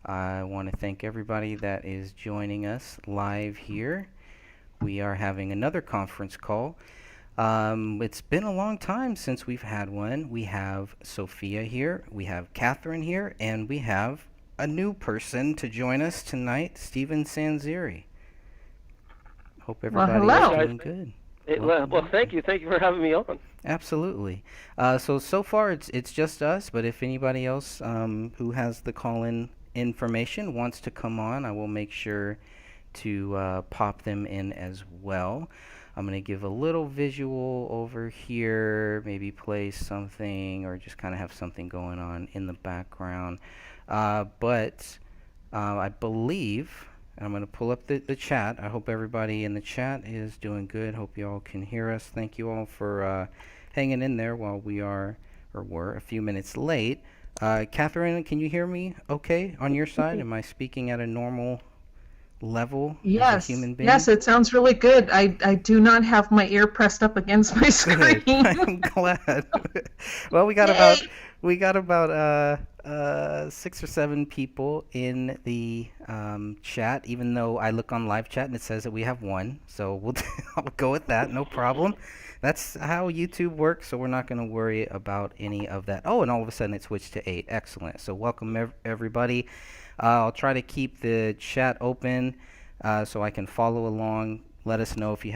I want to thank everybody that is joining us live here. We are having another conference call. It's been a long time since we've had one. We have Sophia here, we have Catherine here, and we have a new person to join us tonight, Stephen Sanzeri. Hope Well, everybody is hello. doing good. Well, thank you. Thank you for having me on. Absolutely. So far it's just us, but if anybody else who has the call-in information wants to come on, I will make sure to pop them in as well. I'm going to give a little visual over here, maybe play something or just kind of have something going on in the background. But I believe I'm going to pull up the chat. I hope everybody in the chat is doing good. Hope you all can hear us. Thank you all for hanging in there while we are, or were, a few minutes late. Catherine, can you hear me okay on your side? Am I speaking at a normal level as a Yes, human being? yes, it sounds really good. I do not have my ear pressed up against my screen. Good. I'm glad. Well, Yay! we got about 6 or 7 people in the chat. Even though I look on live chat and it says that we have one, so I'll go with that. No problem. That's how YouTube works, so we're not going to worry about any of that. Oh, and all of a sudden it switched to 8. Excellent. So welcome everybody. I'll try to keep the chat open so I can follow along. Let us know if you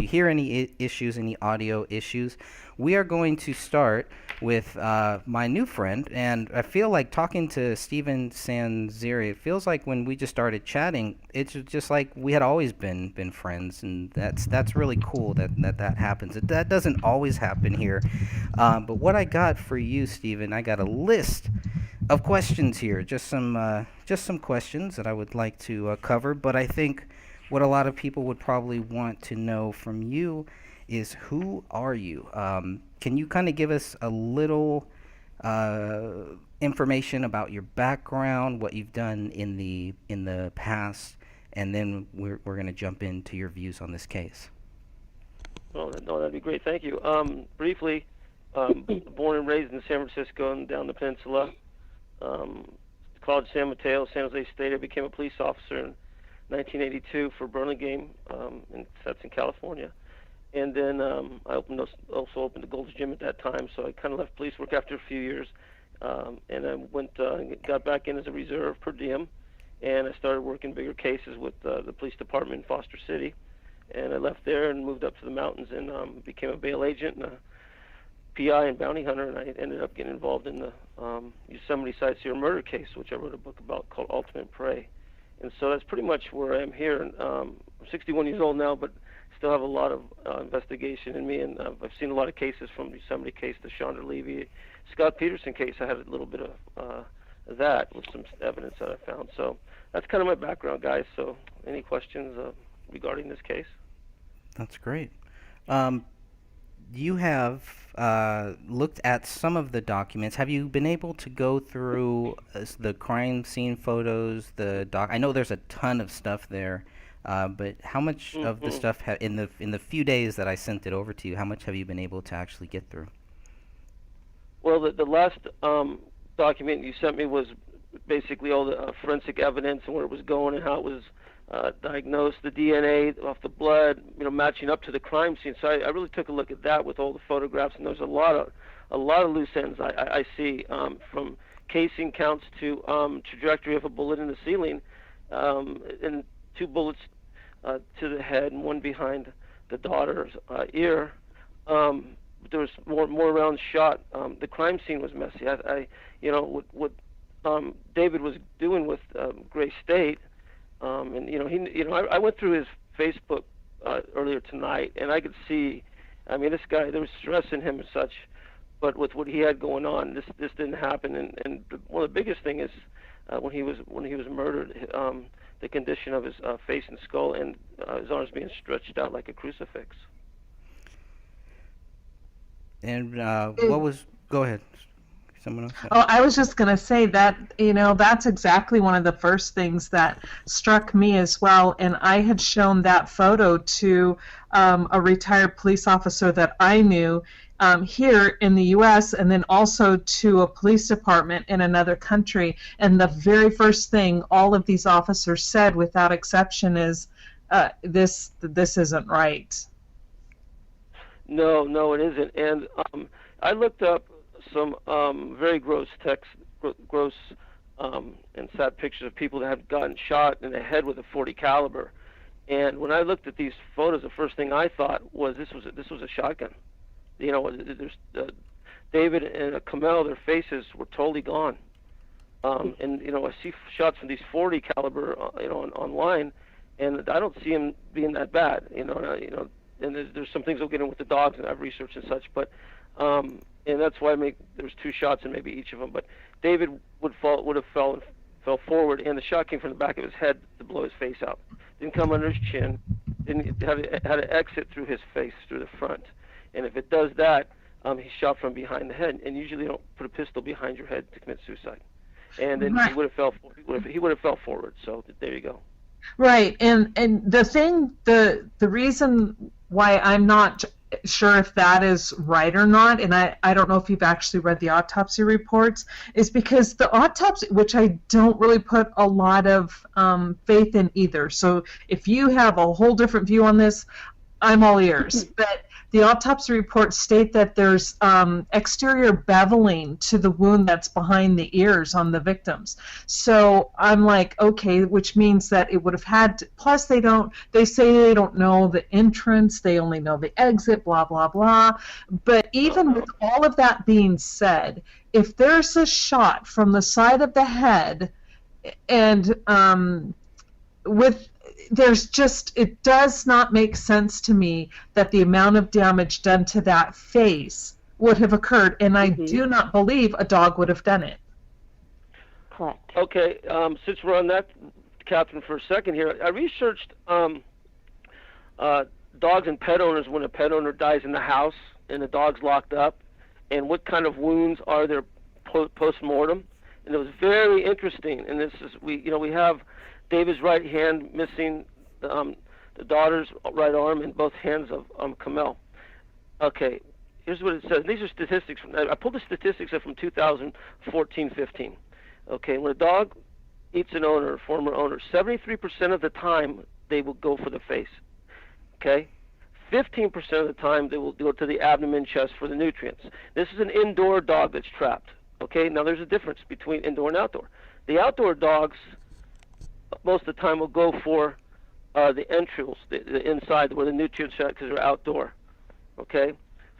hear any issues, any audio issues. We are going to start with my new friend, and I feel like talking to Stephen Sanzeri. It feels like when we just started chatting, it's just like we had always been friends, and that's really cool that happens. That doesn't always happen here. But what I got for you, Stephen, I got a list of questions here. Just some questions that I would like to cover. But I think what a lot of people would probably want to know from you is, who are you? Can you kind of give us a little information about your background, what you've done in the past, and then we're going to jump into your views on this case. Oh, no, that'd be great. Thank you. Briefly, born and raised in San Francisco and down the peninsula. College San Mateo, San Jose State. I became a police officer in 1982 for Burlingame, and that's in California. And then I also opened the Gold's Gym at that time, so I kind of left police work after a few years, and I got back in as a reserve per diem, and I started working bigger cases with the police department in Foster City, and I left there and moved up to the mountains and became a bail agent and a PI and bounty hunter, and I ended up getting involved in the Yosemite Sightseer Murder case, which I wrote a book about called Ultimate Prey. And so that's pretty much where I am here. And I'm 61 years old now, but still have a lot of investigation in me. And I've seen a lot of cases, from the Yosemite case, the Chandra Levy, Scott Peterson case. I had a little bit of that with some evidence that I found. So that's kind of my background, guys. So any questions regarding this case? That's great. You have looked at some of the documents. Have you been able to go through the crime scene photos? I know there's a ton of stuff there, but how much of the stuff in the few days that I sent it over to you, how much have you been able to actually get through? Well, the last document you sent me was basically all the forensic evidence and where it was going and how it was diagnosed, the DNA off the blood, matching up to the crime scene. So I really took a look at that with all the photographs, and there's a lot of loose ends I see, from casing counts to trajectory of a bullet in the ceiling, and 2 bullets to the head and one behind the daughter's ear. There was more rounds shot. The crime scene was messy. What David was doing with Gray State. I went through his Facebook earlier tonight, and I could see, this guy, there was stress in him and such, but with what he had going on, this didn't happen. And one of the biggest thing is when he was murdered, the condition of his face and skull, and his arms being stretched out like a crucifix. And Go ahead. Someone else? Oh, I was just going to say that, that's exactly one of the first things that struck me as well. And I had shown that photo to a retired police officer that I knew here in the U.S. and then also to a police department in another country. And the very first thing all of these officers said, without exception, is this isn't right. No, it isn't. And I looked up some very gross and sad pictures of people that had gotten shot in the head with a .40 caliber. And when I looked at these photos, the first thing I thought was this was a shotgun. There's David and Kamel, their faces were totally gone. And I see shots from these .40 caliber, online, and I don't see them being that bad. And there's some things we'll get in with the dogs, and I've researched and such, but. And that's why there was 2 shots in maybe each of them. But David would have fell forward, and the shot came from the back of his head to blow his face out. Didn't come under his chin. Didn't had to exit through his face through the front. And if it does that, he's shot from behind the head. And usually, you don't put a pistol behind your head to commit suicide. And then he would have fell forward. So there you go. Right, and the reason why I'm not sure if that is right or not, and I don't know if you've actually read the autopsy reports, is because the autopsy, which I don't really put a lot of faith in either. So if you have a whole different view on this, I'm all ears. But the autopsy reports state that there's exterior beveling to the wound that's behind the ears on the victims. So I'm like, okay, which means that it would have had to, plus they say they don't know the entrance, they only know the exit, blah, blah, blah. But even with all of that being said, if there's a shot from the side of the head and it does not make sense to me that the amount of damage done to that face would have occurred, and I do not believe a dog would have done it. Correct. Okay, since we're on that, Catherine, for a second here, I researched dogs and pet owners when a pet owner dies in the house and the dog's locked up, and what kind of wounds are there post-mortem, and it was very interesting. And this is we have David's right hand missing, the daughter's right arm, and both hands of Kamel. Okay, here's what it says. These are statistics. I pulled the statistics up from 2014-15. Okay, when a dog eats an owner, a former owner, 73% of the time they will go for the face. Okay, 15% of the time they will go to the abdomen, chest for the nutrients. This is an indoor dog that's trapped. Okay, now there's a difference between indoor and outdoor. The outdoor dogs, most of the time, will go for the entrails, the inside where the nutrients are, because they're outdoor. Okay,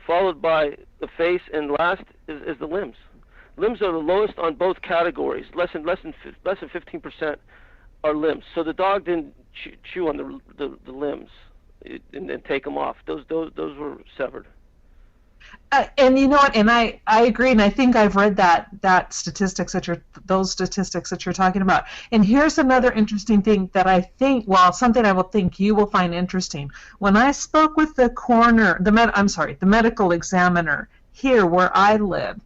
followed by the face, and last is the limbs. Limbs are the lowest on both categories. Less than 15% are limbs. So the dog didn't chew on the limbs and take them off. Those were severed. And you know what? And I agree, and I think I've read those statistics that you're talking about. And here's another interesting thing that I think, something I will think you will find interesting. When I spoke with the coroner, the medical examiner here where I live,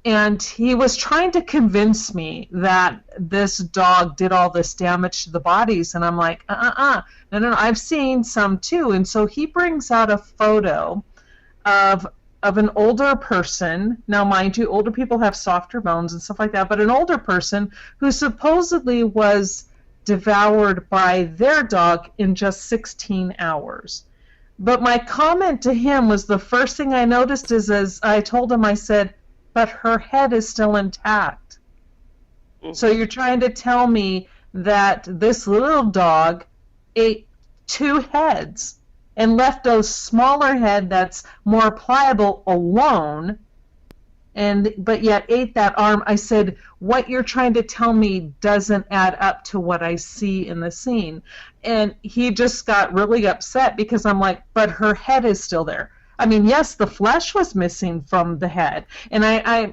and he was trying to convince me that this dog did all this damage to the bodies, and I'm like, no, I've seen some too. And so he brings out a photo of an older person. Now, mind you, older people have softer bones and stuff like that, but an older person who supposedly was devoured by their dog in just 16 hours. But my comment to him was, the first thing I noticed is, as I told him, I said, but her head is still intact. Mm-hmm. So you're trying to tell me that this little dog ate 2 heads and left a smaller head that's more pliable alone, but yet ate that arm. I said, what you're trying to tell me doesn't add up to what I see in the scene. And he just got really upset because I'm like, but her head is still there. I mean, yes, the flesh was missing from the head, and I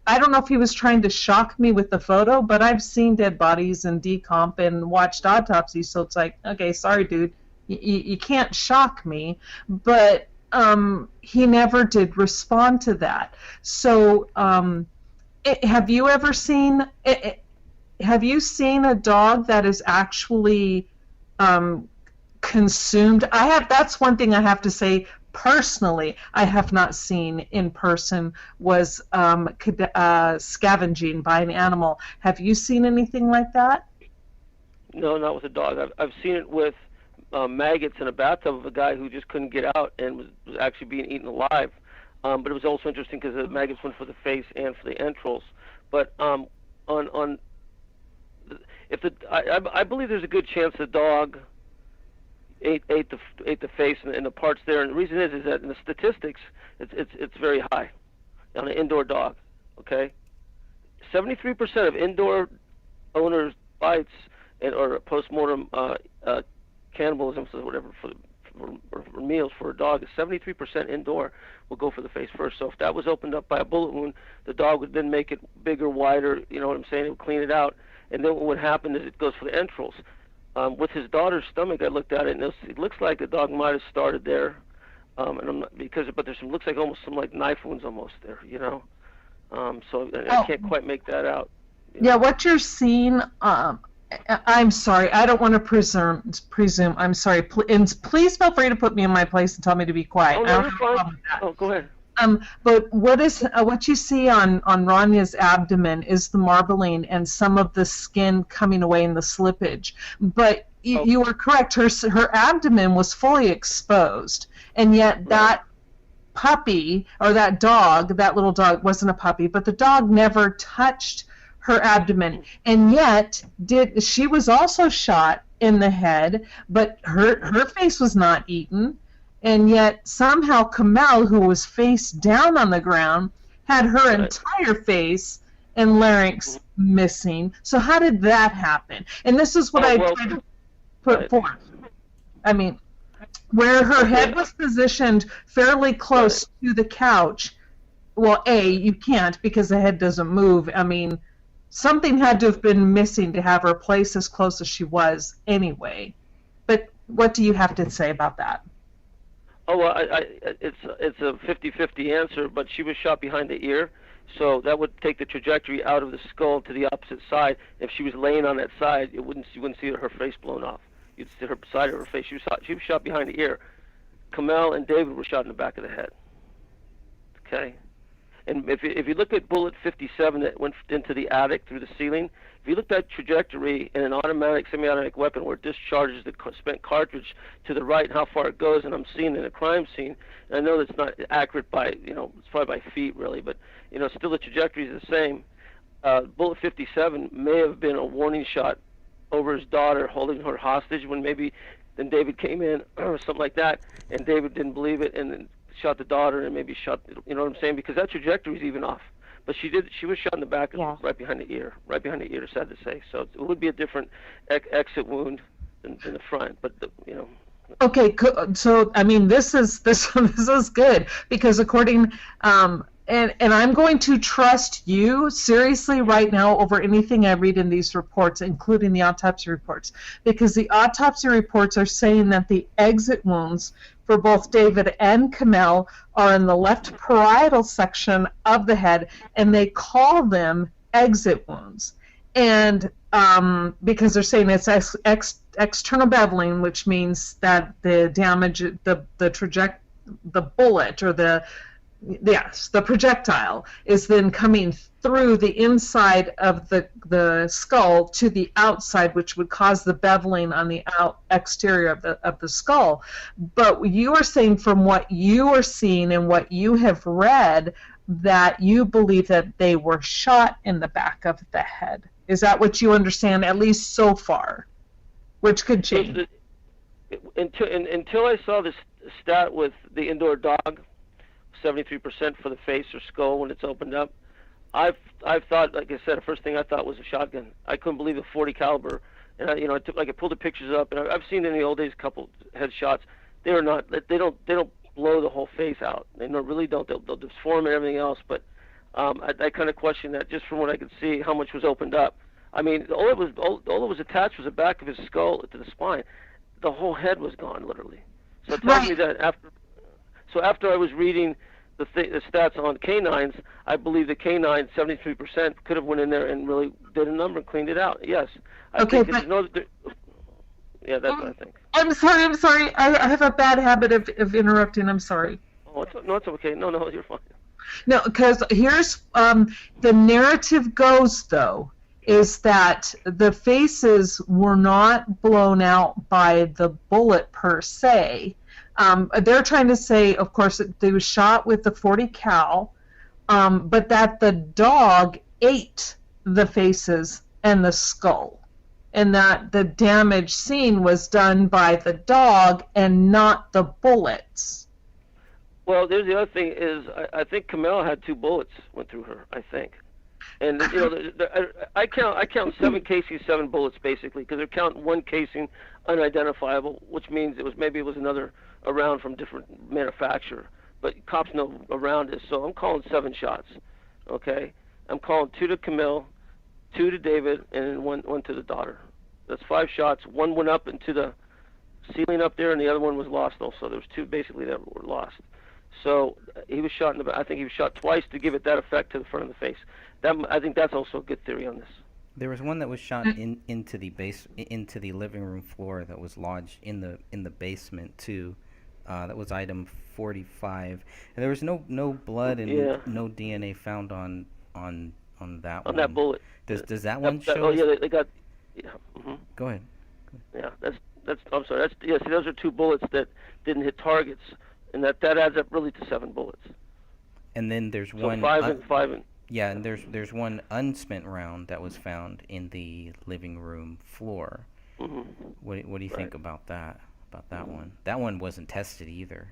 don't know if he was trying to shock me with the photo, but I've seen dead bodies and decomp and watched autopsies, so it's like, okay, sorry, dude, you can't shock me. But he never did respond to that. So have you ever seen? Have you seen a dog that is actually consumed? I have. That's one thing I have to say. Personally, I have not seen in person was scavenging by an animal. Have you seen anything like that? No, not with a dog. I've seen it with maggots in a bathtub of a guy who just couldn't get out and was actually being eaten alive. But it was also interesting because the maggots went for the face and for the entrails. But I believe there's a good chance the dog ate the face and the parts there. And the reason is that in the statistics, it's very high on an indoor dog. Okay, 73% of indoor owners' bites or postmortem cannibalism, or whatever, for meals for a dog is 73% indoor will go for the face first. So if that was opened up by a bullet wound, the dog would then make it bigger, wider. You know what I'm saying? It would clean it out, and then what would happen is it goes for the entrails. With his daughter's stomach, I looked at it, and it looks like the dog might have started there, and I'm not, but there's looks like almost some like knife wounds almost there, you know. So I can't quite make that out. Yeah, what you're seeing. I'm sorry. I don't want to presume. I'm sorry. Please feel free to put me in my place and tell me to be quiet. Oh, no, you're fine. Oh, go ahead. But what you see on Ranya's abdomen is the marbling and some of the skin coming away in the slippage. But you are correct. Her abdomen was fully exposed, and yet that puppy or that dog, that little dog, wasn't a puppy, but the dog never touched her abdomen, and yet she was also shot in the head, but her face was not eaten. And yet somehow Kamel, who was face down on the ground, had her entire face and larynx missing. So how did that happen? And this is what I tried to put forth. I mean, where her head was positioned fairly close to the couch, well, you can't because the head doesn't move. I mean, something had to have been missing to have her place as close as she was anyway. But what do you have to say about that? Oh, well, it's a 50-50 answer, but she was shot behind the ear, so that would take the trajectory out of the skull to the opposite side. If she was laying on that side, you wouldn't see her face blown off. You'd see her side of her face. She was shot behind the ear. Kamel and David were shot in the back of the head. Okay? And if you look at bullet 57 that went into the attic through the ceiling, if you look at that trajectory in an automatic, semi-automatic weapon where it discharges the spent cartridge to the right and how far it goes, and I'm seeing it in a crime scene, and I know that's not accurate by, it's probably by feet really, but, still the trajectory is the same. Bullet 57 may have been a warning shot over his daughter, holding her hostage when maybe then David came in or something like that, and David didn't believe it and then shot the daughter and maybe shot, you know what I'm saying? Because that trajectory is even off. But she was shot in the back, right behind the ear, sad to say. So it would be a different exit wound than the front, but Okay, so I mean, this is good because according and I'm going to trust you seriously right now over anything I read in these reports, including the autopsy reports, because the autopsy reports are saying that the exit wounds for both David and Kamel are in the left parietal section of the head, and they call them exit wounds. And because they're saying it's external beveling, which means that the damage, the bullet or the projectile is then coming through the inside of the skull to the outside, which would cause the beveling on the exterior of the skull. But you are saying from what you are seeing and what you have read that you believe that they were shot in the back of the head. Is that what you understand, at least so far? Which could change. Until I saw this stat with the indoor dog, 73% for the face or skull when it's opened up. I've thought, like I said, the first thing I thought was a shotgun. I couldn't believe a .40 caliber, and I pulled the pictures up, and I've seen in the old days a couple headshots. They don't blow the whole face out. They really don't. They'll deform and everything else. But I kind of question that just from what I could see, how much was opened up. I mean, all that was attached was the back of his skull to the spine. The whole head was gone, literally. So it tells me that after I was reading the stats on canines, I believe the canine 73% could have went in there and really did a number and cleaned it out. Yes, I Okay, think there's no. Yeah, that's what I think. I'm sorry. I have a bad habit of interrupting. I'm sorry. Oh, no, it's okay. No, you're fine. No, because here's the narrative goes, though, is that the faces were not blown out by the bullet per se. They're trying to say, of course, that they was shot with the .40 cal, but that the dog ate the faces and the skull, and that the damage seen was done by the dog and not the bullets. Well, there's the other thing is I think Kamel had 2 bullets went through her. I think, and I count 7 casings, 7 bullets basically, because they're counting 1 casing unidentifiable, which means it was another round from different manufacturer. But cops know a round is, so I'm calling 7 shots. Okay, I'm calling 2 to Camille, 2 to David, and one to the daughter. That's 5 shots. 1 went up into the ceiling up there, and the other one was lost also. There was 2 basically that were lost. So he was shot in the. I think he was shot twice to give it that effect to the front of the face. I think that's also a good theory on this. There was one that was shot into the living room floor that was lodged in the basement too. That was item 45, and there was no blood and no DNA found on that one. On that bullet. Does that one show? Oh yeah, they got. Yeah. Mm-hmm. Go ahead. Yeah, that's. I'm sorry. See, those are 2 bullets that didn't hit targets, and that adds up really to 7 bullets. And then there's So one. 5 and. Yeah, and there's one unspent round that was found in the living room floor. Mm-hmm. What do you think about that? About that one? That one wasn't tested either.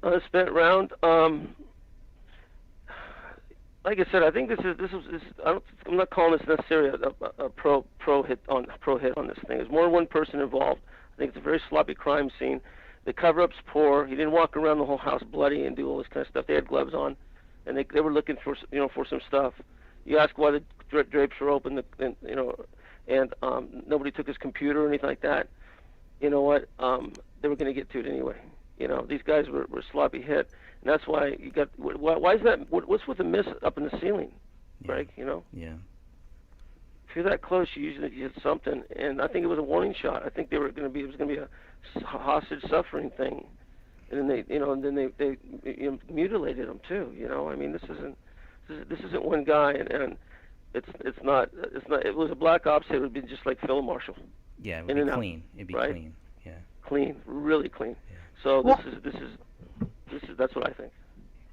Unspent round. Like I said, I think this is. I'm not calling this necessarily a pro hit on this thing. There's more than one person involved. I think it's a very sloppy crime scene. The cover-up's poor. He didn't walk around the whole house bloody and do all this kind of stuff. They had gloves on, and they were looking for some stuff. You ask why the drapes were open, and nobody took his computer or anything like that. You know what? They were going to get to it anyway. These guys were sloppy hit, and that's why you got. Why is that? What's with the miss up in the ceiling, Greg? Yeah. If you're that close, you usually hit something, and I think it was a warning shot. I think it was going to be a hostage suffering thing, and then they mutilated him too. I mean, this isn't one guy, and it's not. It was a black ops. It would be just like Phil Marshall. Yeah, it would be clean. It'd be clean. Yeah. Clean, really clean. Yeah. So this is that's what I think.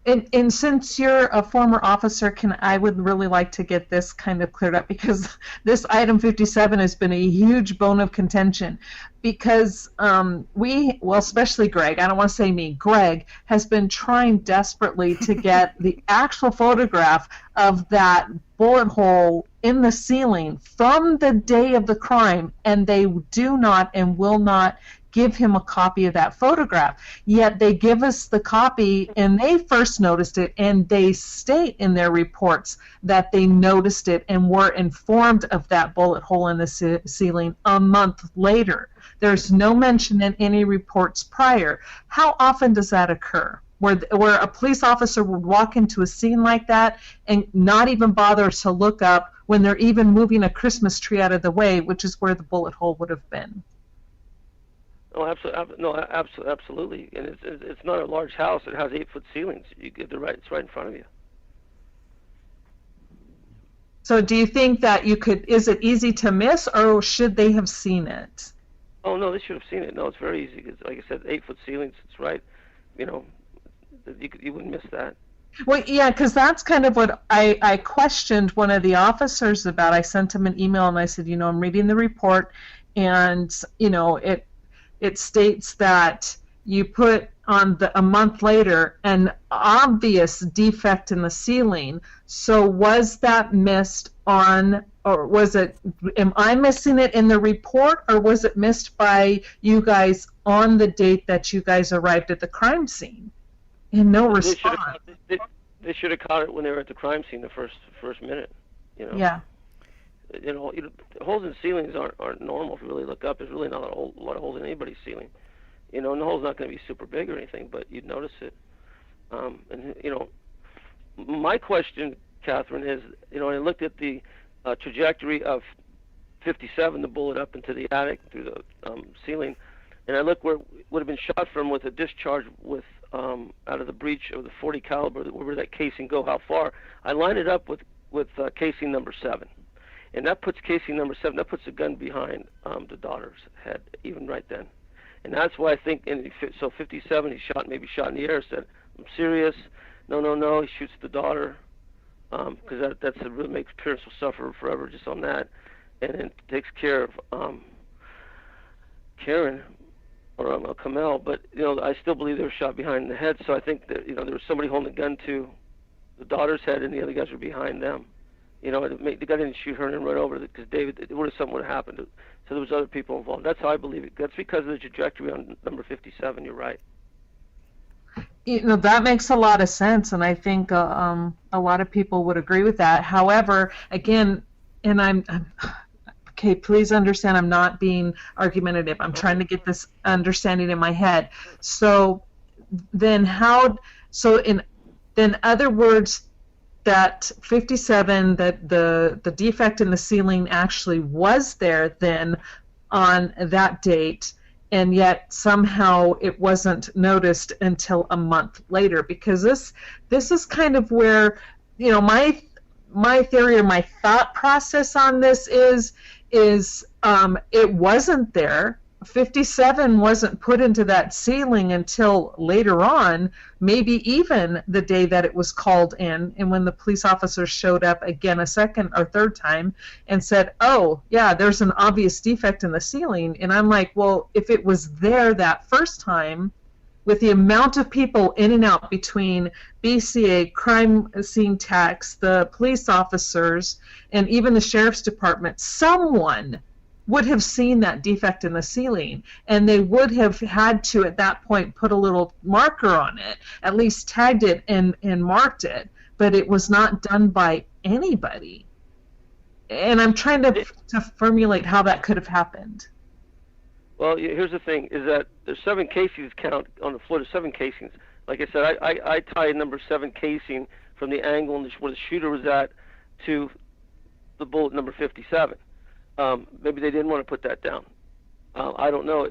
And since you're a former officer, I would really like to get this kind of cleared up, because this item 57 has been a huge bone of contention, because especially Greg, I don't want to say me, Greg has been trying desperately to get the actual photograph of that bullet hole in the ceiling from the day of the crime, and they do not and will not give him a copy of that photograph. Yet they give us the copy, and they first noticed it, and they state in their reports that they noticed it and were informed of that bullet hole in the ceiling a month later. There's no mention in any reports prior. How often does that occur? Where a police officer would walk into a scene like that and not even bother to look up when they're even moving a Christmas tree out of the way, which is where the bullet hole would have been. Oh, absolutely. And it's not a large house. It has 8-foot ceilings. It's right in front of you. So do you think that is it easy to miss, or should they have seen it? Oh, no, they should have seen it. No, it's very easy. It's, like I said, 8-foot ceilings. It's right. You wouldn't miss that. Well, yeah, because that's kind of what I questioned one of the officers about. I sent him an email and I said, I'm reading the report, and, it states that you put on a month later an obvious defect in the ceiling. So was that missed on, or am I missing it in the report, or was it missed by you guys on the date that you guys arrived at the crime scene? And no response. They should have caught it when they were at the crime scene the first minute. Yeah. Holes in ceilings aren't normal. If you really look up, there's really not a lot of holes in anybody's ceiling. And the hole's not going to be super big or anything, but you'd notice it. And my question, Catherine, is, I looked at the trajectory of 57, the bullet up into the attic through the ceiling, and I looked where it would have been shot from with a discharge with out of the breech of the 40 caliber, where that casing go, how far. I lined it up with casing number 7, and that puts casing number 7. That puts the gun behind the daughter's head, even right then, and that's why I think. So 57, he maybe shot in the air. Said, "I'm serious." No. He shoots the daughter, because that's it. Really makes parents will suffer forever just on that, and then takes care of Karen or Kamel. But I still believe they were shot behind the head. So I think that there was somebody holding a gun to the daughter's head, and the other guys were behind them. The guy didn't shoot her and then run over because something would have happened. So there was other people involved. That's how I believe it. That's because of the trajectory on number 57. You're right. That makes a lot of sense, and I think a lot of people would agree with that. However, again, and I'm okay, please understand, I'm not being argumentative. I'm trying to get this understanding in my head. So then in other words, that 57, that the defect in the ceiling actually was there then on that date, and yet somehow it wasn't noticed until a month later, because this is kind of where my theory or my thought process on this is it wasn't there. 57 wasn't put into that ceiling until later on, maybe even the day that it was called in, and when the police officers showed up again a second or third time and said, "Oh, yeah, there's an obvious defect in the ceiling." And I'm like, well, if it was there that first time, with the amount of people in and out between BCA, crime scene techs, the police officers, and even the sheriff's department, someone would have seen that defect in the ceiling, and they would have had to at that point put a little marker on it, at least tagged it and marked it, but it was not done by anybody. And I'm trying to formulate how that could have happened. Well, here's the thing, is that there's 7 casings count on the floor. There's 7 casings. Like I said, I tied number 7 casing from the angle where the shooter was at to the bullet number 57. Maybe they didn't want to put that down. I don't know.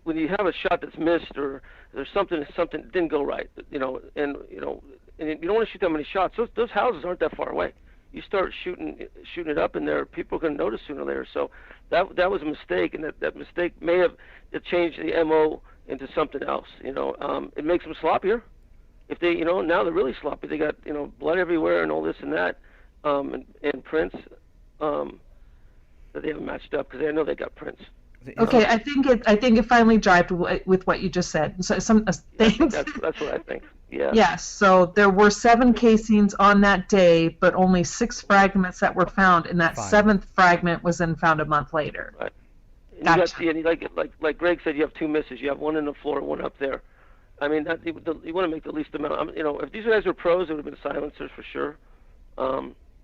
When you have a shot that's missed, or there's something that didn't go right, and you don't want to shoot that many shots. Those houses aren't that far away. You start shooting it up in there, people are going to notice sooner or later. So that was a mistake, and that mistake may have changed the MO into something else. It makes them sloppier. If they, now they're really sloppy. They got blood everywhere and all this and that, and prints. That they haven't matched up, because I know they got prints. Okay, I think it finally jived with what you just said. So some things. That's what I think. Yeah. Yes. So there were 7 casings on that day, but only 6 fragments that were found, and that 7th fragment was then found a month later. Right. And Gotcha. you got like Greg said, you have 2 misses. You have one in the floor, one up there. I mean, you want to make the least amount. If these guys were pros, it would have been silencers for sure.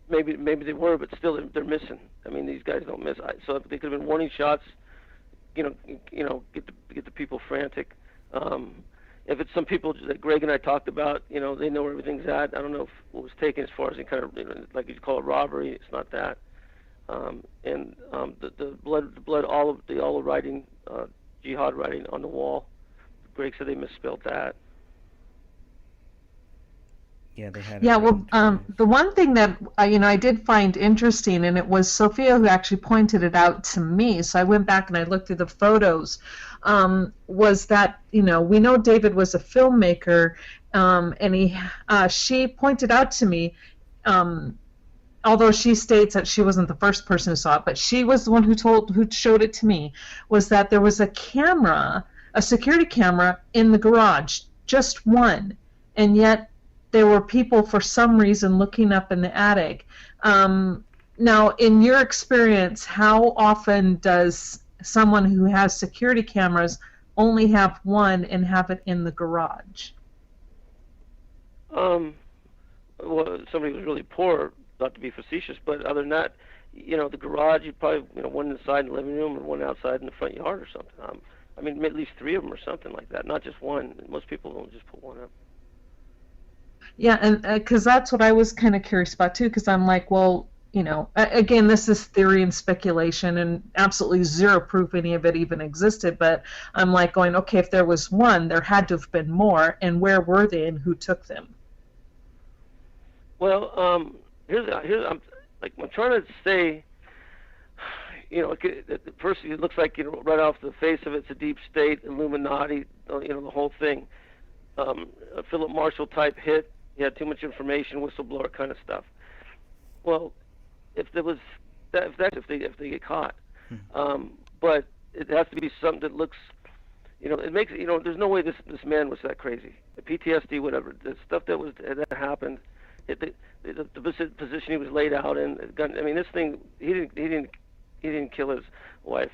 Maybe they were, but still they're missing. I mean, these guys don't miss. So they could have been warning shots. Get the people frantic. If it's some people that Greg and I talked about, they know where everything's at. I don't know what was taken as far as kind of like you call it robbery. It's not that. And the blood, all of the writing, jihad writing on the wall. Greg said they misspelled that. Yeah, they had. Yeah, well, the one thing that I did find interesting, and it was Sophia who actually pointed it out to me. So I went back and I looked through the photos. Was that we know David was a filmmaker, and she pointed out to me, although she states that she wasn't the first person who saw it, but she was the one who showed it to me, was that there was a camera, a security camera in the garage, just one, and yet there were people for some reason looking up in the attic. Now, in your experience, how often does someone who has security cameras only have one and have it in the garage? Well, somebody was really poor, not to be facetious, but other than that, the garage, you probably, one inside in the living room and one outside in the front yard or something. I mean, at least 3 of them or something like that, not just one. Most people don't just put one up. Yeah, and because that's what I was kind of curious about too, because I'm like, well, again, this is theory and speculation and absolutely zero proof any of it even existed, but I'm like going, okay, if there was one, there had to have been more, and where were they and who took them? Well, here's I'm trying to say, at first it looks like, right off the face of it, it's a deep state, Illuminati, the whole thing. A Philip Marshall type hit. He had too much information, whistleblower kind of stuff. Well, if they get caught, but it has to be something that looks, it makes there's no way this man was that crazy. The PTSD, whatever, the stuff that happened, the position he was laid out in, I mean, this thing, he didn't kill his wife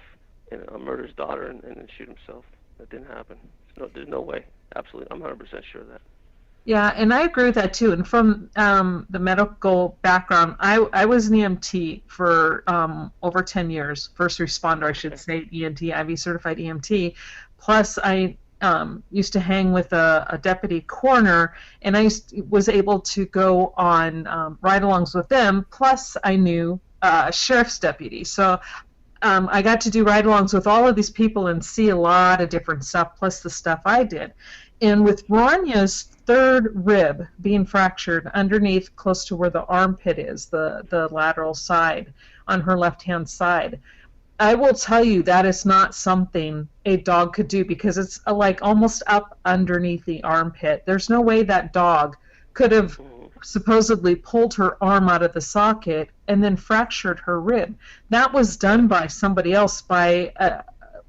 and murder his daughter and shoot himself. That didn't happen. There's no way. Absolutely, I'm 100% sure of that. Yeah, and I agree with that too. And from the medical background, I was an EMT for over 10 years, first responder, I should say, EMT, IV certified EMT. Plus, I used to hang with a deputy coroner, and I was able to go on ride-alongs with them. Plus, I knew sheriff's deputies. So I got to do ride-alongs with all of these people and see a lot of different stuff, plus the stuff I did. And with Ranya's third rib being fractured underneath, close to where the armpit is, the lateral side on her left-hand side, I will tell you that is not something a dog could do, because it's like almost up underneath the armpit. There's no way that dog could have supposedly pulled her arm out of the socket and then fractured her rib. That was done by somebody else, by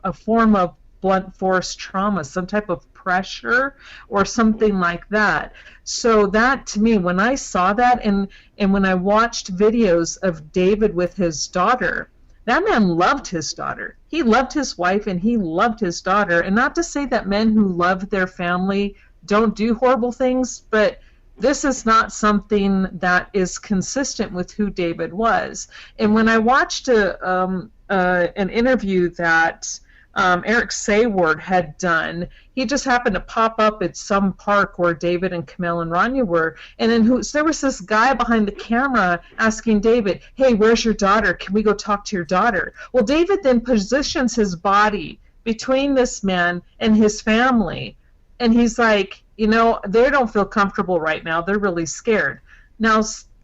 a form of blunt force trauma, some type of pressure or something like that. So that, to me, when I saw that, and when I watched videos of David with his daughter, that man loved his daughter. He loved his wife and he loved his daughter. And not to say that men who love their family don't do horrible things, but this is not something that is consistent with who David was. And when I watched an interview that Eric Sayward had done, he just happened to pop up at some park where David and Camille and Rania were, and then there was this guy behind the camera asking David, hey, where's your daughter? Can we go talk to your daughter? Well, David then positions his body between this man and his family, and he's like, they don't feel comfortable right now. They're really scared. Now,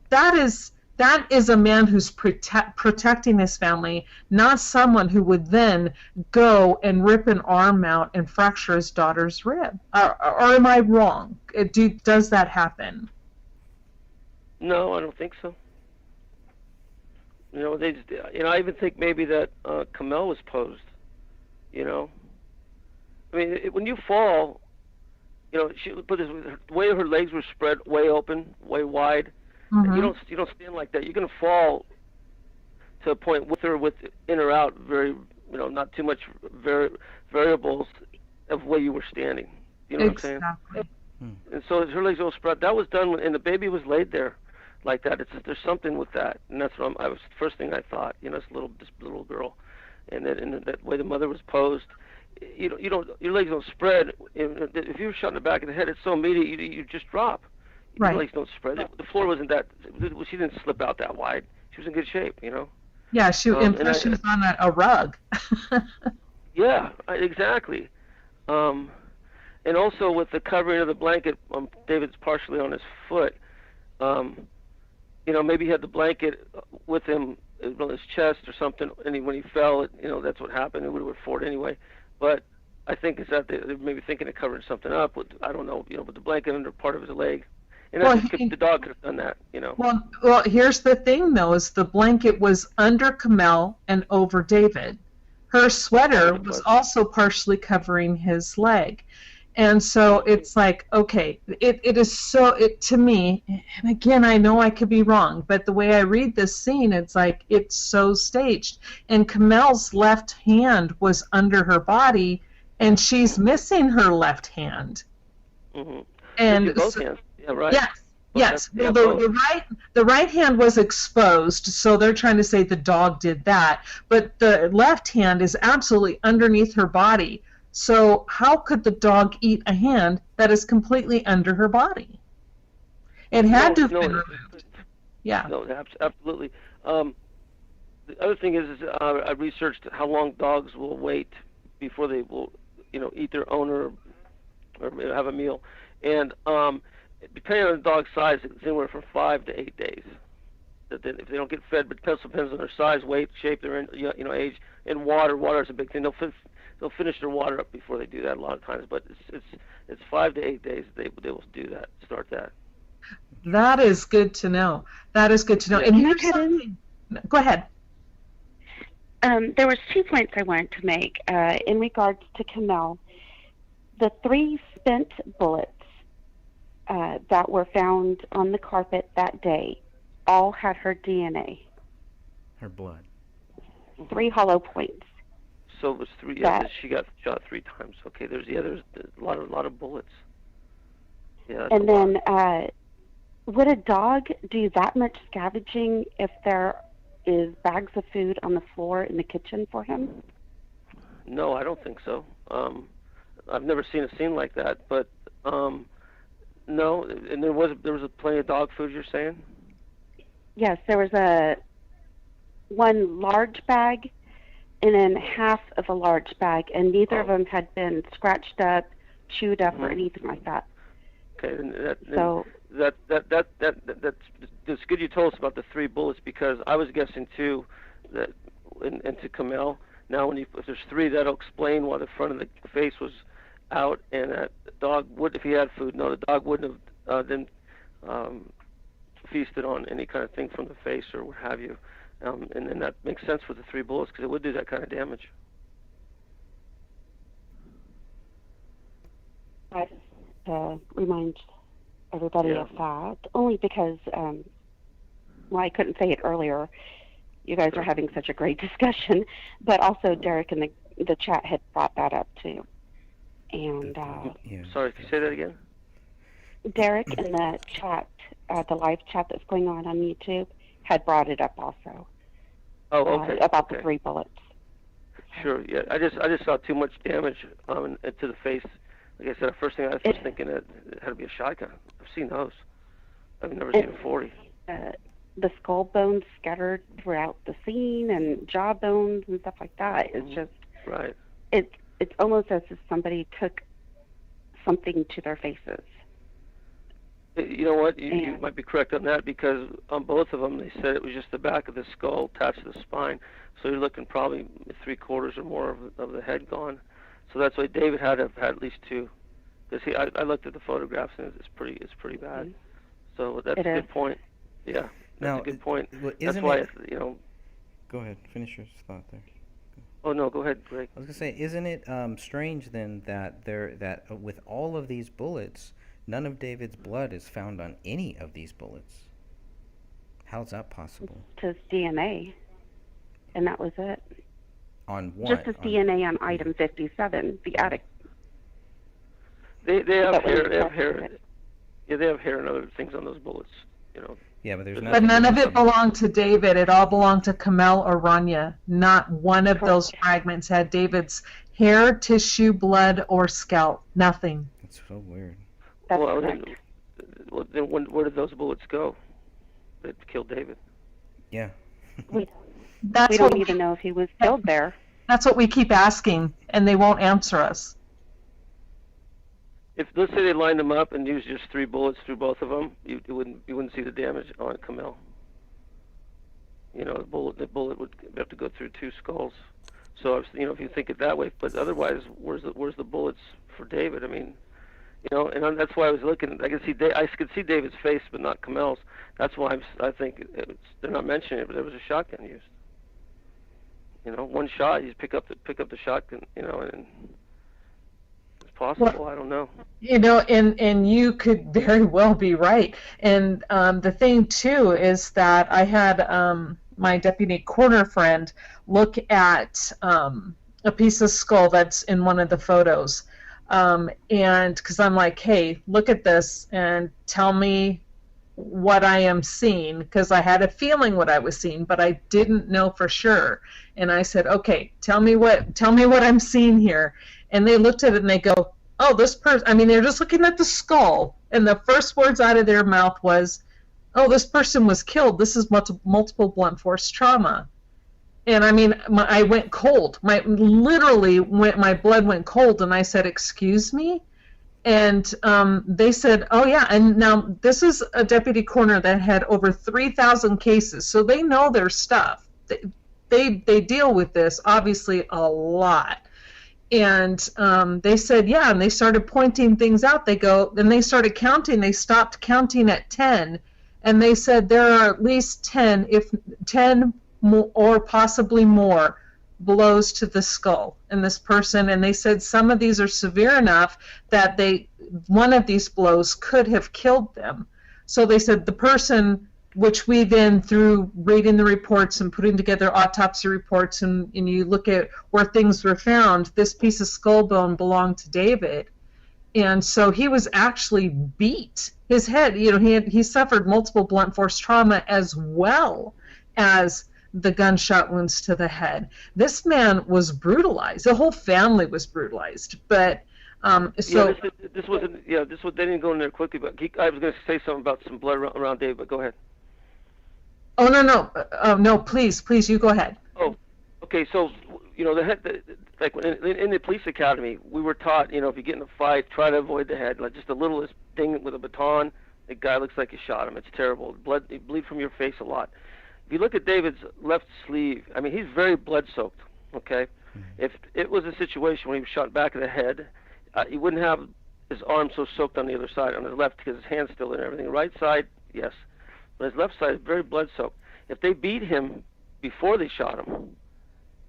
that is a man who's protecting his family, not someone who would then go and rip an arm out and fracture his daughter's rib. Or am I wrong? Does that happen? No, I don't think so. I even think maybe that Camille was posed. I mean, when you fall, she put this, the way her legs were spread, way open, way wide. Mm-hmm. You don't stand like that. You're gonna fall to a point with or in or out. Very, not too much variables of the way you were standing. You know what I'm saying? And so her legs all spread. That was done and the baby was laid there like that. It's just, there's something with that, and that's what I was the first thing I thought. This little girl, and that way the mother was posed. Your legs don't spread. If you were shot in the back of the head, it's so immediate you just drop. Right. Your legs don't spread. The floor wasn't that. She didn't slip out that wide. She was in good shape, Yeah, she was on a rug. Yeah, exactly. And also with the covering of the blanket, David's partially on his foot. Maybe he had the blanket with him on his chest or something, and when he fell, that's what happened. It would have fought anyway. But I think it's that they're maybe thinking of covering something up with, I don't know, with the blanket under part of his leg. And the dog could have done that, Well, here's the thing, though, is the blanket was under Camille and over David. Her sweater was also partially covering his leg. And so it's like, okay, it is so, to me, and again, I know I could be wrong, but the way I read this scene, it's like, it's so staged. And Camille's left hand was under her body, and she's missing her left hand. Mm-hmm. And both hands. Yeah, right. Yes. Well, the right hand was exposed, so they're trying to say the dog did that. But the left hand is absolutely underneath her body. So how could the dog eat a hand that is completely under her body? It had to have no, been removed. Yeah. No, absolutely. The other thing is I researched how long dogs will wait before they will, eat their owner or have a meal, and depending on the dog's size, it's anywhere from 5 to 8 days. If they don't get fed, but it depends on their size, weight, shape, their age, and water. Water is a big thing. They'll finish their water up before they do that a lot of times, but it's 5 to 8 days they will do that. Start that. That is good to know. That is good to know. Yeah. And Can I here's cut in? something. Go ahead. There was 2 points I wanted to make in regards to Camille. The 3 spent bullets that were found on the carpet that day all had her DNA. Her blood. 3 hollow points. So it was 3. Yeah, she got shot 3 times. Okay, there's a lot of bullets. Yeah. And then, would a dog do that much scavenging if there is bags of food on the floor in the kitchen for him? No, I don't think so. I've never seen a scene like that, but no. And there was plenty of dog food. You're saying? Yes, there was one large bag and then half of a large bag, and neither of them had been scratched up, chewed up, or anything like that. Okay, and So that's good you told us about the 3 bullets, because I was guessing too that into Camille. Now, if there's 3, that'll explain why the front of the face was out, and that the dog would, if he had food, no, the dog wouldn't have then feasted on any kind of thing from the face or what have you. And then that makes sense with the 3 bullets, because it would do that kind of damage. I just remind everybody of that, only because, I couldn't say it earlier. You guys are having such a great discussion, but also Derek in the chat had brought that up too. And Sorry, can you say that again? Derek in the chat, the live chat that's going on YouTube, had brought it up also. Oh, okay. About the Okay. 3 bullets. Sure. Yeah, I just saw too much damage to the face. Like I said, the first thing I was thinking it had to be a shotgun. I've seen those. I've never seen a 40. The skull bones scattered throughout the scene, and jaw bones and stuff like that. It's just Right. It's almost as if somebody took something to their faces. You know what? You might be correct on that, because on both of them they said it was just the back of the skull attached to the spine. So you're looking probably 3/4 or more of the head gone. So that's why David had to have had at least 2. Because I looked at the photographs and it's pretty bad. Mm-hmm. So that's a good point. Yeah, that's a good point. Well, That's isn't why it- Go ahead. Finish your thought there. Oh no, go ahead, Greg. I was gonna say, isn't it strange then that with all of these bullets, none of David's blood is found on any of these bullets? How's that possible? His DNA, and that was it. On what? Just his DNA on item 57, the attic. They have That hair. was They have tested. hair. Yeah, they have hair and other things on those bullets. Yeah, but there's But nothing. But none of it belonged to David. It all belonged to Camille or Rania. Not one of those fragments had David's hair, tissue, blood, or scalp. Nothing. It's so weird. That's Well, correct. then where did those bullets go that killed David? Yeah. We That's don't what even know if he was killed there. That's what we keep asking, and they won't answer us. If let's say they lined them up and used just 3 bullets through both of them, you wouldn't see the damage on Camille. The bullet would have to go through 2 skulls. So if you think it that way, but otherwise, where's the bullets for David? I mean, and that's why I was looking. I could see David's face, but not Camille's. That's why I think they're not mentioning it, but there was a shotgun used. One shot, you just pick up the shotgun, and it's possible. Well, I don't know. And you could very well be right. And the thing too is that I had my deputy coroner friend look at a piece of skull that's in one of the photos, and because I'm like, hey, look at this and tell me what I am seeing, because I had a feeling what I was seeing, but I didn't know for sure. And I said, okay, tell me what I'm seeing here. And they looked at it and they go, oh, this person, I mean, they're just looking at the skull and the first words out of their mouth was, "Oh, this person was killed. This is multiple blunt force trauma." And I mean, I went cold. My blood went cold, and I said, "Excuse me?" And they said, "Oh yeah." And now this is a deputy coroner that had over 3,000 cases, so they know their stuff. They deal with this obviously a lot. And they said, yeah, and they started pointing things out. Then they started counting. They stopped counting at 10, and they said there are at least 10, if 10 more, or possibly more, blows to the skull in this person. And they said some of these are severe enough that one of these blows could have killed them. So they said the person, which we then, through reading the reports and putting together autopsy reports, and you look at where things were found, this piece of skull bone belonged to David. And so he was actually beat. His head, he suffered multiple blunt force trauma as well as the gunshot wounds to the head. This man was brutalized. The whole family was brutalized. But so this wasn't. Yeah, this was. They didn't go in there quickly. But I was going to say something about some blood around Dave. But go ahead. Oh no, no! Please, you go ahead. Oh, okay. So like in the police academy, we were taught, if you get in a fight, try to avoid the head. Like just the littlest thing with a baton, the guy looks like he shot him. It's terrible. You bleed from your face a lot. If you look at David's left sleeve, I mean, he's very blood soaked. Okay, if it was a situation when he was shot back of the head, he wouldn't have his arm so soaked on the other side, on his left, because his hand's still in everything. Right side, yes. But his left side is very blood soaked. If they beat him before they shot him,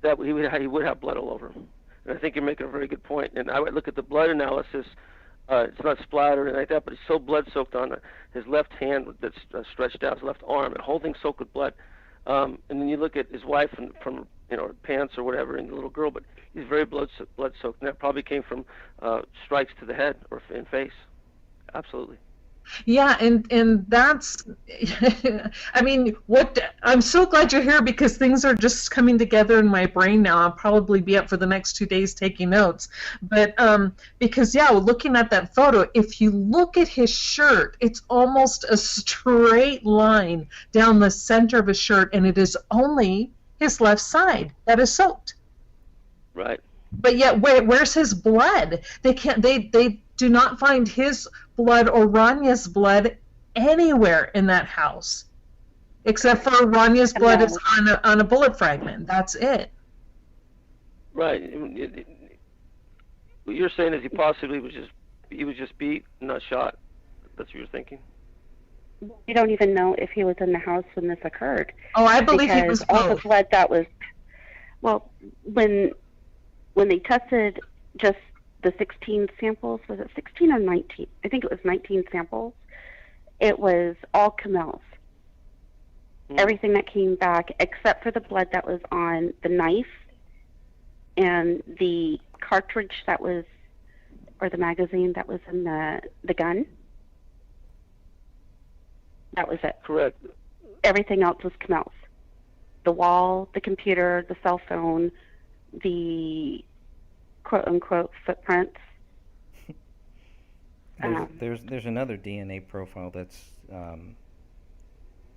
he would have blood all over him. And I think you're making a very good point. And I would look at the blood analysis. It's not splattered or anything like that, but it's so blood soaked on his left hand that's stretched out, his left arm, and whole thing soaked with blood. And then you look at his wife from pants or whatever, and the little girl, but he's very blood soaked, and that probably came from strikes to the head or in face. Absolutely. Yeah, and that's, I mean, I'm so glad you're here, because things are just coming together in my brain now. I'll probably be up for the next 2 days taking notes. But because, yeah, looking at that photo, if you look at his shirt, it's almost a straight line down the center of his shirt, and it is only his left side that is soaked. Right. But yet, where's his blood? They do not find his blood or Ranya's blood anywhere in that house, except for Ranya's blood is on a bullet fragment. That's it. Right. What you're saying is he was just beat, not shot. That's what you're thinking. We don't even know if he was in the house when this occurred. Oh, I believe he was both. All the blood that was, when they tested just the 16 samples, was it 16 or 19? I think it was 19 samples. It was all Camel's. Everything that came back, except for the blood that was on the knife and the cartridge that was, or the magazine that was in the gun. That was it. Correct. Everything else was Camel's. The wall, the computer, the cell phone, the quote-unquote footprints. There's another DNA profile that's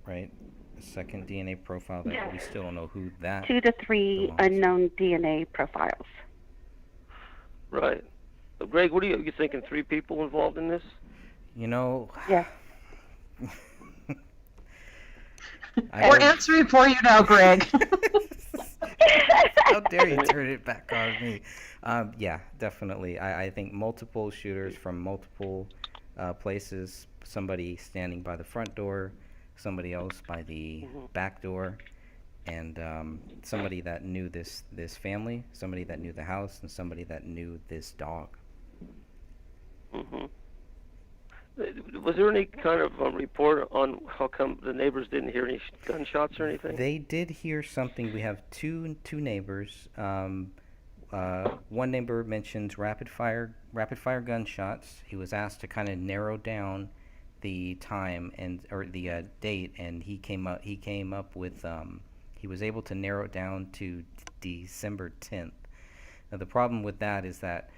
right, a second DNA profile that we still don't know who that 2 to 3 unknown DNA profiles. Right. Greg, what are you thinking? 3 people involved in this? Yeah. We're answering for you now, Greg. How dare you turn it back on me? Yeah, definitely. I think multiple shooters from multiple places. Somebody standing by the front door, somebody else by the back door, and somebody that knew this family, somebody that knew the house, and somebody that knew this dog. Mm-hmm. Was there any kind of report on how come the neighbors didn't hear any gunshots or anything? They did hear something. We have two neighbors. One neighbor mentions rapid fire gunshots. He was asked to kind of narrow down the time or the date, and he came up with he was able to narrow it down to December 10th. Now the problem with that is that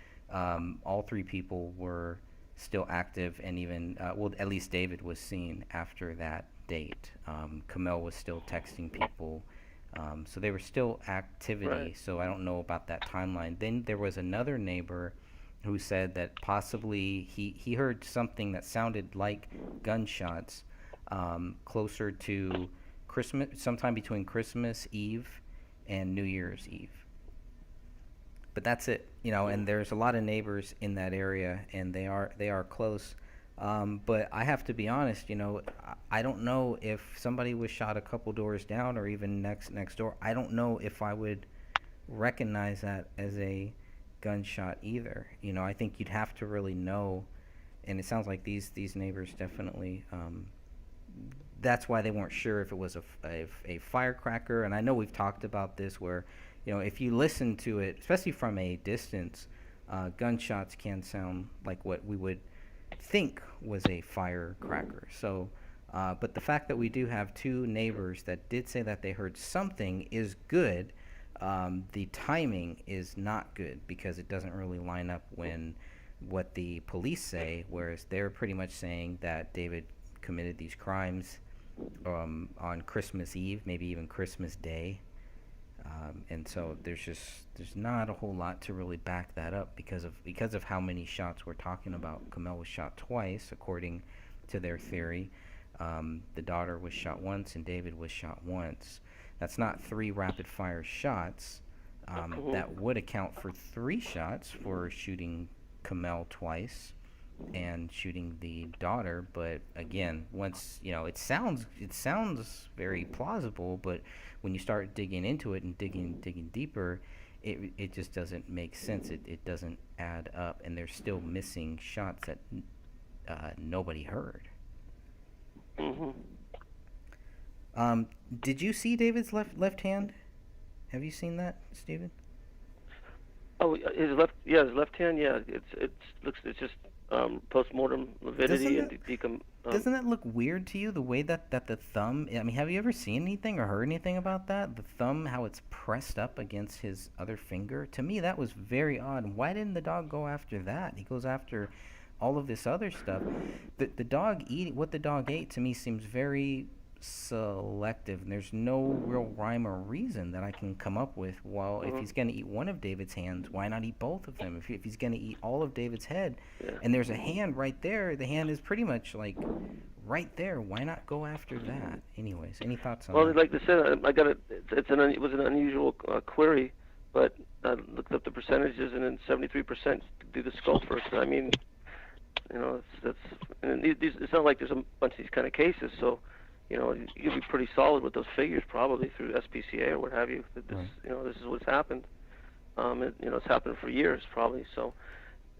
all 3 people were still active, and even well, at least David was seen after that date. Kamel was still texting people, so there was still activity. Right. So I don't know about that timeline. Then there was another neighbor who said that possibly he heard something that sounded like gunshots closer to Christmas, sometime between Christmas Eve and New Year's Eve. But that's it, and there's a lot of neighbors in that area, and they are close. But I have to be honest, I don't know if somebody was shot a couple doors down or even next door. I don't know if I would recognize that as a gunshot either. I think you'd have to really know, and it sounds like these neighbors definitely. That's why they weren't sure if it was a firecracker. And I know we've talked about this where, if you listen to it, especially from a distance, gunshots can sound like what we would think was a firecracker. So, but the fact that we do have two neighbors that did say that they heard something is good. The timing is not good because it doesn't really line up when what the police say, whereas they're pretty much saying that David committed these crimes on Christmas Eve, maybe even Christmas Day. And so there's not a whole lot to really back that up because of how many shots we're talking about. Kamel was shot twice, according to their theory. The daughter was shot once, and David was shot once. That's not 3 rapid-fire shots. That would account for 3 shots for shooting Kamel twice and shooting the daughter. But again, once it sounds very plausible, but when you start digging into it and digging deeper, it just doesn't make sense. It doesn't add up, and there's still missing shots that nobody heard. Did you see David's left hand? Have you seen that, Stephen? Oh, his left hand. Yeah, it's just post-mortem lividity and decom. Doesn't that look weird to you, the way that the thumb... I mean, have you ever seen anything or heard anything about that? The thumb, how it's pressed up against his other finger? To me, that was very odd. Why didn't the dog go after that? He goes after all of this other stuff. The dog eating... What the dog ate, to me, seems very selective, and there's no real rhyme or reason that I can come up with. Well, if he's going to eat one of David's hands, why not eat both of them? If he's going to eat all of David's head, and there's a hand right there, the hand is pretty much like right there. Why not go after that? Anyways, any thoughts on that? Well, like I said, I got it. It was an unusual query, but I looked up the percentages, and then 73% do the skull first. I mean, it's not like there's a bunch of these kind of cases, so. You'll be pretty solid with those figures probably through SPCA or what have you. That this, this is what's happened. It's happened for years probably. So,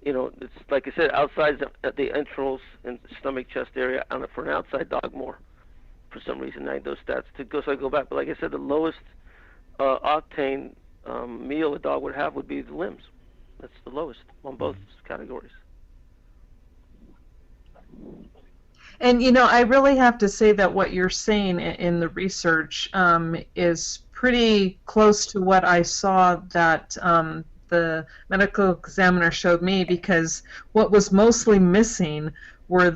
it's like I said, outside the entrails and stomach, chest area, for an outside dog more. For some reason, I need those stats so I go back. But like I said, the lowest octane meal a dog would have would be the limbs. That's the lowest on both categories. And, I really have to say that what you're saying in the research is pretty close to what I saw that the medical examiner showed me, because what was mostly missing were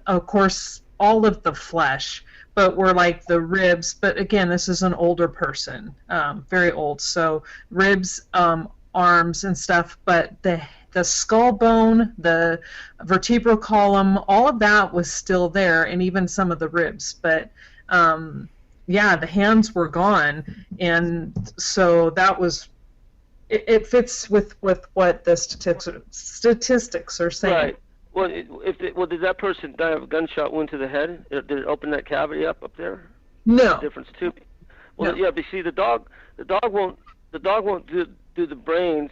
of course, all of the flesh, but were like the ribs. But again, this is an older person, very old. So ribs, arms and stuff, but the skull bone, the vertebral column, all of that was still there, and even some of the ribs. But the hands were gone, and so that was. It fits with what the statistics are saying. Right. Well, did that person die of a gunshot wound to the head? Did it open that cavity up there? No. That's the difference too. Well, no. Yeah, but see, the dog won't do the brains.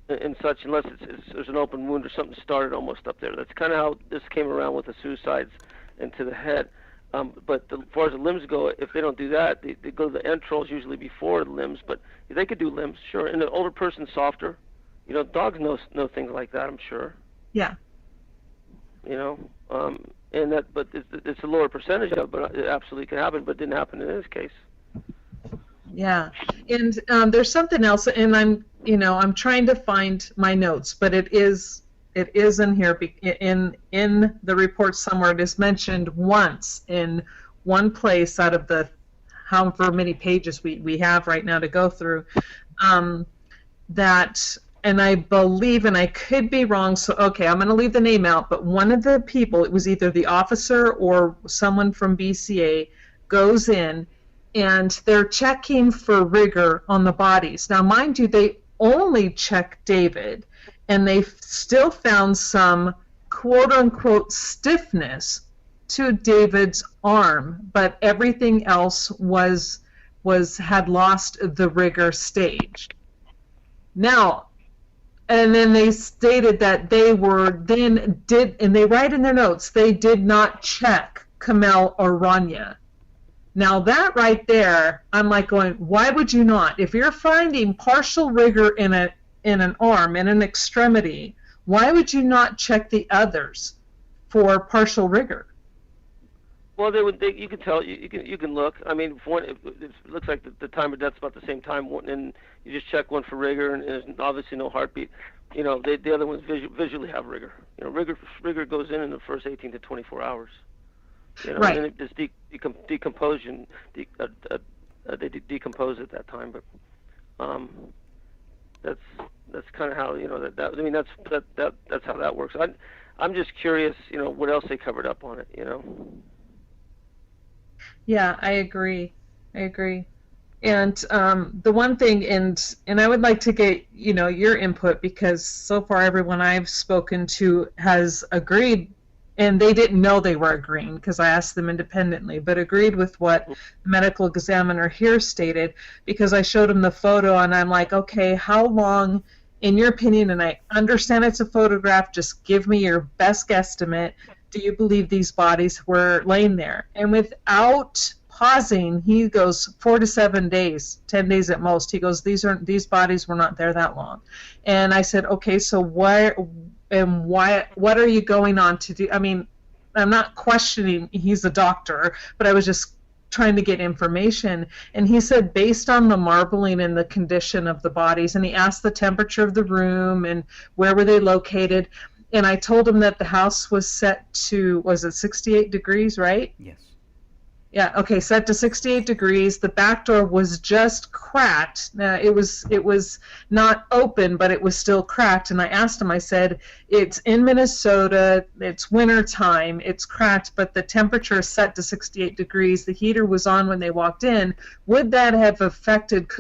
And such, unless there's an open wound or something started almost up there. That's kind of how this came around with the suicides into the head. But as far as the limbs go, if they don't do that, they go to the entrails usually before the limbs. But they could do limbs, sure. And an older person, softer. Dogs know things like that, I'm sure. Yeah. And that, but it's a lower percentage of it, but it absolutely can happen. But it didn't happen in this case. Yeah, and there's something else, and I'm trying to find my notes, but it is It is in here in the report somewhere. It is mentioned once in one place out of the however many pages we have right now to go through. That, and I believe, and I could be wrong, so okay, I'm going to leave the name out, but one of the people, it was either the officer or someone from BCA, goes in and they're checking for rigor on the bodies. Now, mind you, they only check David, and they still found some quote-unquote stiffness to David's arm, but everything else had lost the rigor stage. Now, and then they stated that they and they write in their notes, they did not check Kamel or Rania. Now that right there, I'm like going, why would you not? If you're finding partial rigor in an arm, in an extremity, why would you not check the others for partial rigor? Well, you can tell. You can look. I mean, for one, it looks like the time of death's about the same time, and you just check one for rigor, and there's obviously no heartbeat. You know, the other ones visually have rigor. You know, rigor goes in the first 18 to 24 hours. You know, right. And it just decomposition. They decompose at that time, but that's kind of how, you know, that. I mean, that's how that works. I'm just curious, you know, what else they covered up on it, you know. Yeah, I agree. And the one thing, and I would like to get, you know, your input, because so far everyone I've spoken to has agreed, and they didn't know they were agreeing because I asked them independently, but agreed with what the medical examiner here stated, because I showed him the photo and I'm like, okay, how long, in your opinion, and I understand it's a photograph, just give me your best guesstimate, do you believe these bodies were laying there? And without pausing, he goes 4 to 7 days, 10 days at most. He goes, these bodies were not there that long. And I said, okay, so what are you going on to do? I mean, I'm not questioning, he's a doctor, but I was just trying to get information. And he said, based on the marbling and the condition of the bodies, and he asked the temperature of the room and where were they located. And I told him that the house was set to, was it 68 degrees, right? Yes. Yeah, okay, set to 68 degrees. The back door was just cracked. It was not open, but it was still cracked. And I asked him, I said, it's in Minnesota, it's winter time, it's cracked, but the temperature is set to 68 degrees. The heater was on when they walked in. Would that have affected,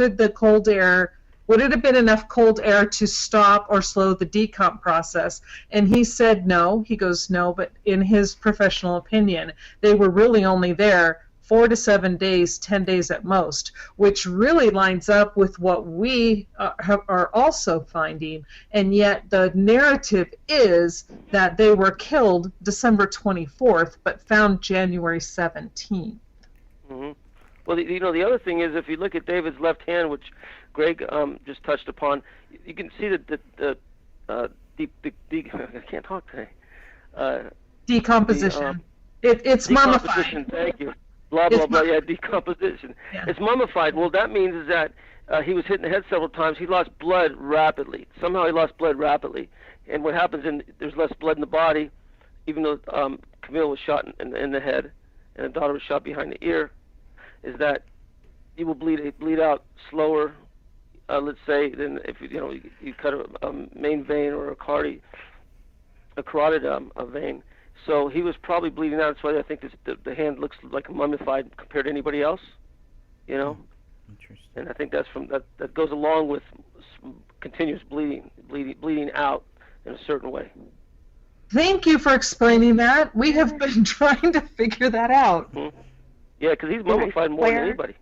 would it have been enough cold air to stop or slow the decomp process? And he said no. He goes, no, but in his professional opinion, they were really only there 4 to 7 days, 10 days at most, which really lines up with what we are also finding. And yet the narrative is that they were killed December 24th, but found January 17th. Mm-hmm. Well, the other thing is, if you look at David's left hand, which Greg just touched upon, you can see that I can't talk today. Decomposition. It's mummified. Thank you. Blah, blah, blah. Yeah, decomposition. Yeah. It's mummified. Well, that means is that he was hit in the head several times. He lost blood rapidly. Somehow he lost blood rapidly. And what happens there's less blood in the body, even though Camille was shot in the head and the daughter was shot behind the ear, is that you will bleed out slower, let's say, than if you cut a main vein or a carotid vein. So he was probably bleeding out. That's why I think the hand looks like mummified compared to anybody else. You know. Interesting. And I think that's that goes along with continuous bleeding out in a certain way. Thank you for explaining that. We have been trying to figure that out. Mm-hmm. Yeah, because he's mummified more than anybody.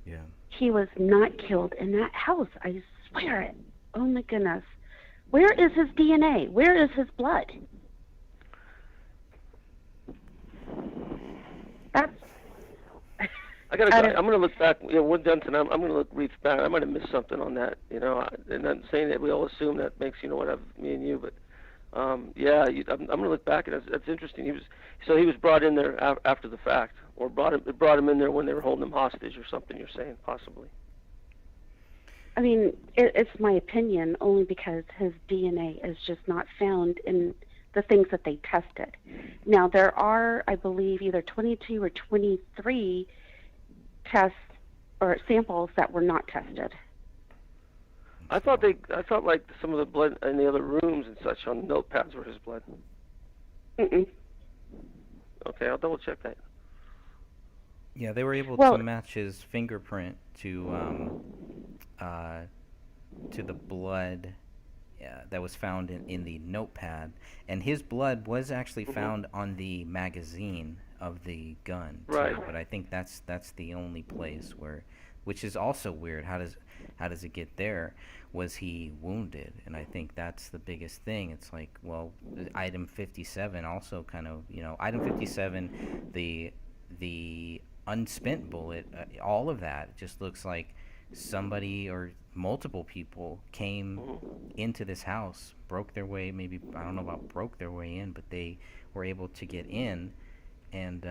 Yeah. He was not killed in that house. I swear it. Oh my goodness. Where is his DNA? Where is his blood? That's. I'm gonna look back. We're done tonight. I'm gonna read back. I might have missed something on that. And I'm saying that we all assume that makes me and you, but I'm gonna look back, and that's interesting. He was brought in there after the fact, or brought him in there when they were holding him hostage or something. You're saying possibly. I mean, it's my opinion only because his DNA is just not found in the things that they tested. Now, there are, I believe, either 22 or 23 tests or samples that were not tested. I thought like some of the blood in the other rooms and such on notepads were his blood. Mm-mm. Okay, I'll double check that. Yeah, they were able Well- to match his fingerprint to the blood that was found in the notepad, and his blood was actually found on the magazine of the gun too. Right. But I think that's the only place where, which is also weird. How does it get there? Was he wounded? And I think that's the biggest thing. It's like, well, item 57 also kind of, item 57, the unspent bullet, all of that just looks like somebody or multiple people came into this house, broke their way, maybe, I don't know about broke their way in, but they were able to get in and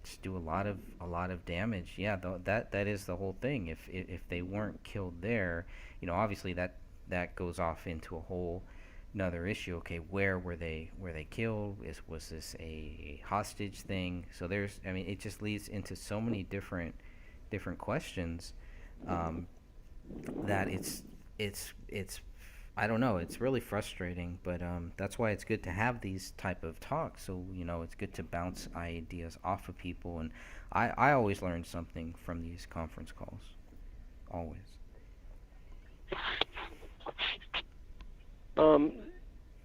just do a lot of damage. Yeah, that is the whole thing. If they weren't killed there, obviously that goes off into a whole another issue. Okay, where were they killed? Was this a hostage thing? So it just leads into so many different questions that it's I don't know, it's really frustrating, but that's why it's good to have these type of talks. So it's good to bounce ideas off of people, and I always learn something from these conference calls, always.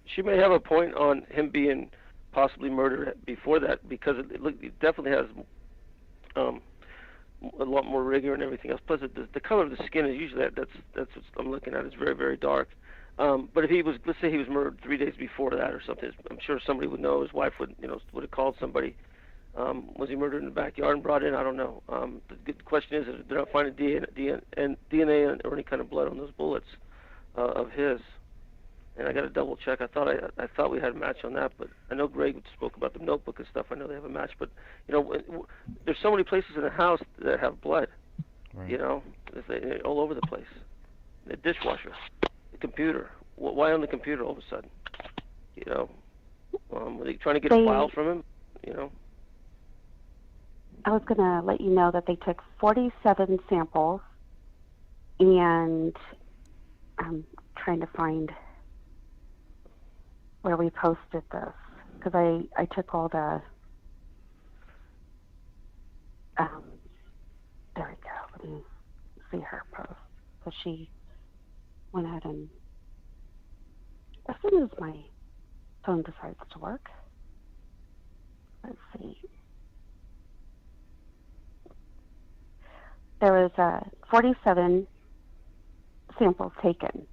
She may have a point on him being possibly murdered before that, because it definitely has a lot more rigor and everything else. Plus, the color of the skin is usually that's what I'm looking at. It's very, very dark. But if let's say he was murdered 3 days before that or something, I'm sure somebody would know. His wife would have called somebody. Was he murdered in the backyard and brought in? I don't know. The good question is, did I find a DNA or any kind of blood on those bullets of his? And I got to double check. I thought we had a match on that, but I know Greg spoke about the notebook and stuff. I know they have a match, but there's so many places in the house that have blood. Right. All over the place. The dishwasher, the computer. Why on the computer all of a sudden? Were they trying to get a file from him? I was going to let you know that they took 47 samples, and I'm trying to find where we posted this, because I took all the, there we go, let me see her post. So she went ahead and, as soon as my phone decides to work, let's see. There was 47 samples taken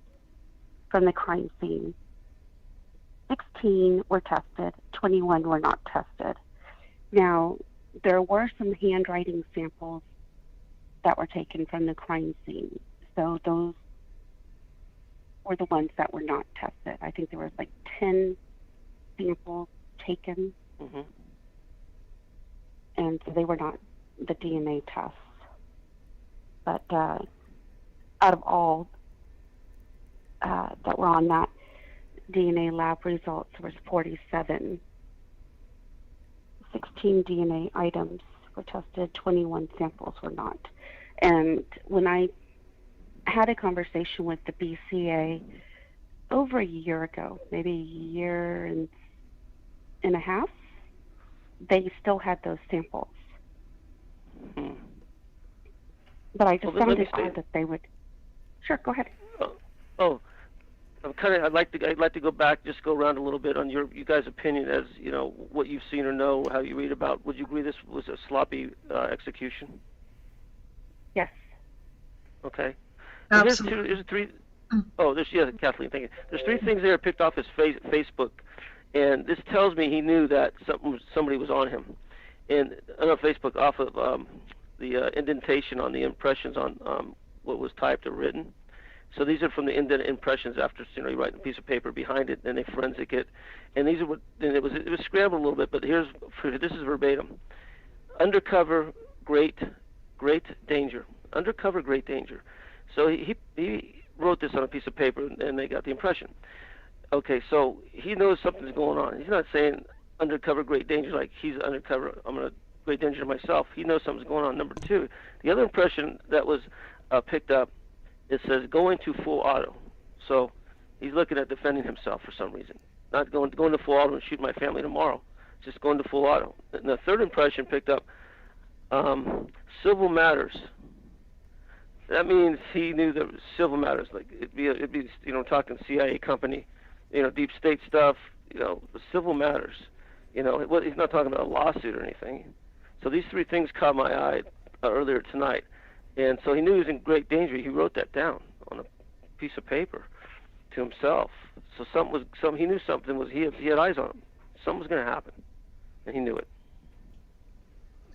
from the crime scene. 16 were tested, 21 were not tested. Now, there were some handwriting samples that were taken from the crime scene. So those were the ones that were not tested. I think there was like 10 samples taken. Mm-hmm. And so they were not the DNA tests. But out of all that were on that DNA lab results, was 47. 16 DNA items were tested, 21 samples were not. And when I had a conversation with the BCA over a year ago, maybe a year and a half, they still had those samples. Hmm. But I just Well, found it odd that they would. Sure, go ahead. I'd like to go back, just go around a little bit on you guys' opinion as what you've seen or know, how you read about. Would you agree this was a sloppy execution? Yes. Okay. Absolutely. There's three. Oh, Kathleen. Thank you. There's three things there picked off his Facebook, and this tells me he knew that somebody was on him. And on Facebook, off of the indentation on the impressions on what was typed or written. So these are from the indented impressions after you write a piece of paper behind it, then they forensic it, and these are what. And it was scrambled a little bit, but this is verbatim. Undercover, great danger. Undercover, great danger. So he wrote this on a piece of paper, and they got the impression. Okay, so he knows something's going on. He's not saying undercover great danger like he's undercover, I'm a great danger myself. He knows something's going on. Number two, the other impression that was picked up, it says going to full auto. So he's looking at defending himself for some reason. Not going to full auto and shoot my family tomorrow. Just going to full auto. And the third impression picked up civil matters. That means he knew that civil matters, like it'd be talking CIA company, deep state stuff, civil matters. He's not talking about a lawsuit or anything. So these three things caught my eye earlier tonight, and so he knew he was in great danger. He wrote that down on a piece of paper to himself. So he knew something was he had eyes on him. Something was going to happen, and he knew it.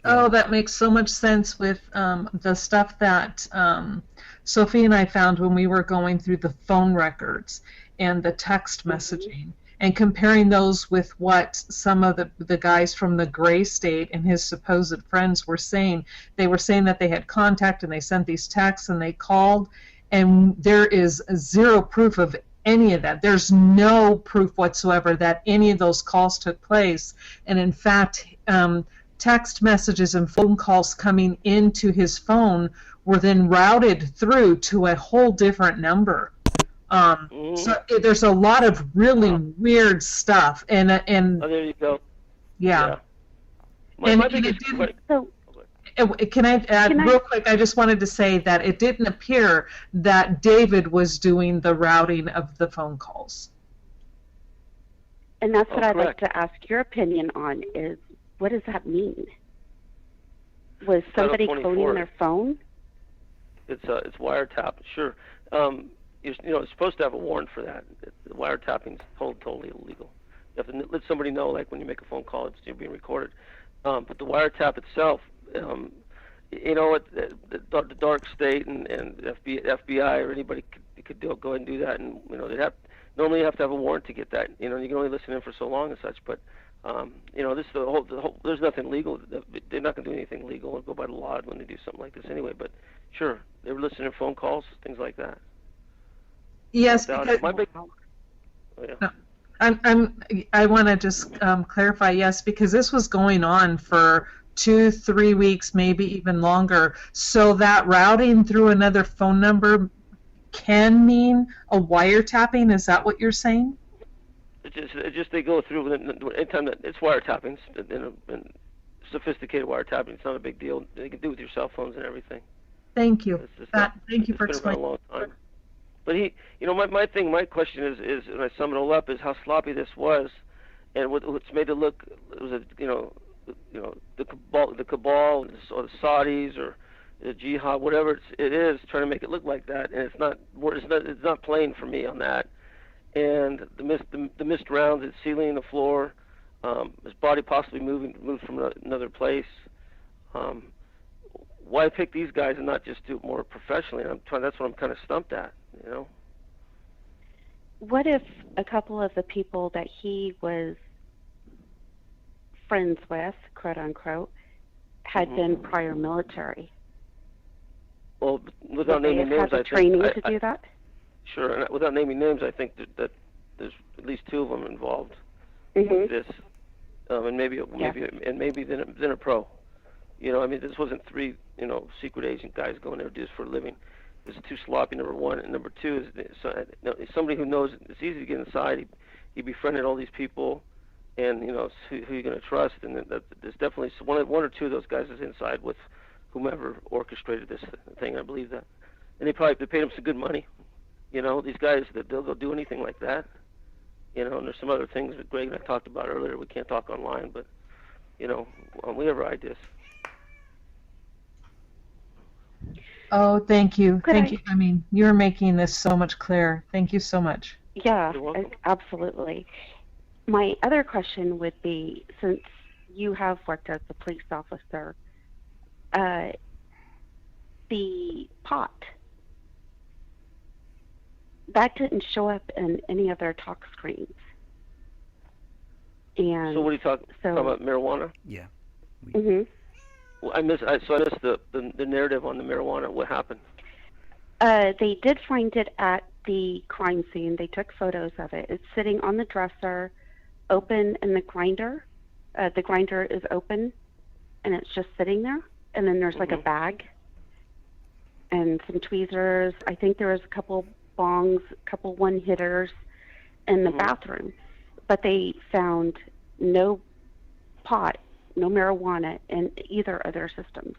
Oh, that makes so much sense with the stuff that Sophie and I found when we were going through the phone records and the text messaging and comparing those with what some of the guys from the gray state and his supposed friends were saying. They were saying that they had contact and they sent these texts and they called, and there is zero proof of any of that. There's no proof whatsoever that any of those calls took place. And in fact, text messages and phone calls coming into his phone were then routed through to a whole different number. So there's a lot of really weird stuff, and oh, there you go. Yeah. My And biggest question. can I add real quick? I just wanted to say that it didn't appear that David was doing the routing of the phone calls. And that's what I'd like correct. to ask your opinion on is, what does that mean? Was somebody Title cloning 24. their phone? It's wiretap, sure. It's supposed to have a warrant for that. The wiretapping's totally illegal. You have to let somebody know, like when you make a phone call, you're being recorded. But the wiretap itself, the dark state and FBI or anybody could go ahead and do that, and normally you have to have a warrant to get that. You can only listen in for so long and such, but. There's nothing legal. They're not going to do anything legal and go by the law when they do something like this anyway. But sure, they were listening to phone calls, things like that. Yes, Because I want to just clarify, yes, because this was going on for 2-3 weeks, maybe even longer. So that routing through another phone number can mean a wiretapping. Is that what you're saying? It just they go through anytime that it's wiretapping, and sophisticated wiretapping. It's not a big deal. They can do it with your cell phones and everything. Thank you. Thank you for It's been around explaining. a long time. But my question is, when I sum it all up, is how sloppy this was, and what's made it look. It was the cabal, or the Saudis, or the jihad, whatever it is, trying to make it look like that, and it's not playing for me on that. And the missed rounds at ceiling, the floor, his body possibly moved from another place. Why pick these guys and not just do it more professionally? That's what I'm kind of stumped at, What if a couple of the people that he was friends with, quote unquote, had been prior military? Well, without naming names, had the training to do that? Sure, and without naming names, I think that there's at least two of them involved with this, and maybe then a pro. This wasn't three secret agent guys going there to do this for a living. It was too sloppy. Number one, and number two is somebody who knows it's easy to get inside. He befriended all these people, and who you're going to trust, and there's definitely one or two of those guys is inside with whomever orchestrated this thing. I believe that, and they paid him some good money. These guys, they'll go do anything like that. And there's some other things that Greg and I talked about earlier. We can't talk online, but, we have ideas. Oh, thank you. Thank you. I mean, you're making this so much clearer. Thank you so much. Yeah, You're welcome. absolutely. My other question would be, since you have worked as a police officer, the pot, that didn't show up in any of their talk screens. And So what are you talking about? Marijuana? Yeah. hmm Well, I missed the narrative on the marijuana. What happened? They did find it at the crime scene. They took photos of it. It's sitting on the dresser, open in the grinder. The grinder is open, and it's just sitting there. And then there's like a bag and some tweezers. I think there was a couple bongs, a couple one-hitters in the bathroom. But they found no pot, no marijuana in either of their systems.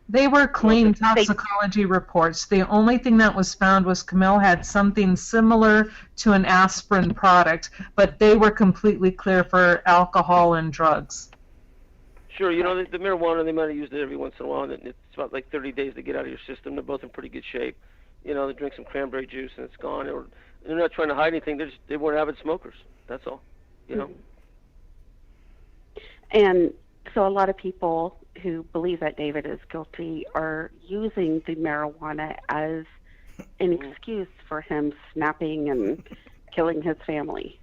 They were clean toxicology reports. The only thing that was found was Camille had something similar to an aspirin product, but they were completely clear for alcohol and drugs. Sure, you know, the marijuana, they might have used it every once in a while, and it's about like 30 days to get out of your system. They're both in pretty good shape. You know, they drink some cranberry juice and it's gone. Or they're not trying to hide anything. They weren't avid smokers. That's all, you know. And so a lot of people who believe that David is guilty are using the marijuana as an excuse for him snapping and killing his family.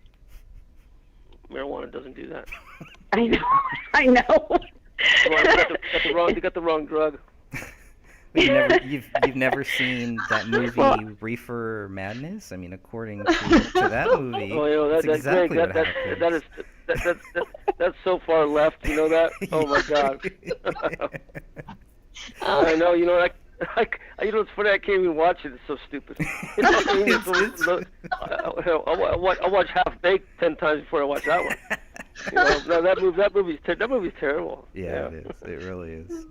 Marijuana doesn't do that. I know. Well, you got the wrong drug. You've never seen that movie Reefer Madness? I mean, according to that movie, that's exactly what happens. That's so far left. You know that? Oh my God. I know. You know, you know, it's funny. I can't even watch it. It's so stupid. You know what I mean? I watch Half Baked 10 times before I watch that one. You know, that movie's terrible. Yeah, it is. It really is.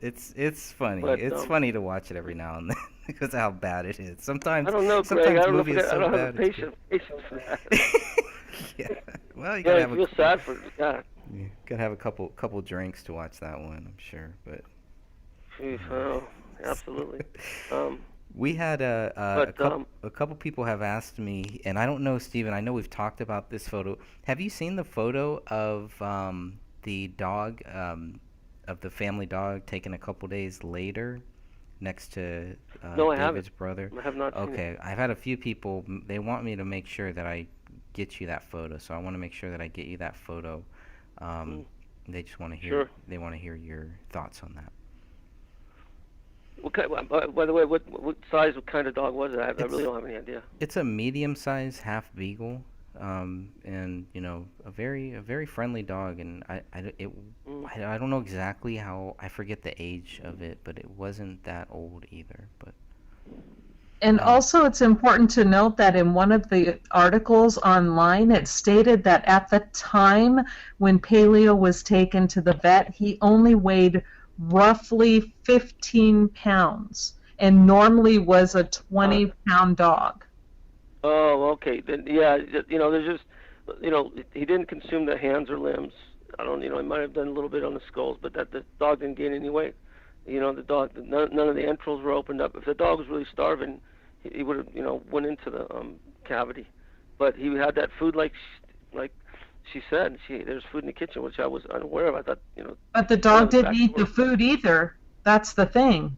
It's funny. But, it's funny to watch it every now and then because of how bad it is. Sometimes I don't know, Greg. sometimes I don't movie is so have bad. patience for that. Yeah. Well, you Yeah, gotta I have feel sad for God. you gotta have a couple drinks to watch that one, I'm sure. But Absolutely. we had a couple people have asked me, and I don't know, Stephen. I know we've talked about this photo. Have you seen the photo of the dog, of the family dog taken a couple days later, next to No, I David's haven't. brother? I have not seen it. Okay, I've had a few people. They want me to make sure that I get you that photo, so I want to make sure that I get you that photo. They just want to hear. Sure. They want to hear your thoughts on that. By the way, what size, what kind of dog was it? I really don't have any idea. It's a medium-sized half beagle, and you know, a very friendly dog. And I don't know exactly how. I forget the age of it, but it wasn't that old either. But And also, it's important to note that in one of the articles online, it stated that at the time when Paleo was taken to the vet, he only weighed roughly 15 pounds and normally was a 20-pound dog. Oh, okay. Then, yeah, you know, there's just, you know, he didn't consume the hands or limbs. I don't, you know, he might have done a little bit on the skulls, but that the dog didn't gain any weight. You know, the dog, none of the entrails were opened up. If the dog was really starving, he would have, you know, went into the cavity. But he had that food, like she said. There's food in the kitchen, which I was unaware of. I thought, you know. But the dog didn't eat the food either. That's the thing.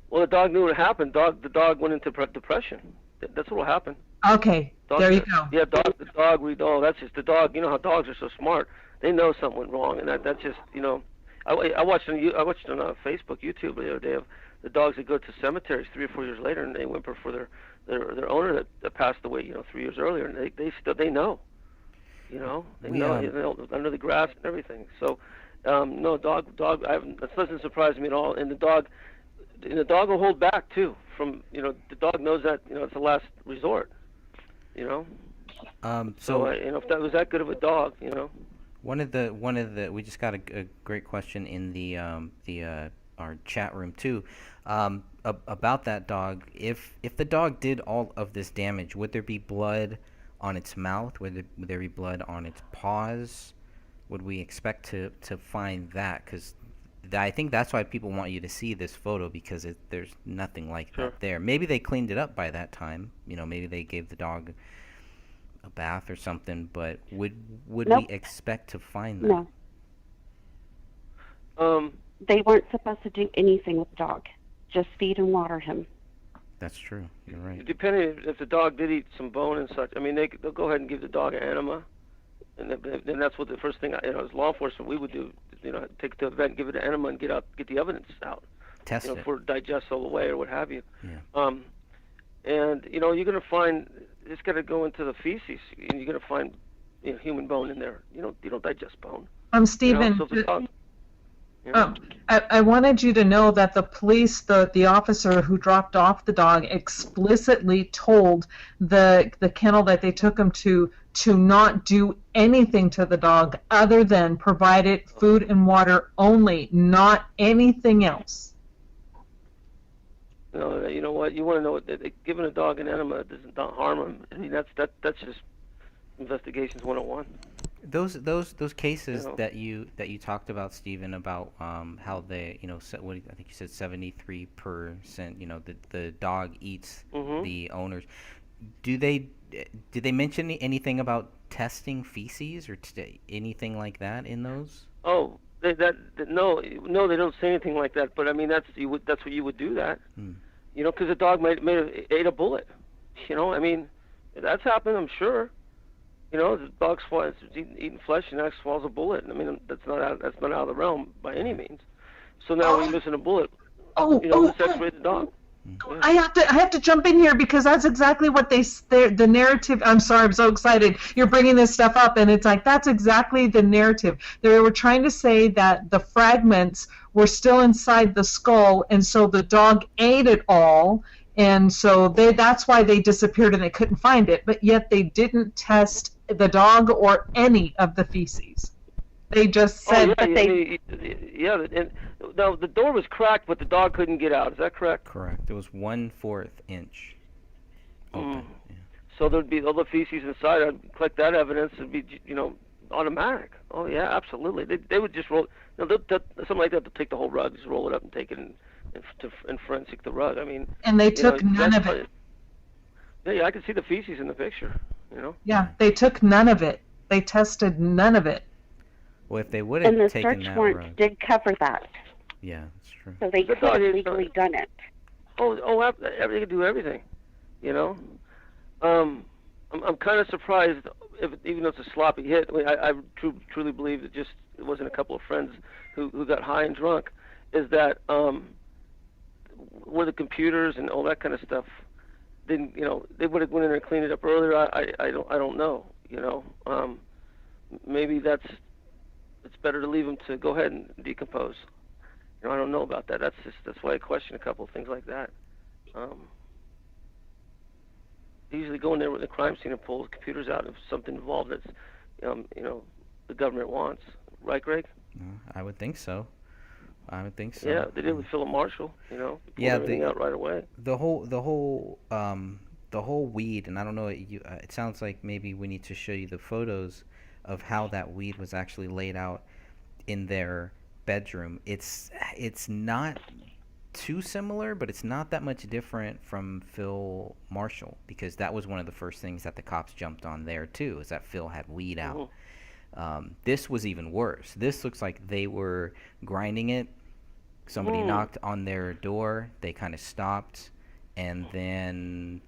Well, the dog knew what happened. The dog went into depression. That's what will happen. Okay, there you go. Yeah, the dog. We know that's just the dog. You know how dogs are so smart. They know something went wrong, and that's just, you know. I watched on Facebook, YouTube the other day of the dogs that go to cemeteries 3 or 4 years later, and they whimper for their owner that passed away, you know, 3 years earlier, and they know, you know, they know under the grass and everything. So, no, dog. That doesn't surprise me at all. And the dog will hold back too. From, you know, the dog knows that, you know, it's the last resort. You know. So you know, if that was that good of a dog, you know. One of the we just got a great question in the our chat room too, about that dog. If the dog did all of this damage, would there be blood on its mouth? Would there be blood on its paws? Would we expect to find that? Because I think that's why people want you to see this photo, because there's nothing like that there. Maybe they cleaned it up by that time. You know, maybe they gave the dog a bath or something, but would Nope. we expect to find that? No. They weren't supposed to do anything with the dog. Just feed and water him. That's true. You're right. Depending if the dog did eat some bone and such, I mean, they'll go ahead and give the dog an enema, and then that's what the first thing, you know, as law enforcement we would do. You know, take it to the vet and give it an enema and get the evidence out. Test you know, it. for it digests all the way or what have you. Yeah. And you know, you're going to find it's got to go into the feces, and you're going to find, you know, human bone in there. You don't digest bone. Stephen, You know, so if the dog, you know, I wanted you to know that the police, the officer who dropped off the dog, explicitly told the kennel that they took him to not do anything to the dog other than provide it food and water only, not anything else. you know what? You want to know giving a dog an enema doesn't harm him. I mean, that's just investigations 101. Those cases You know. that you talked about, Stephen, about how they, you know, what I think you said 73%, you know, the dog eats Mhm. the owners. Did they mention anything about testing feces or anything like that in those? Oh, no, they don't say anything like that. But I mean, that's what you would do that. Hmm. You know, because the dog may have ate a bullet. You know, I mean, that's happened, I'm sure. You know, the dog swallows eating flesh and that swallows a bullet. I mean, that's not out of the realm by any means. So now when you're missing a bullet, let's separate the dog. Yeah. I have to jump in here because that's exactly what the narrative. I'm sorry, I'm so excited. You're bringing this stuff up, and it's like that's exactly the narrative. They were trying to say that the fragments were still inside the skull, and so the dog ate it all, and so that's why they disappeared and they couldn't find it. But yet they didn't test the dog or any of the feces. They just said and now the door was cracked, but the dog couldn't get out. Is that correct? Correct. It was 1/4 inch open. Yeah. So there'd be all the feces inside. I'd collect that evidence. It'd be, you know, automatic. Oh yeah, absolutely. They would just roll. You know, something like that. They'll take the whole rug, just roll it up and take it and forensic the rug. I mean. And they took none of it. Yeah, I can see the feces in the picture. You know. Yeah, they took none of it. They tested none of it. Well, if they would have And the taken search that warrant rug, did cover that, yeah, that's true. so they The could have dog is- legally done it. They could do everything. You know. I'm kind of surprised, even though it's a sloppy hit. I mean, I truly believe that it wasn't a couple of friends who got high and drunk. Is that where the computers and all that kind of stuff? Then they would have went in there and cleaned it up earlier. I don't know. You know, maybe it's better to leave them to go ahead and decompose. You know, I don't know about that. That's why I question a couple of things like that. They usually go in there with the crime scene and pull the computers out if something involved that's, the government wants. Right, Greg? I would think so. Yeah, they did with Philip Marshall. You know, they pulled everything out right away. The whole weed, and I don't know. It sounds like maybe we need to show you the photos of how that weed was actually laid out in their bedroom. It's not too similar, but it's not that much different from Phil Marshall, because that was one of the first things that the cops jumped on there too, is that Phil had weed out. This was even worse. This looks like they were grinding it. Somebody knocked on their door. They kind of stopped, and then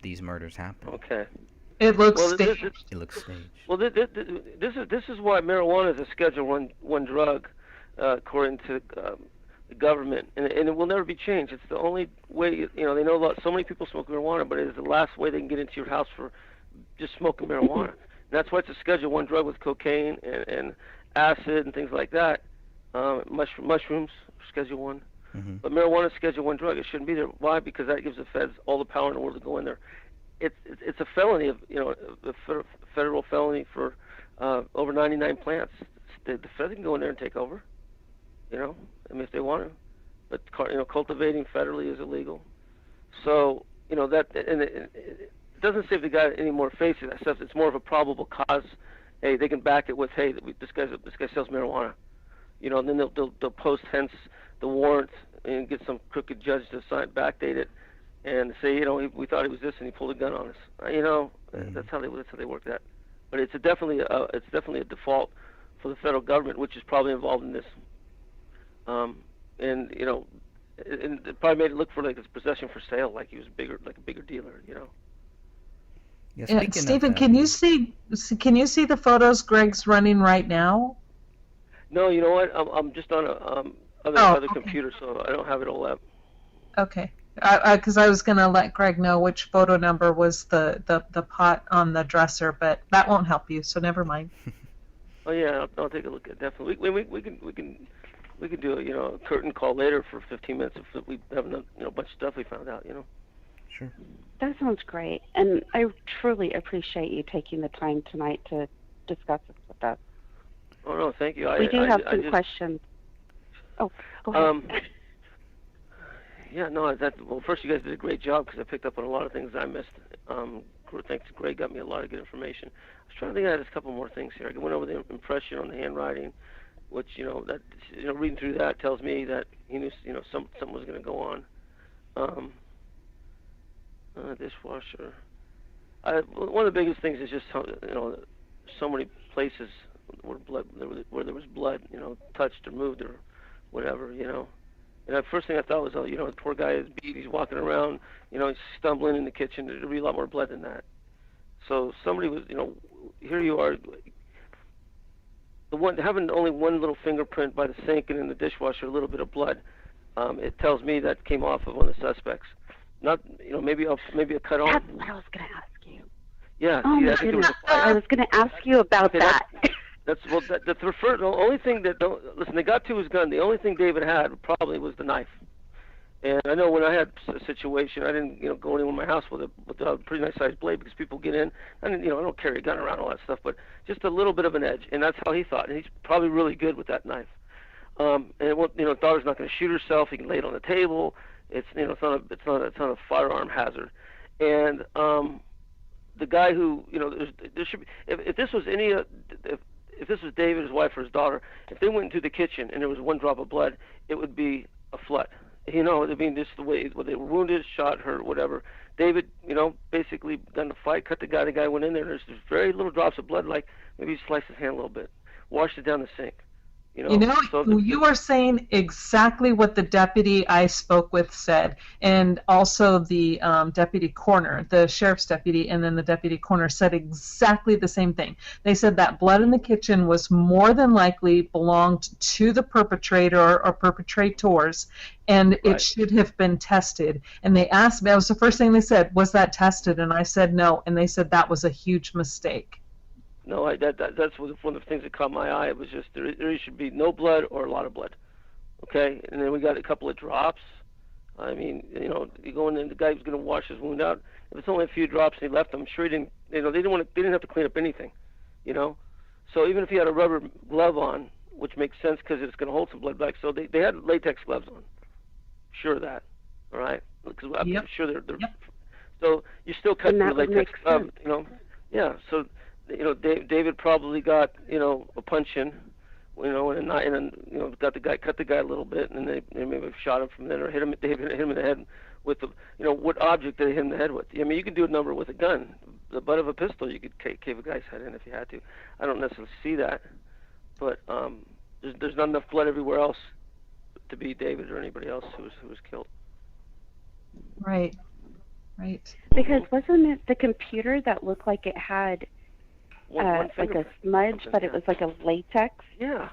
these murders happened. Okay. It looks staged. It looks staged. Well, this is why marijuana is a Schedule I drug, according to the government, and it will never be changed. It's the only way. They know so many people smoke marijuana, but it is the last way they can get into your house for just smoking marijuana. And that's why it's a Schedule I drug with cocaine and acid and things like that. Mushrooms, Schedule I. Mm-hmm. But marijuana is Schedule I drug. It shouldn't be there. Why? Because that gives the feds all the power in the world to go in there. It's a felony a federal felony for over 99 plants. The feds can go in there and take over. If they want to. But cultivating federally is illegal. So that and it doesn't say if they got any more faces. That stuff. It's more of a probable cause. Hey, they can back it with, hey, this guy sells marijuana. And then they'll post hence the warrant and get some crooked judge to backdate it, and say, we thought he was this and he pulled a gun on us. That's how they work that. But it's definitely a default for the federal government, which is probably involved in this. And it probably made it look for like his possession for sale, like he was a bigger dealer. Yeah, Stephen, can you see the photos Greg's running right now? No, you know what? I'm just on other computer, so I don't have it all up. Okay. Because I was going to let Greg know which photo number was the pot on the dresser, but that won't help you, so never mind. Oh yeah, I'll take a look at it, definitely. We can do a curtain call later for 15 minutes if we have a bunch of stuff we found out. Sure. That sounds great, and I truly appreciate you taking the time tonight to discuss this with us. Oh no, thank you. We do have some questions. Oh, go ahead. Yeah, no, well, first you guys did a great job because I picked up on a lot of things I missed. Thanks to Greg, got me a lot of good information. I was trying to think. I had a couple more things here. I went over the impression on the handwriting, which reading through that tells me that he knew something was going to go on. Dishwasher. One of the biggest things is just how, so many places where there was blood, touched or moved or whatever, And the first thing I thought was, the poor guy is beat. He's walking around, he's stumbling in the kitchen. There'd be a lot more blood than that. So somebody was, here you are. Having only one little fingerprint by the sink and in the dishwasher, a little bit of blood. It tells me that came off of one of the suspects. Not, maybe a cut on. That's what I was going to ask you. Yeah. Oh, see, my goodness. I was going to ask you about that. The only thing listen, they got to his gun. The only thing David had probably was the knife. And I know when I had a situation, I didn't, go anywhere in my house with a pretty nice sized blade because people get in. I don't carry a gun around, all that stuff, but just a little bit of an edge, and that's how he thought. And he's probably really good with that knife. And daughter's not going to shoot herself. He can lay it on the table. It's it's not a firearm hazard. And the guy who there should be, if this was if this was David, his wife, or his daughter, if they went into the kitchen and there was one drop of blood, it would be a flood. I mean, just the way they were wounded, shot, hurt, whatever. David, basically done the fight, cut the guy. The guy went in there. There's very little drops of blood, like maybe he sliced his hand a little bit, washed it down the sink. You are saying exactly what the deputy I spoke with said, and also the deputy coroner, the sheriff's deputy, and then the deputy coroner said exactly the same thing. They said that blood in the kitchen was more than likely belonged to the perpetrator or perpetrators, and it should have been tested. And they asked me, that was the first thing they said, was that tested? And I said no, and they said that was a huge mistake. No, that's one of the things that caught my eye. It was just there should be no blood or a lot of blood. Okay, and then we got a couple of drops. I mean, you go in and the guy was going to wash his wound out. If it's only a few drops and he left them, I'm sure he didn't. They didn't have to clean up anything. So even if he had a rubber glove on, which makes sense because it's going to hold some blood back. So they had latex gloves on. Sure of that. All right, because I'm sure they're. Yep. So you still cut the latex glove. Yeah. So. David probably got a punch in, and got cut the guy a little bit, and they maybe shot him from there or hit him in the head with the what object did they hit him in the head with? I mean, you could do a number with a gun, the butt of a pistol. You could cave a guy's head in if you had to. I don't necessarily see that, but there's not enough blood everywhere else to be David or anybody else who was killed. Right. Because wasn't it the computer that looked like it had like a smudge, but it was like a latex? Yeah.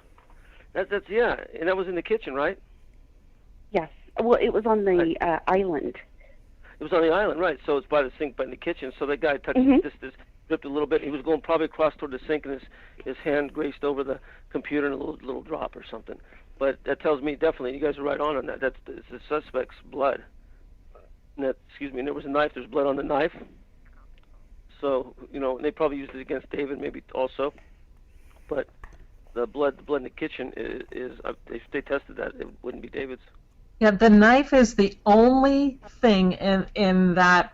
That's and that was in the kitchen, right? Yes. Well, it was on the island. It was on the island, right? So it's by the sink, but in the kitchen. So that guy touched this dripped a little bit. He was going probably across toward the sink, and his hand grazed over the computer, and a little drop or something. But that tells me definitely you guys are right on that. It's the suspect's blood. And and there was a knife. There's blood on the knife. So, they probably used it against David maybe also. But the blood in the kitchen is if they tested that, it wouldn't be David's. Yeah, the knife is the only thing in that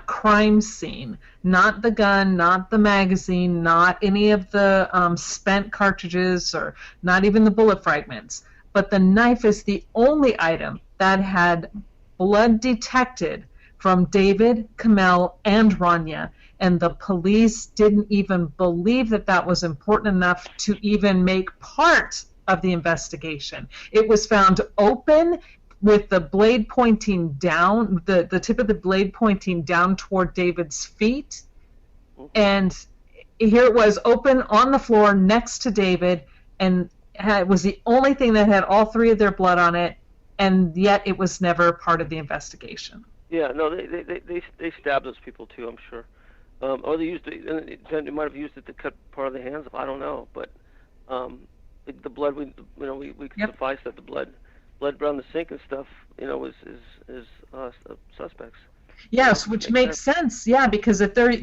crime scene. Not the gun, not the magazine, not any of the spent cartridges, or not even the bullet fragments. But the knife is the only item that had blood detected from David, Kamel, and Rania, and the police didn't even believe that was important enough to even make part of the investigation. It was found open with the blade pointing down, the tip of the blade pointing down toward David's feet, and here it was open on the floor next to David, and it was the only thing that had all three of their blood on it, and yet it was never part of the investigation. Yeah, no, they stabbed those people too, I'm sure. Or they used it. They might have used it to cut part of the hands off. I don't know, but the blood, we Yep. suffice that the blood around the sink and stuff, is suspects. Yes, which makes sense. Yeah, because if they're,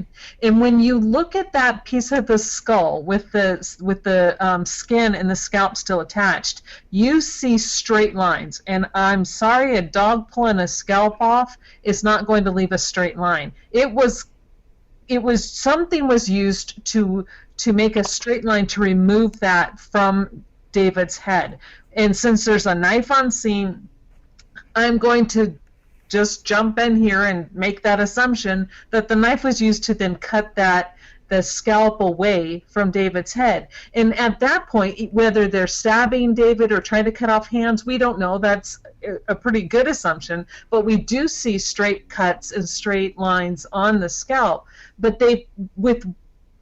and when you look at that piece of the skull with the skin and the scalp still attached, you see straight lines. And I'm sorry, a dog pulling a scalp off is not going to leave a straight line. It was something was used to make a straight line to remove that from David's head. And since there's a knife on scene, I'm going to just jump in here and make that assumption that the knife was used to then cut the scalp away from David's head. And at that point, whether they're stabbing David or trying to cut off hands, we don't know. That's a pretty good assumption. But we do see straight cuts and straight lines on the scalp. But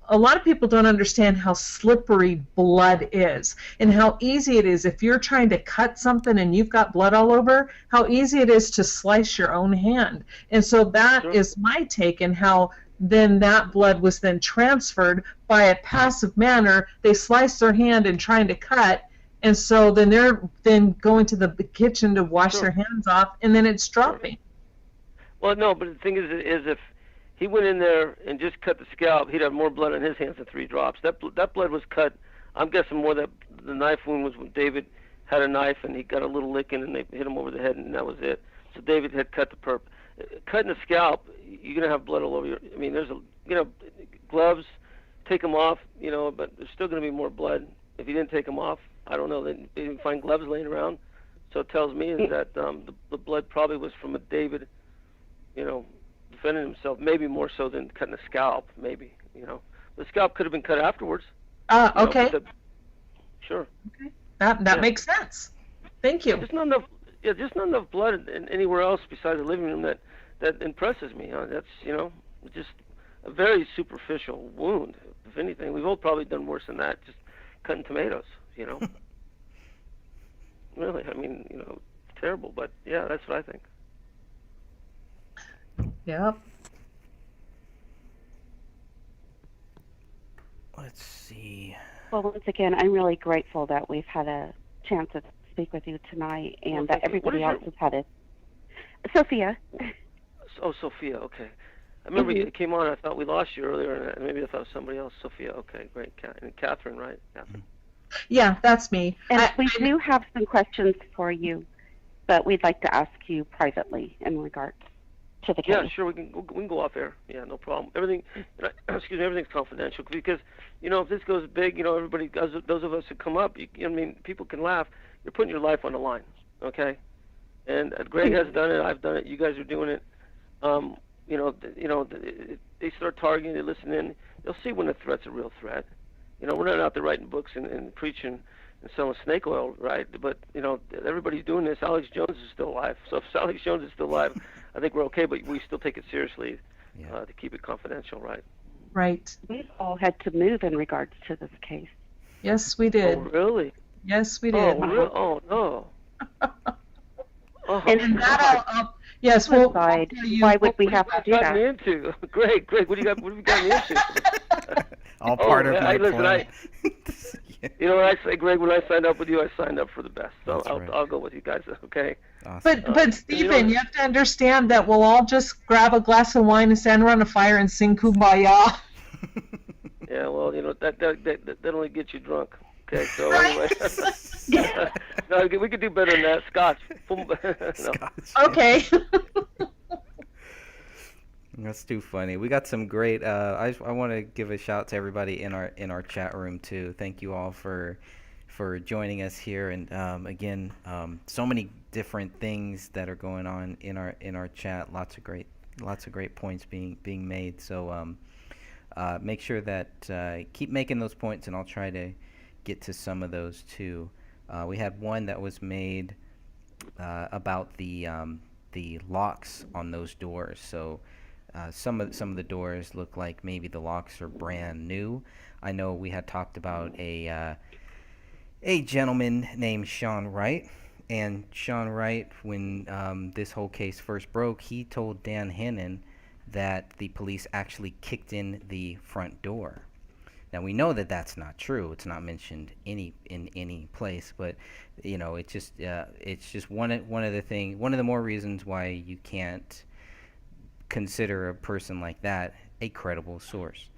a lot of people don't understand how slippery blood is and how easy it is if you're trying to cut something and you've got blood all over, how easy it is to slice your own hand. And so that is my take in how then that blood was then transferred by a passive manner. They slice their hand and trying to cut, and so then they're then going to the kitchen to wash their hands off, and then it's dropping. Well, no, but the thing is if he went in there and just cut the scalp, he'd have more blood on his hands than 3 drops. That blood was cut. I'm guessing more that the knife wound was when David had a knife and he got a little licking and they hit him over the head and that was it. So David had cut the perp. Cutting the scalp, you're gonna have blood all over your. I mean, there's gloves, take them off, but there's still gonna be more blood if you didn't take them off. I don't know. They didn't find gloves laying around, so it tells me is that the blood probably was from a David, defending himself, maybe more so than cutting a scalp, maybe, The scalp could have been cut afterwards. Okay. Sure. Okay. That makes sense. Thank you. Just not enough blood anywhere else besides the living room that impresses me. That's, just a very superficial wound. If anything, we've all probably done worse than that, just cutting tomatoes, Really, I mean, terrible, but yeah, that's what I think. Yep. Let's see. Well, once again, I'm really grateful that we've had a chance to speak with you tonight and that everybody else has had it. Sophia. Oh, Sophia, okay. I remember you came on, I thought we lost you earlier, and maybe I thought it was somebody else. Sophia, okay, great. And Catherine, right? Catherine. Yeah, that's me. And we do have some questions for you, but we'd like to ask you privately in regards to the case. Yeah, sure, we can go off air. Yeah, no problem. Everything's confidential because, if this goes big, everybody, those of us who come up, people can laugh. You're putting your life on the line, okay? And Greg has done it. I've done it. You guys are doing it. They start targeting. They listen in. They'll see when a threat's a real threat. We're not out there writing books and preaching and selling snake oil, right? But everybody's doing this. Alex Jones is still alive. So if Alex Jones is still alive, I think we're okay. But we still take it seriously to keep it confidential, right? Right. We've all had to move in regards to this case. Yes, we did. Oh, really? Yes, we did. Oh no. And that yes, why would we have to do What have you that? gotten into? Greg, what have you gotten into? All part of my plan. When I say, Greg, when I signed up with you, I signed up for the best. So That's I'll go with you guys, okay? Awesome. But Stephen, you have to understand that we'll all just grab a glass of wine and stand around a fire and sing Kumbaya. Yeah, well, that only gets you drunk. Okay, so anyway. No, we could do better than that. Scotch. No. Okay. That's too funny. We got some great. I want to give a shout to everybody in our chat room too. Thank you all for joining us here. And again, so many different things that are going on in our chat. Lots of great points being made. So make sure that keep making those points, and I'll try to get to some of those too. We had one that was made about the locks on those doors. So. Some of the doors look like maybe the locks are brand new. I know we had talked about a a gentleman named Sean Wright. And Sean Wright, when this whole case first broke, he told Dan Hennon that the police actually kicked in the front door. Now we know that that's not true. It's not mentioned in any place, but it's just one of the more reasons why you can't consider a person like that a credible source.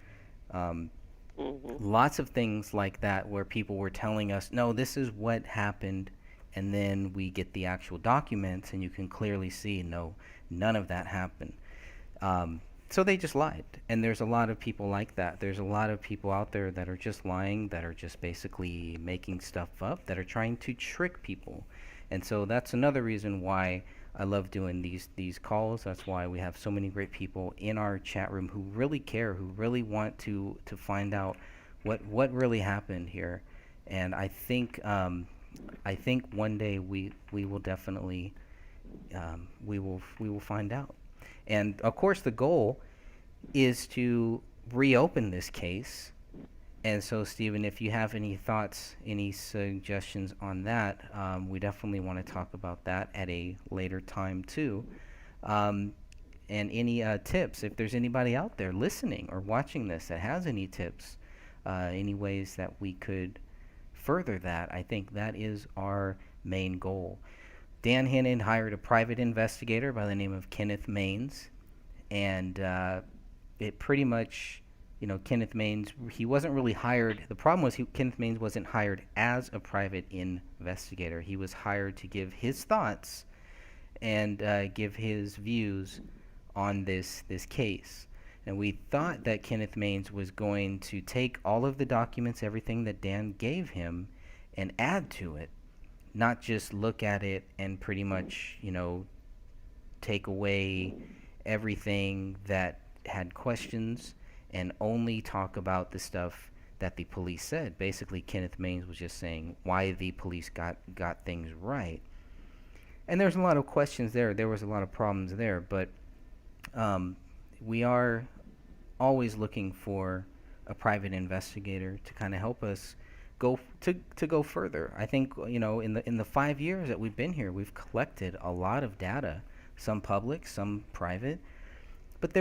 Um, Lots of things like that where people were telling us, no, this is what happened, and then we get the actual documents, and you can clearly see, no, none of that happened. So they just lied, and there's a lot of people like that. There's a lot of people out there that are just lying, that are just basically making stuff up, that are trying to trick people. And so that's another reason why I love doing these calls. That's why we have so many great people in our chat room who really care, who really want to find out what really happened here. And I think one day we will definitely we will find out. And of course, the goal is to reopen this case. And so, Stephen, if you have any thoughts, any suggestions on that, we definitely want to talk about that at a later time too. And any tips, if there's anybody out there listening or watching this that has any tips, any ways that we could further that, I think that is our main goal. Dan Hennon hired a private investigator by the name of Kenneth Maines, and it pretty much, Kenneth Maines, he wasn't really hired. The problem was Kenneth Maines wasn't hired as a private investigator. He was hired to give his thoughts and give his views on this case. And we thought that Kenneth Maines was going to take all of the documents, everything that Dan gave him, and add to it, not just look at it and pretty much, take away everything that had questions and only talk about the stuff that the police said. Basically, Kenneth Maines was just saying why the police got things right. And there's a lot of questions there. There was a lot of problems there, but we are always looking for a private investigator to kind of help us go further. I think in the 5 years that we've been here, we've collected a lot of data, some public, some private. But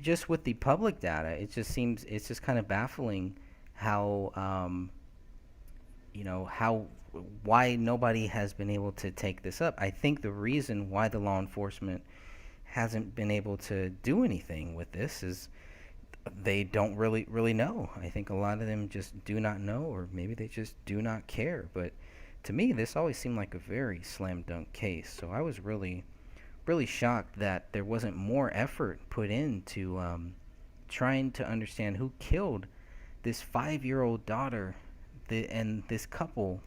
just with the public data, it's just kind of baffling how why nobody has been able to take this up. I think the reason why the law enforcement hasn't been able to do anything with this is they don't really know. I think a lot of them just do not know, or maybe they just do not care. But to me, this always seemed like a very slam dunk case. So I was really shocked that there wasn't more effort put into trying to understand who killed this 5-year-old daughter and this couple.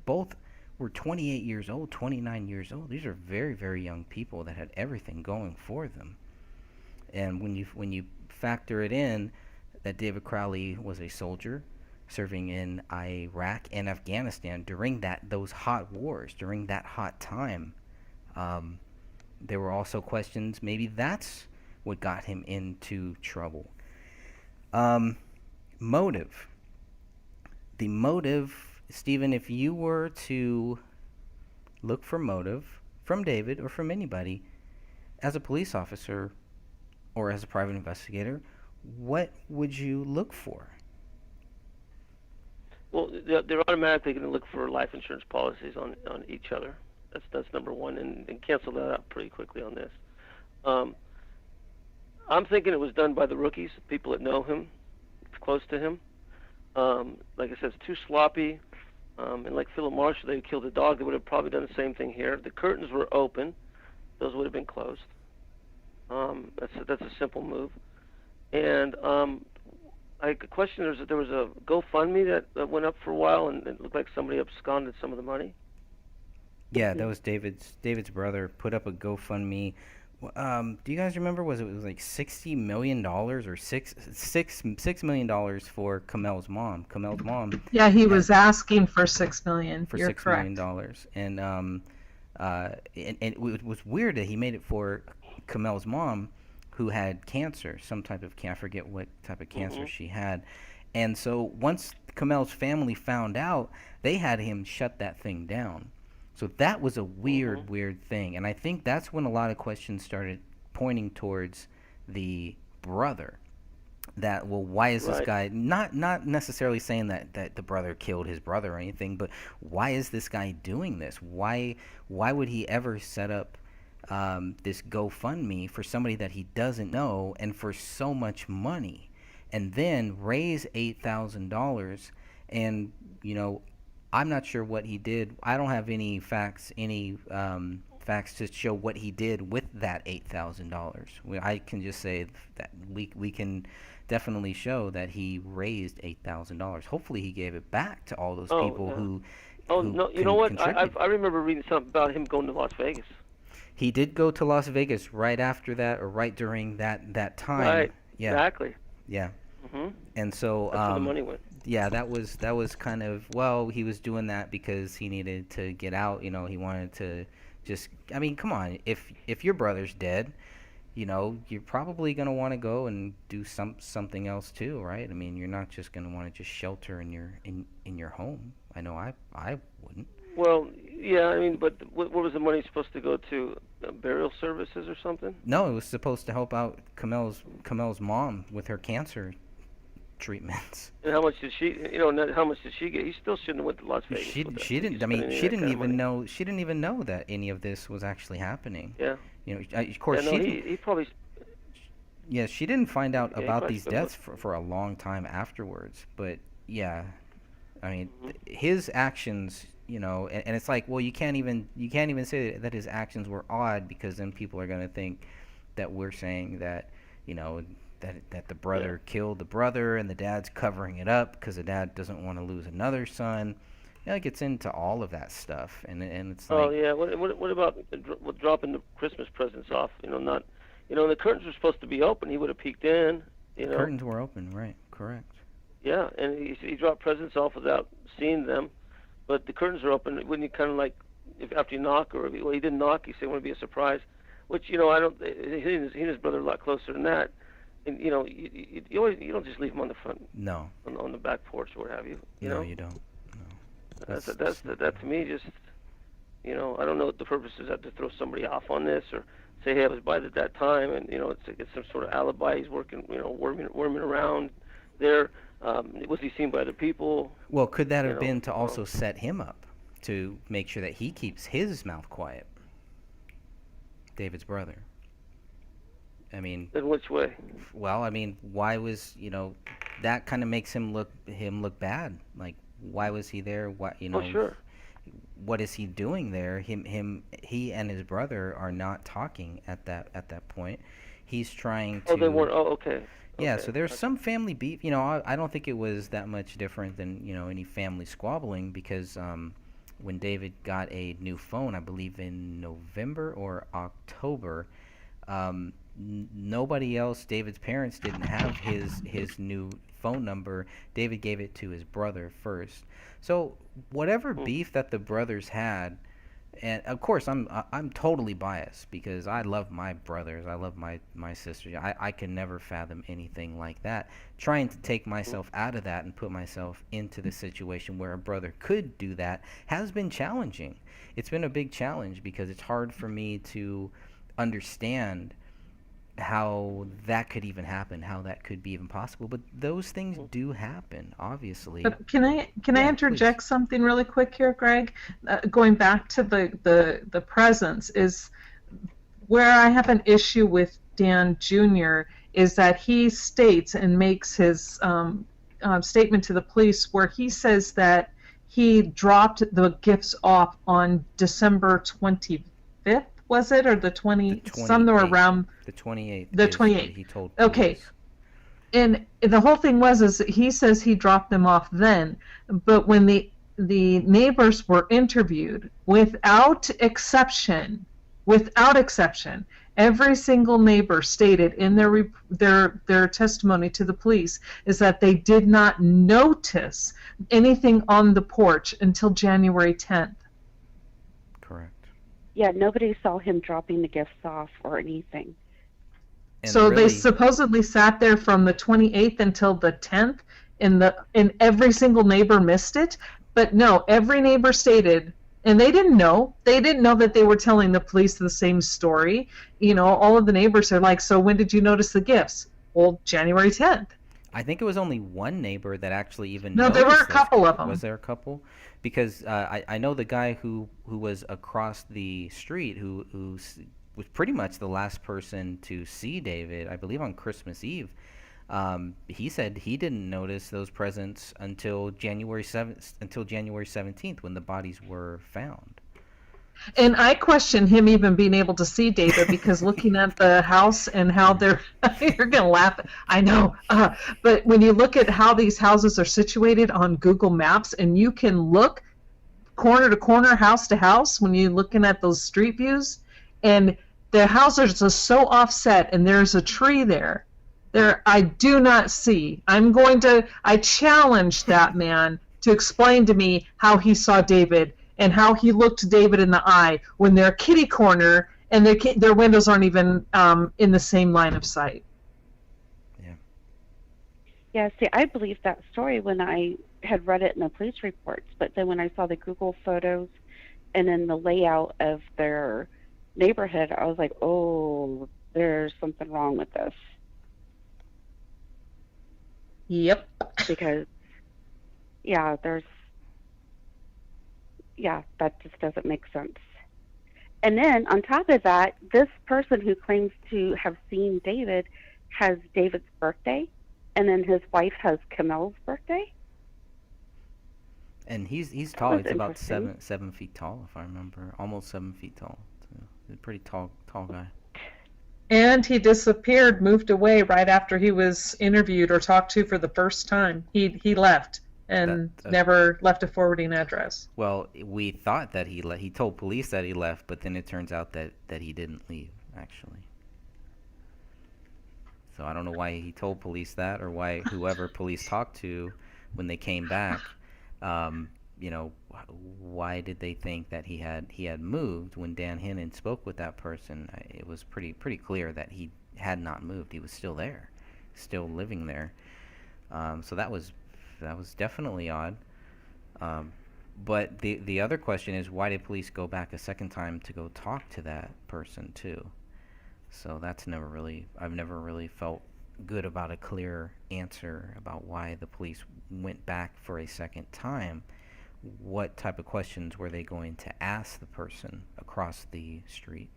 Both were 28 years old, 29 years old. These are very, very young people that had everything going for them. And when you factor it in that David Crowley was a soldier serving in Iraq and Afghanistan during those hot wars, during that hot time, there were also questions. Maybe that's what got him into trouble. Motive. The motive, Stephen, if you were to look for motive from David or from anybody as a police officer or as a private investigator, what would you look for? Well, they're automatically going to look for life insurance policies on each other. That's number one, and cancel that out pretty quickly on this. I'm thinking it was done by the rookies, people that know him, close to him. Like I said, it's too sloppy. And like Philip Marshall, they killed a dog. They would have probably done the same thing here. The curtains were open; those would have been closed. That's a simple move. And I question there was a GoFundMe that went up for a while, and it looked like somebody absconded some of the money. Yeah, that was David's brother put up a GoFundMe. Do you guys remember? Was it was like $60 million or $6 million for Kamel's mom? Kamel's mom. Yeah, he was asking for $6 million. For You're $6 correct. million, and it was weird that he made it for Kamel's mom, who had cancer, some type of cancer. I forget what type of cancer she had, And so once Kamel's family found out, they had him shut that thing down. So that was a weird, weird thing. And I think that's when a lot of questions started pointing towards the brother. That, well, why is this Right. guy not necessarily saying that the brother killed his brother or anything, but why is this guy doing this? Why would he ever set up this GoFundMe for somebody that he doesn't know and for so much money, and then raise $8,000? And I'm not sure what he did. I don't have any facts to show what he did with that $8,000. I can just say that we can definitely show that he raised $8,000. Hopefully he gave it back to all those people yeah. who No, you know what? contributed. I remember reading something about him going to Las Vegas. He did go to Las Vegas right after that, or right during that time. Right. Yeah. Exactly. Yeah. hmm And so That's where the money went. yeah, that was kind of, well, he was doing that because he needed to get out. He wanted to just, I mean, come on, if your brother's dead, you're probably gonna want to go and do something else too, right? I mean, you're not just gonna want to just shelter in your home. I know I wouldn't. Well, yeah, I mean, but what was the money supposed to go to? Burial services or something? No, it was supposed to help out Kamel's mom with her cancer treatments. And how much did she? How much did she get? He still shouldn't have went to Las Vegas. She with that. she didn't. I mean, Spending she that didn't kind of even money. know. She didn't even know that any of this was actually happening. Yeah. Of course, Yeah, no, she didn't. he probably. Yeah, she didn't find out Yeah, he about probably these spent deaths for a long time afterwards. But yeah, I mean, Mm-hmm. his actions, and it's like, well, you can't even say that his actions were odd, because then people are gonna think that we're saying that, that the brother killed the brother and the dad's covering it up because the dad doesn't want to lose another son. It gets into all of that stuff, and it's like, Oh yeah. What about dropping the Christmas presents off? Not. The curtains were supposed to be open. He would have peeked in. the curtains were open, right? Correct. Yeah, and he dropped presents off without seeing them, but the curtains are open. Wouldn't you kind of like, if after you knock, or well, he didn't knock, he said it would be a surprise, which I don't. He and his brother are a lot closer than that, and you don't just leave them on the front, No. on the back porch or what have you. No, you don't. No. That to me just, I don't know what the purpose is, that to throw somebody off on this, or say, hey, I was by at that time, and it's to get some sort of alibi. He's working, worming around there. Was he seen by other people? Well, could that have been to also set him up to make sure that he keeps his mouth quiet? David's brother. I mean, In which way? well, I mean, why was, that kind of makes him look bad. Like, why was he there? What, Oh, sure. what is he doing there? He and his brother are not talking at that point. He's trying to. Oh, they weren't. Oh, okay. Yeah, Okay. so there's some family beef. I don't think it was that much different than, any family squabbling, because when David got a new phone, I believe in November or October, nobody else, David's parents didn't have his new phone number. David gave it to his brother first. So whatever beef that the brothers had, and of course I'm totally biased because I love my brothers, I love my sisters. I can never fathom anything like that. Trying to take myself out of that and put myself into the situation where a brother could do that has been challenging. It's been a big challenge because it's hard for me to understand how that could even happen, how that could be even possible. But those things do happen, obviously. But can I Yeah, interject something really quick here, Greg? Going back to the presence, is where I have an issue with Dan Jr. is that he states and makes his statement to the police where he says that he dropped the gifts off on December 25th, was it, or the 20, somewhere around the 28th. the is 28th. what he told Okay. police. And the whole thing is he says he dropped them off then, but when the neighbors were interviewed, without exception, every single neighbor stated in their testimony to the police is that they did not notice anything on the porch until January 10th. Correct. Yeah, nobody saw him dropping the gifts off or anything. And So really, they supposedly sat there from the 28th until the 10th and every single neighbor missed it. But no, every neighbor stated, and they didn't know that they were telling the police the same story. All of the neighbors are like, so when did you notice the gifts? Well, January 10th. I think it was only one neighbor that actually even No, there were noticed a couple those. of them. Was there a couple? Because I know the guy who was across the street who was pretty much the last person to see David, I believe on Christmas Eve. He said he didn't notice those presents until January 17th when the bodies were found. And I question him even being able to see David, because looking at the house and how they're, you're going to laugh. I know. But when you look at how these houses are situated on Google Maps, and you can look corner to corner, house to house, when you're looking at those street views, and the houses are so offset, and there's a tree there. I do not see. I challenge that man to explain to me how he saw David and how he looked David in the eye when they're kitty corner and their windows aren't even in the same line of sight. Yeah. Yeah, see, I believed that story when I had read it in the police reports, but then when I saw the Google photos and then the layout of their neighborhood, I was like, oh, there's something wrong with this. Yep. Because, that just doesn't make sense. And then on top of that, this person who claims to have seen David has David's birthday, and then his wife has Camille's birthday. And he's tall. was He's about interesting. 7 feet tall, if I remember. Almost 7 feet tall. So he's a pretty tall guy. And he disappeared, moved away right after he was interviewed or talked to for the first time. He left and never left a forwarding address. Well, we thought that he told police that he left, but then it turns out that he didn't leave, actually. So I don't know why he told police that, or why whoever police talked to when they came back, why did they think that he had moved when Dan Hennon spoke with that person? It was pretty clear that he had not moved. He was still there, still living there. So that was definitely odd. But the other question is, why did police go back a second time to go talk to that person too? So I've never really felt good about a clear answer about why the police went back for a second time. What type of questions were they going to ask the person across the street?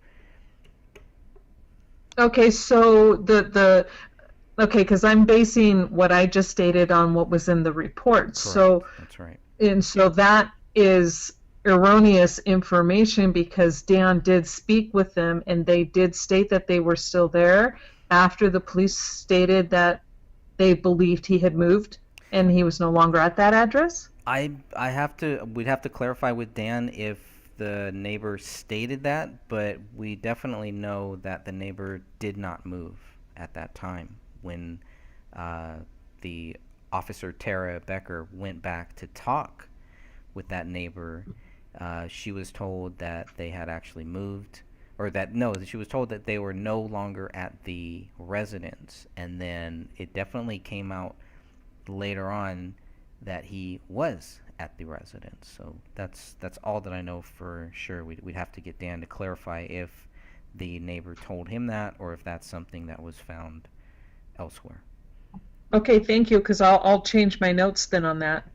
Okay, so because I'm basing what I just stated on what was in the report. Correct. So that's right. And so that is erroneous information, because Dan did speak with them and they did state that they were still there after the police stated that they believed he had moved and he was no longer at that address. We'd have to clarify with Dan if the neighbor stated that, but we definitely know that the neighbor did not move at that time when the officer Tara Becker went back to talk with that neighbor. She was told that they had actually moved, she was told that they were no longer at the residence, and then it definitely came out later on that he was at the residence. So that's all that I know for sure. We'd have to get Dan to clarify if the neighbor told him that, or if that's something that was found elsewhere. Okay, thank you, because I'll change my notes then on that.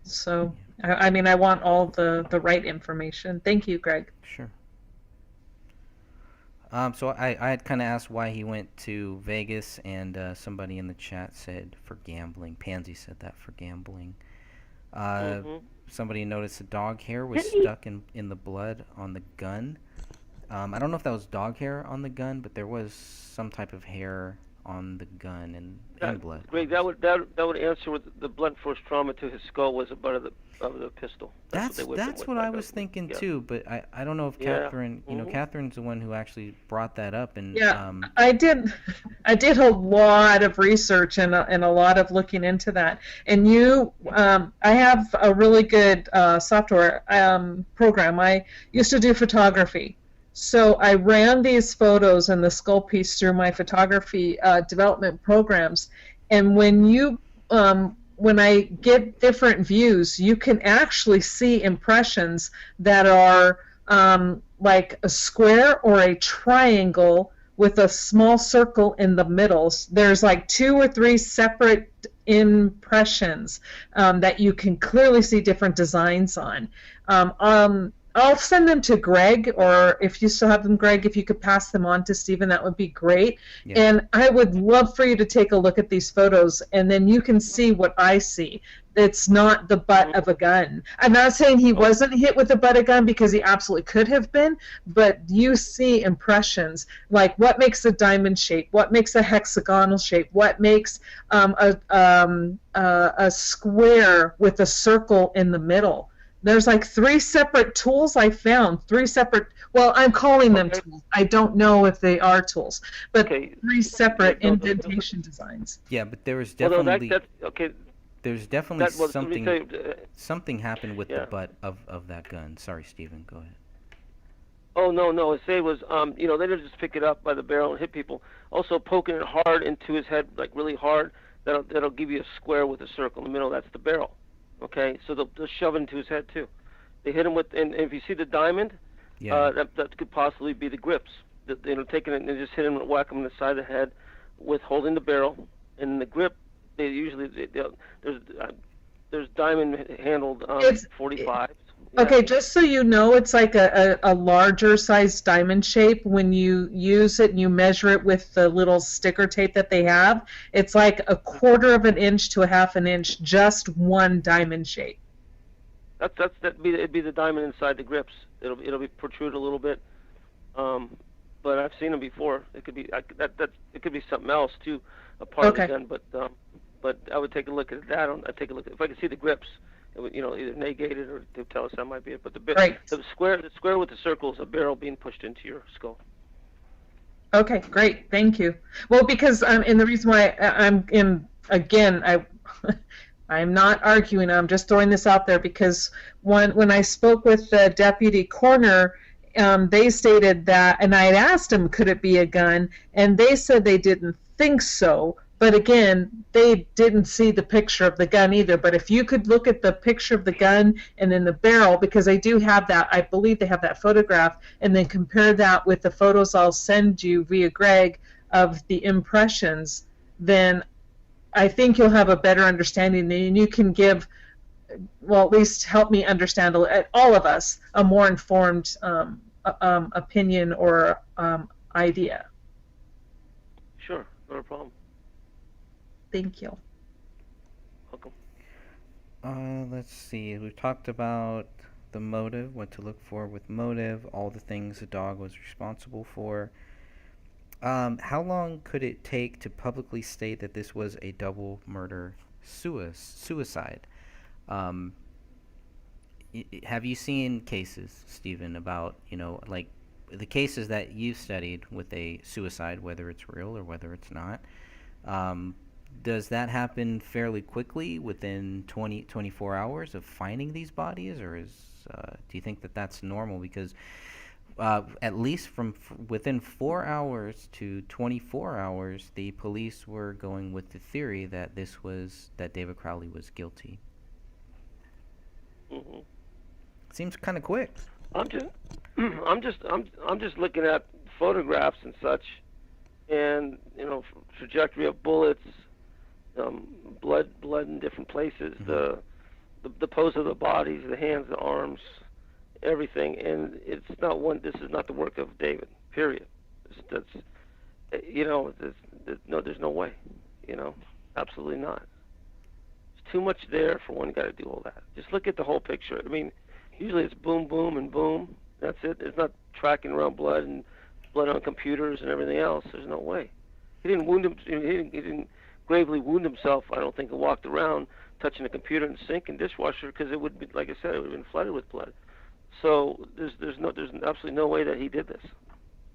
So, I want all the right information. Thank you, Greg. Sure. So I had kind of asked why he went to Vegas, and somebody in the chat said for gambling. Pansy said that for gambling. Somebody noticed the dog hair was stuck in the blood on the gun. I don't know if that was dog hair on the gun, but there was some type of hair on the gun and blood. Greg, that would answer what the blunt force trauma to his skull was about of the pistol. That's what I was thinking too, but I don't know if Catherine, Catherine's the one who actually brought that up, and I did a lot of research and a lot of looking into that. And I have a really good software program. I used to do photography. So I ran these photos and the skull piece through my photography development programs, and when you when I get different views, you can actually see impressions that are like a square or a triangle with a small circle in the middle. There's like 2 or 3 separate impressions that you can clearly see different designs on. I'll send them to Greg, or if you still have them, Greg, if you could pass them on to Stephen, that would be great. Yeah. And I would love for you to take a look at these photos, and then you can see what I see. It's not the butt of a gun. I'm not saying he wasn't hit with the butt of a gun, because he absolutely could have been, but you see impressions, like what makes a diamond shape, what makes a hexagonal shape, what makes a square with a circle in the middle. There's like 3 separate tools I found. 3 separate, well, I'm calling them tools. I don't know if they are tools, but 3 separate indentation designs. Yeah, but there was definitely okay. There's definitely something happened with the butt of that gun. Sorry, Stephen, go ahead. Oh no! I say it was they didn't just pick it up by the barrel and hit people. Also poking it hard into his head, like really hard. That'll give you a square with a circle in the middle. That's the barrel. Okay, so they'll shove it into his head too. They hit him with, and if you see the diamond, that could possibly be the grips. Taking it and just hit him and whack him in the side of the head with holding the barrel, and the grip. They usually there's diamond handled 45s. Yeah. Okay, just so you know, it's like a larger size diamond shape. When you use it and you measure it with the little sticker tape that they have, it's like 1/4 of an inch to 1/2 an inch, just one diamond shape. It'd be the diamond inside the grips. It'll be protrude a little bit. But I've seen them before. It could be it could be something else too, a part of the gun. But I would take a look at that. I'd take a look at if I could see the grips. It would, either negate it or to tell us that might be it. But the square with the circle is a barrel being pushed into your skull. Okay, great, thank you. Well, because and the reason why I'm not arguing. I'm just throwing this out there because when I spoke with the deputy coroner, they stated that, and I had asked them, could it be a gun, and they said they didn't think so. But again, they didn't see the picture of the gun either. But if you could look at the picture of the gun and then the barrel, because they do have that, I believe they have that photograph, and then compare that with the photos I'll send you via Greg of the impressions, then I think you'll have a better understanding, and you can give, well, at least help me understand, all of us, a more informed opinion or idea. Sure, not a problem. Thank you. Welcome. Let's see. We've talked about the motive, what to look for with motive, all the things the dog was responsible for. How long could it take to publicly state that this was a double murder suicide? Have you seen cases, Stephen, about, like the cases that you've studied with a suicide, whether it's real or whether it's not? Does that happen fairly quickly within 24 hours of finding these bodies, or do you think that that's normal? Because at least from within 4 hours to 24 hours, the police were going with the theory that that David Crowley was guilty. Mm-hmm. Seems kind of quick. I'm just looking at photographs and such, and trajectory of bullets. Blood in different places, mm-hmm. the pose of the bodies, the hands, the arms, everything, and it's not one. This is not the work of David. Period. There's no way. Absolutely not. There's too much there for one guy to do all that. Just look at the whole picture. I mean, usually it's boom, boom, and boom. That's it. It's not tracking around blood and blood on computers and everything else. There's no way. He didn't wound him. He didn't gravely wound himself, I don't think, and walked around touching the computer and sink and dishwasher, because it would be, like I said, it would have been flooded with blood. So there's absolutely no way that he did this.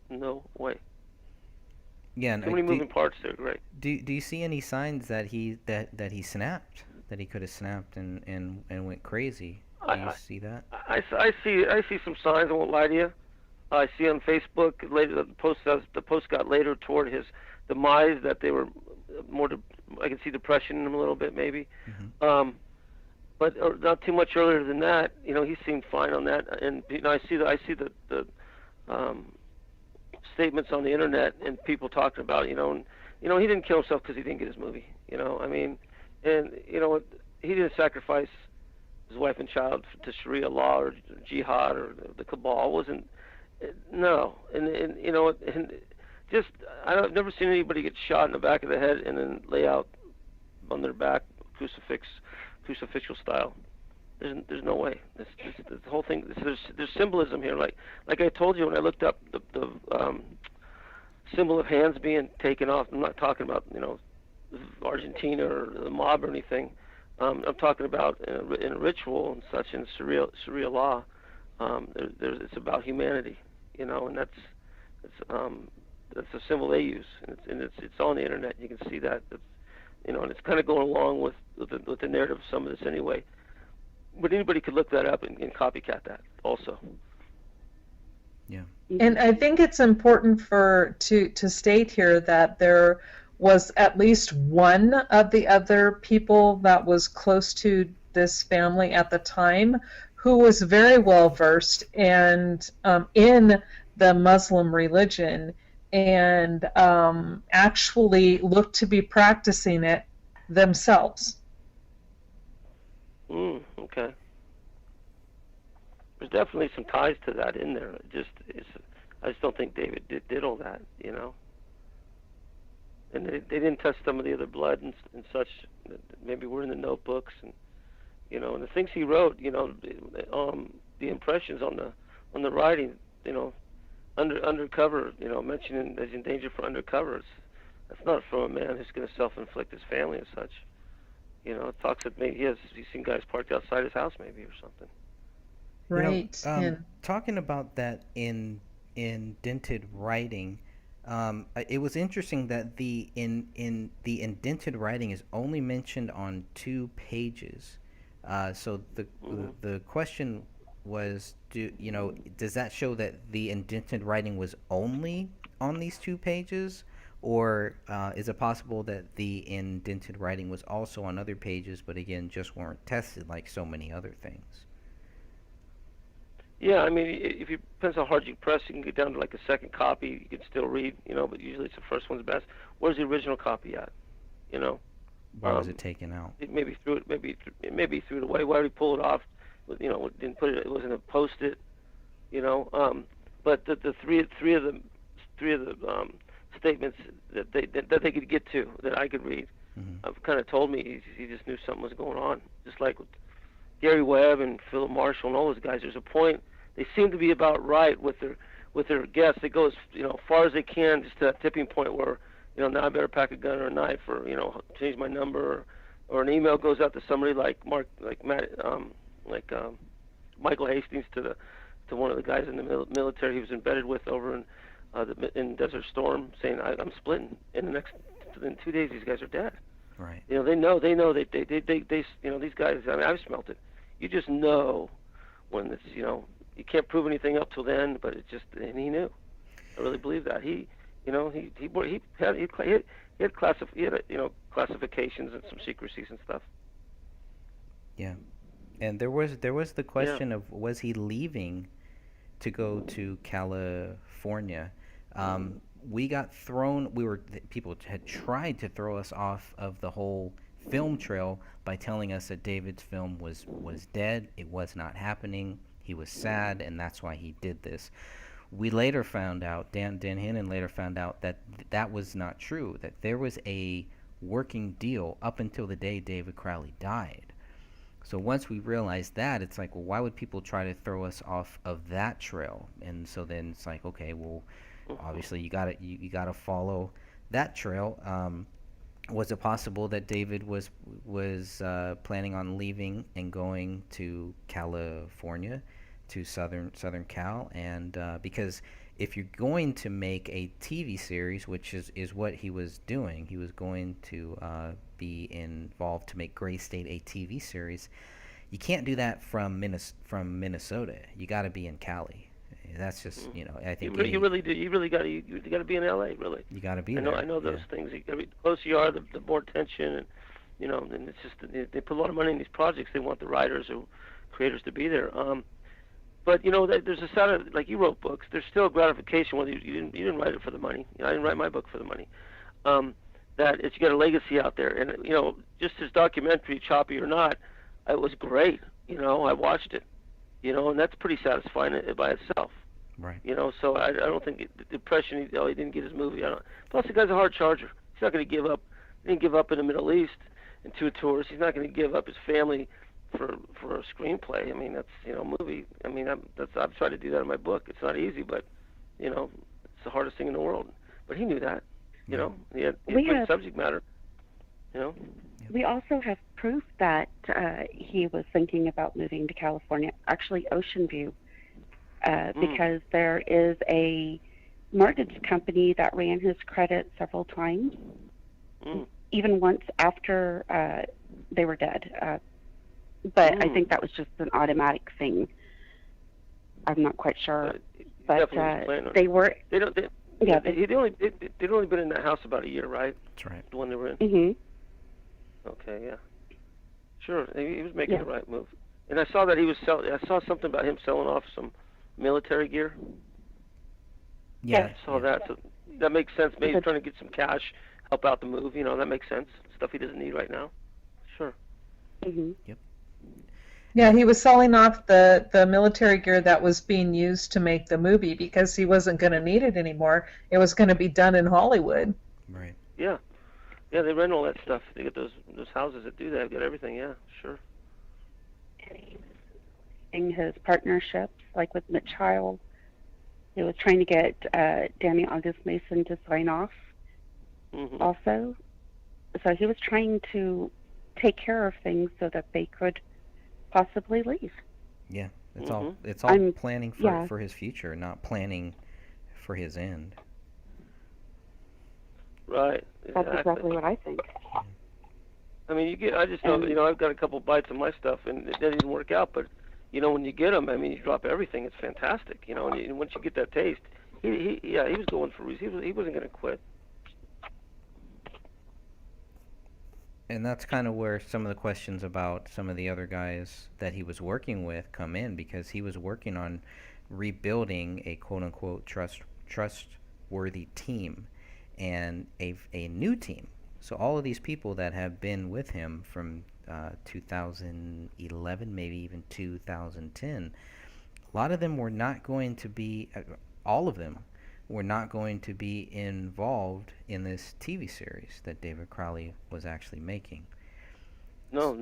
No way. Yeah, too many moving parts there, Greg. Do you see any signs that he snapped, that he could have snapped and went crazy? Do you see that? I see some signs. I won't lie to you. I see on Facebook later the post got later toward his demise, that they were more I can see depression in him a little bit, maybe. Mm-hmm. But not too much earlier than that. He seemed fine on that. And I see the statements on the internet and people talking about, and he didn't kill himself because he didn't get his movie. I mean, and he didn't sacrifice his wife and child to Sharia law or jihad or the cabal. Wasn't no, and just I've never seen anybody get shot in the back of the head and then lay out on their back crucifixial style. There's no way. This whole thing. There's symbolism here. Like I told you when I looked up the symbol of hands being taken off. I'm not talking about Argentina or the mob or anything. I'm talking about in a ritual and such in Sharia law. It's about humanity, and that's a symbol they use, and it's on the internet. You can see that. And it's kind of going along with the narrative of some of this anyway. But anybody could look that up and copycat that also. Yeah. And I think it's important to state here that there was at least one of the other people that was close to this family at the time who was very well versed and in the Muslim religion and actually looked to be practicing it themselves. Okay. There's definitely some ties to that in there. I just don't think David did all that, And they didn't test some of the other blood and such. Maybe were in the notebooks and and the things he wrote. The impressions on the writing. Undercover. Mentioning there's in danger for undercover. That's not from a man who's going to self-inflict his family and such. It talks that maybe he's seen guys parked outside his house maybe or something. Right. Talking about that in indented writing, it was interesting that the indented writing is only mentioned on 2 pages. So the question was, does that show that the indented writing was only on these 2 pages? Or is it possible that the indented writing was also on other pages, but again, just weren't tested like so many other things? Yeah, I mean, if you depends how hard you press, you can get down to like a second copy. You can still read, but usually it's the first one's best. Where's the original copy at? Why was it taken out? It maybe threw it away. Why would he pull it off? Didn't put it. It wasn't a post-it. But the three of the statements that they could get to, that I could read, have kind of told me he just knew something was going on. Just like with Gary Webb and Philip Marshall and all those guys, there's a point they seem to be about right with their guests. They go as far as they can, just to that tipping point where now I better pack a gun or a knife, or change my number, or an email goes out to somebody like Michael Hastings to one of the guys in the military he was embedded with over in Desert Storm, saying I'm splitting. In 2 days these guys are dead. Right. They know they these guys. I mean, I've smelt it. You just know when it's you can't prove anything up till then, but it just, and he knew. I really believe that he had classifications and some secrecies and stuff. Yeah, and there was the question of, was he leaving to go to California? We got thrown. People had tried to throw us off of the whole film trail by telling us that David's film was dead. It was not happening. He was sad, and that's why he did this. We later found out, Dan Hannon later found out that that was not true, that there was a working deal up until the day David Crowley died. So once we realized that, it's like, well, why would people try to throw us off of that trail? And so then it's like, okay, well, obviously you gotta follow that trail. Was it possible that David was planning on leaving and going to California, to Southern Cal? And because if you're going to make a TV series, which is what he was doing, he was going to be involved to make Gray State a TV series. You can't do that from Minnesota. You got to be in Cali. That's just, Mm. you know, I think You really do. You really got to be in LA, really. you got to be I there. know those Yeah. things. The closer you are, the more tension, and and it's just they put a lot of money in these projects. They want the writers or creators to be there. But there's a side of, like, you wrote books. There's still gratification whether you didn't write it for the money. I didn't write my book for the money. That it's, you got a legacy out there, and just his documentary, choppy or not, it was great. I watched it. And that's pretty satisfying by itself. Right. So I don't think the impression he didn't get his movie. I don't. Plus, the guy's a hard charger. He's not going to give up. He didn't give up in the Middle East in 2 tours. He's not going to give up his family for a screenplay. I mean, that's movie. I mean, I've tried to do that in my book. It's not easy, but it's the hardest thing in the world. But he knew that. He had great subject matter. We also have proof that he was thinking about moving to California, actually Ocean View, because there is a mortgage company that ran his credit several times, even once after they were dead. But I think that was just an automatic thing. I'm not quite sure. But they were... They'd only been in that house about a year, right? That's right. The one they were in? Mm-hmm. Okay, yeah. Sure, he was making the right move. And I saw that he was I saw something about him selling off some military gear. Yeah. I saw that. So that makes sense. Maybe he's trying to get some cash, help out the move. That makes sense. Stuff he doesn't need right now. Sure. Mm-hmm. Yep. Yeah, he was selling off the military gear that was being used to make the movie because he wasn't going to need it anymore. It was going to be done in Hollywood. Right. Yeah. Yeah, they rent all that stuff. They get those houses that do that. They've got everything. Yeah, sure. In his partnerships, like with Mitch Heil, he was trying to get Danny August Mason to sign off also. So he was trying to take care of things so that they could possibly leave. Yeah, it's all planning for his future, not planning for his end. Right. That's exactly what I think. I mean, I just know, I've got a couple bites of my stuff, and it didn't work out. But when you get them, I mean, you drop everything. It's fantastic. And once you get that taste, he was going for reasons. He wasn't going to quit. And that's kind of where some of the questions about some of the other guys that he was working with come in, because he was working on rebuilding a quote-unquote trustworthy team and a new team. So all of these people that have been with him from 2011, maybe even 2010, a lot of them were not going to be, all of them were not going to be involved in this TV series that David Crowley was actually making. No.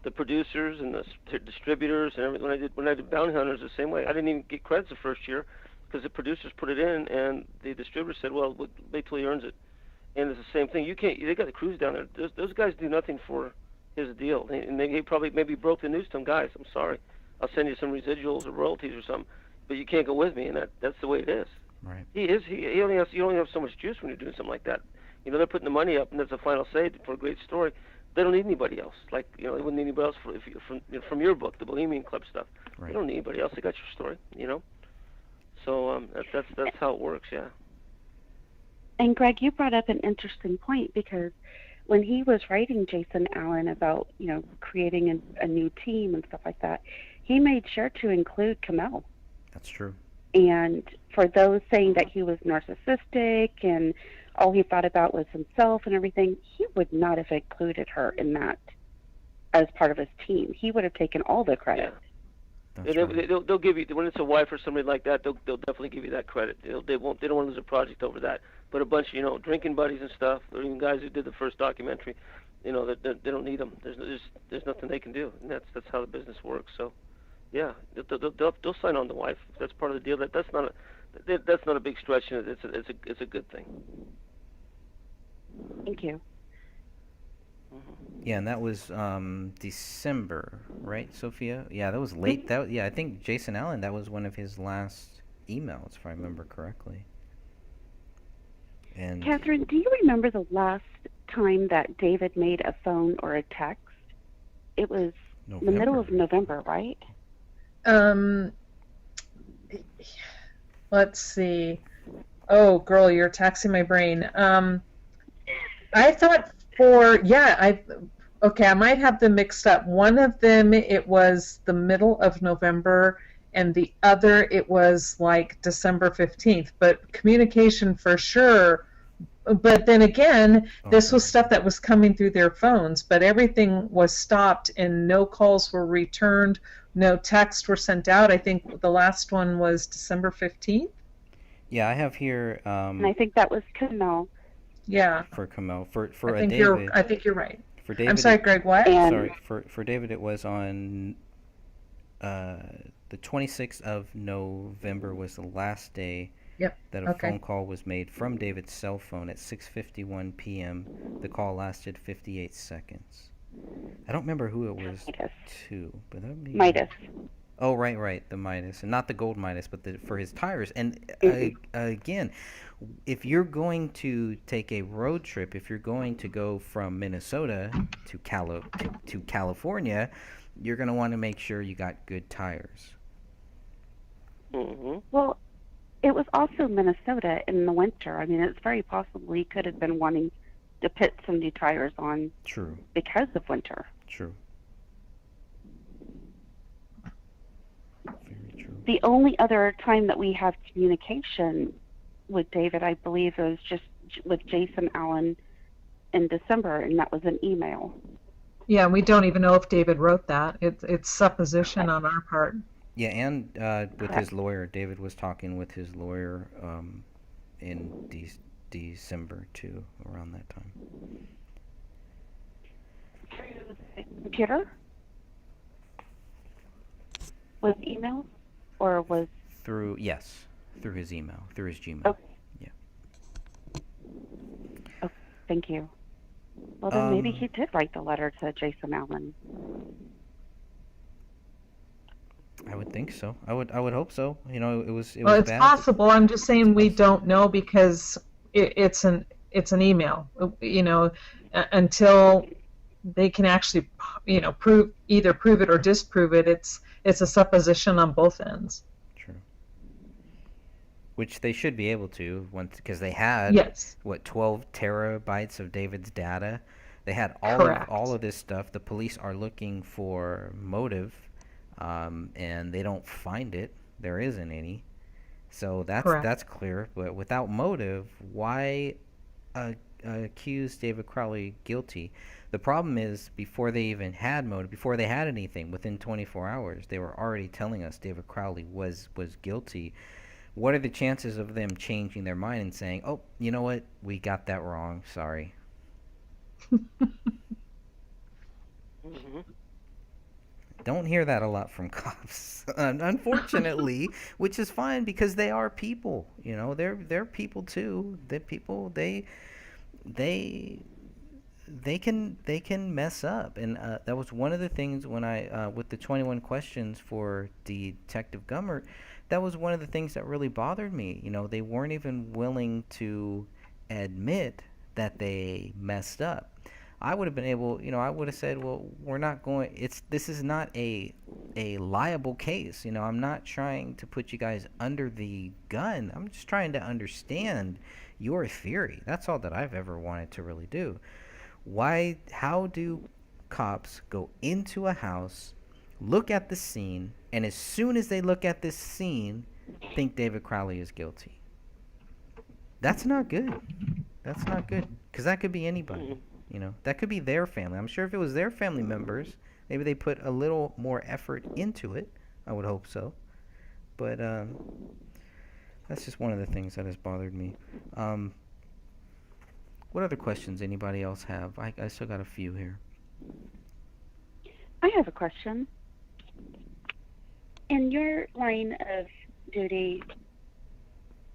The producers and the distributors and everything. When I did Bounty Hunters, the same way. I didn't even get credits the first year because the producers put it in, and the distributor said, "Well, wait till he earns it." And it's the same thing. You can't. They got the crews down there. Those guys do nothing for his deal, and he probably maybe broke the news to them. Guys, I'm sorry. I'll send you some residuals or royalties or something, but you can't go with me, and that's the way it is. Right. You only have so much juice when you're doing something like that. They're putting the money up, and that's the final say for a great story. They don't need anybody else. Like, they wouldn't need anybody else from your book, the Bohemian Club stuff. Right. They don't need anybody else. They got your story. So that's how it works. Yeah. And Greg, you brought up an interesting point, because when he was writing Jason Allen about creating a new team and stuff like that, he made sure to include Kamel. That's true. And for those saying that he was narcissistic and all he thought about was himself and everything, he would not have included her in that as part of his team. He would have taken all the credit. Yeah. They'll give you, when it's a wife or somebody like that, they'll definitely give you that credit. They don't want to lose a project over that. But a bunch of drinking buddies and stuff, or even guys who did the first documentary, they don't need them. There's nothing they can do, and that's how the business works. So, yeah, they'll sign on the wife. That's part of the deal. That's not a big stretch. It's a good thing. Thank you. Yeah, and that was December, right, Sophia? Yeah, that was late. I think Jason Allen, that was one of his last emails, if I remember correctly. And Catherine, do you remember the last time that David made a phone or a text? It was the middle of November, right? let's see. Oh, girl, you're taxing my brain. I thought okay, I might have them mixed up. One of them, it was the middle of November, and the other, it was like December 15th. But communication for sure. But then again, this was stuff that was coming through their phones, but everything was stopped and no calls were returned, no texts were sent out. I think the last one was December 15th. Yeah, I have here And I think that was Camille. Yeah, for Camille for I a think David. I think you're right. For David, I'm sorry, Greg. What? And sorry, for David, it was on the 26th of November was the last day Yep. that a Okay. phone call was made from David's cell phone at 6:51 p.m. The call lasted 58 seconds. I don't remember who it was Midas. to, but that would be Midas. Oh, right, the Midas, and not the gold Midas, but for his tires. And again, if you're going to take a road trip, if you're going to go from Minnesota to California, you're going to want to make sure you got good tires. Mm-hmm. Well, it was also Minnesota in the winter. I mean, it's very possible he could have been wanting to put some new tires on True. because of winter. True. Very true. The only other time that we have communication with David, I believe, was just with Jason Allen in December, and that was an email. Yeah, we don't even know if David wrote that. It's supposition on our part. Yeah, and with his lawyer, David was talking with his lawyer in December too, around that time. Computer? Was email? Or was... Through his email, through his Gmail. Okay. Yeah. Oh, thank you. Well, then maybe he did write the letter to Jason Allen. I would think so. I would hope so. You know, it was Well, it's bad. possible. I'm just saying we don't know because it's an email. You know, until they can actually, prove it or disprove it. It's a supposition on both ends. True. Which they should be able to, because they had Yes. 12 terabytes of David's data. They had all of this stuff. The police are looking for motive, and they don't find it. There isn't any. So that's clear. But without motive, why accuse David Crowley guilty? The problem is, before they even had motive, before they had anything, within 24 hours, they were already telling us David Crowley was guilty. What are the chances of them changing their mind and saying, "Oh, you know what? We got that wrong. Sorry." Mm-hmm. Don't hear that a lot from cops, unfortunately, which is fine because they are people. You know, they're people too. They can mess up, and that was one of the things when I with the 21 questions for Detective Gummert. That was one of the things that really bothered me. You know, they weren't even willing to admit that they messed up. I would have been able, I would have said, well, we're not going. This is not a liable case. You know, I'm not trying to put you guys under the gun. I'm just trying to understand your theory. That's all that I've ever wanted to really do. How do cops go into a house, look at the scene, and as soon as they look at this scene, think David Crowley is guilty? That's not good. That's not good, because that could be anybody. You know, that could be their family. I'm sure if it was their family members, maybe they put a little more effort into it. I would hope so. But that's just one of the things that has bothered me. What other questions anybody else have? I still got a few here. I have a question. In your line of duty,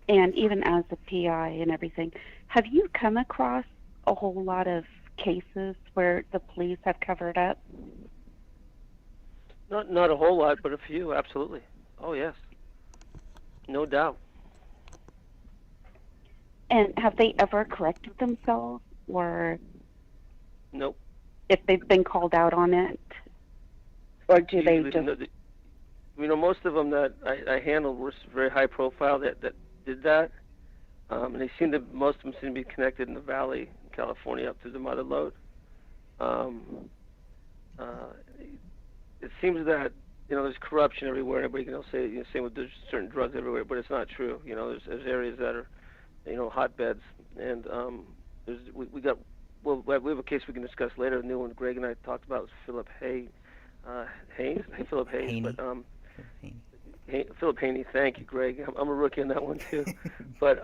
and even as a PI and everything, have you come across a whole lot of cases where the police have covered up? Not a whole lot, but a few, absolutely. Oh, yes. No doubt. And have they ever corrected themselves, or Nope. if they've been called out on it, or do they Usually just... most of them that I handled were very high profile that did that, and most of them seem to be connected in the valley, in California, up through the mother lode. It seems that there's corruption everywhere. Everybody can say same with there's certain drugs everywhere, but it's not true. There's areas that are hotbeds, and we have a case we can discuss later. A new one Greg and I talked about was Philip Haynes. Philip Haynes, Haney. but Philip Haney. Thank you, Greg. I'm a rookie on that one too. But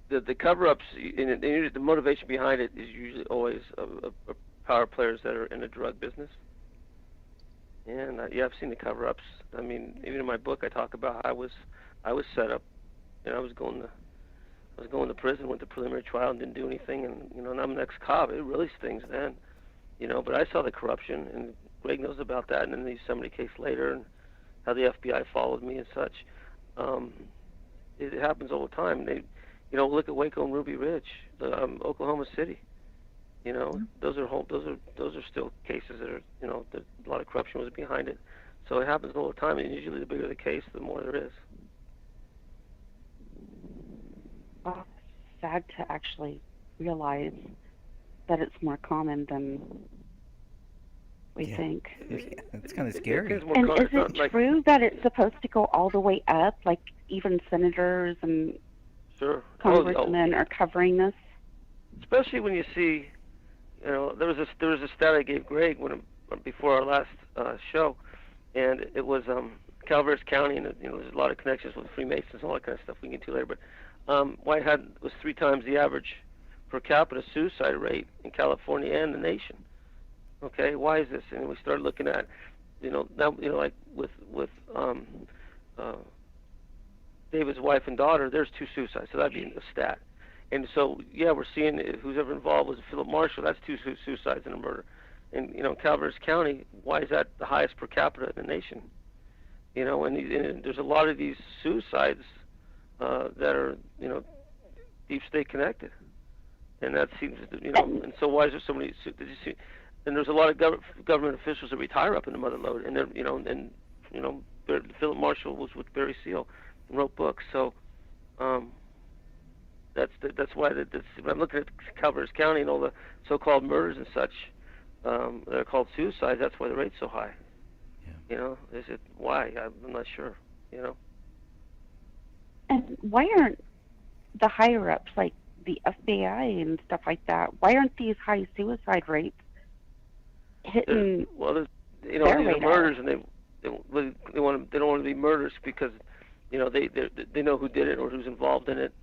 the cover-ups and the motivation behind it is usually always power players that are in the drug business. And I've seen the cover-ups. I mean, even in my book, I talk about how I was set up. I was going to prison, went to preliminary trial, and didn't do anything. And and I'm an ex-cop. It really stings then. But I saw the corruption, and Greg knows about that. And then the Yosemite case later, and how the FBI followed me and such. It happens all the time. They, look at Waco and Ruby Ridge, Oklahoma City. Those are still cases that are, a lot of corruption was behind it. So it happens all the time, and usually the bigger the case, the more there is. Well, it's sad to actually realize that it's more common than we think. It's kind of scary. And is it true that it's supposed to go all the way up, like even senators and congressmen are covering this? Especially when you see, there was a stat I gave Greg before our last show, and it was Calaveras County, and there's a lot of connections with Freemasons and all that kind of stuff we can get to later. But Whitehead was 3 times the average per capita suicide rate in California and the nation. Okay, why is this? And we started looking at, now, like with David's wife and daughter, there's 2 suicides, so that'd be a stat. And so, we're seeing who's ever involved was Philip Marshall. That's 2 suicides and a murder. And Calaveras County, why is that the highest per capita in the nation? And there's a lot of these suicides that are deep state connected, and that seems And so why is there so many? Did you see? And there's a lot of government officials that retire up in the mother lode, and they're Philip Marshall was with Barry Seal and wrote books. So that's why when I'm looking at Calaveras County and all the so-called murders and such that are called suicides, that's why the rate's so high. Is it why? I'm not sure. And why aren't the higher ups, like the FBI and stuff like that, why aren't these high suicide rates hitting? Well, these radar? are murders, and they don't want to be murders because they know who did it or who's involved in it.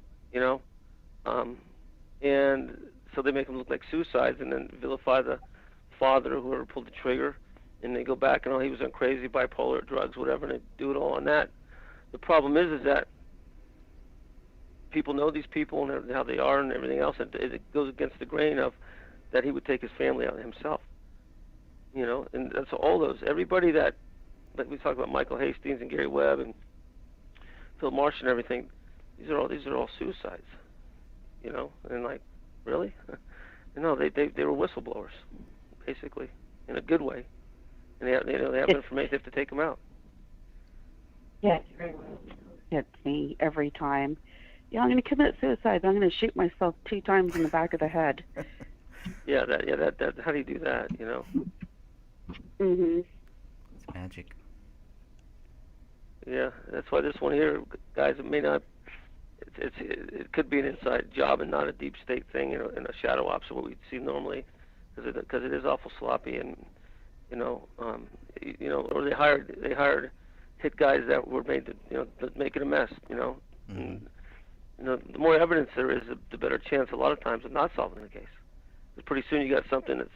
And so they make them look like suicides, and then vilify the father or whoever pulled the trigger, and they go back and he was on crazy, bipolar, drugs, whatever, and they do it all on that. The problem is that people know these people and how they are and everything else, and it goes against the grain of that he would take his family out himself. And that's all those. Everybody that we talk about, Michael Hastings and Gary Webb and Phil Marsh and everything, these are all suicides. And like, really? No, they were whistleblowers, basically, in a good way. And they have information, they have to take them out. Yes, hits me every time. I'm going to commit suicide. I'm going to shoot myself 2 times in the back of the head. That. How do you do that? Mhm. It's magic. Yeah, that's why this one here, guys, it may not. It could be an inside job and not a deep state thing, and a shadow ops, what we'd see normally, because it is awful sloppy, and or they hired hit guys that were made to make it a mess, Mm-hmm. And, the more evidence there is, the better chance a lot of times of not solving the case. Because pretty soon you got something that's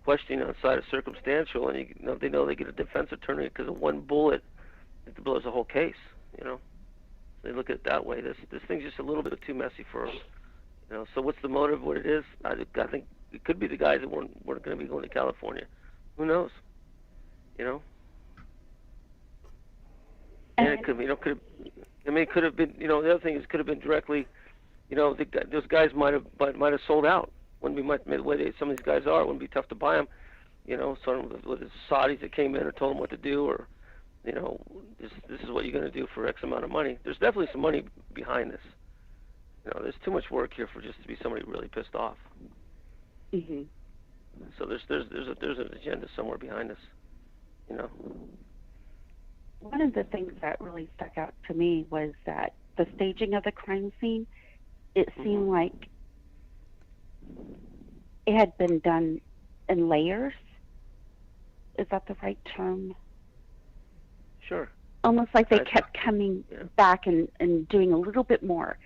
questioning on the side of circumstantial, and they know they get a defense attorney because of one bullet that blows the whole case. They look at it that way. This thing's just a little bit too messy for them. So what's the motive? What it is? I think it could be the guys that weren't going to be going to California. Who knows? And it could be. It could have been. The other thing is, it could have been directly. Those guys might have sold out. Wouldn't be the way some of these guys are. It wouldn't be tough to buy them. Sort of with the Saudis that came in or told them what to do, or you know, this is what you're going to do for X amount of money. There's definitely some money behind this. You know, there's too much work here for just to be somebody really pissed off. Hmm. So there's an agenda somewhere behind this. You know. One of the things that really stuck out to me was that the staging of the crime scene, it seemed like it had been done in layers. Is that the right term? Sure. Almost like they kept coming back and doing a little bit more,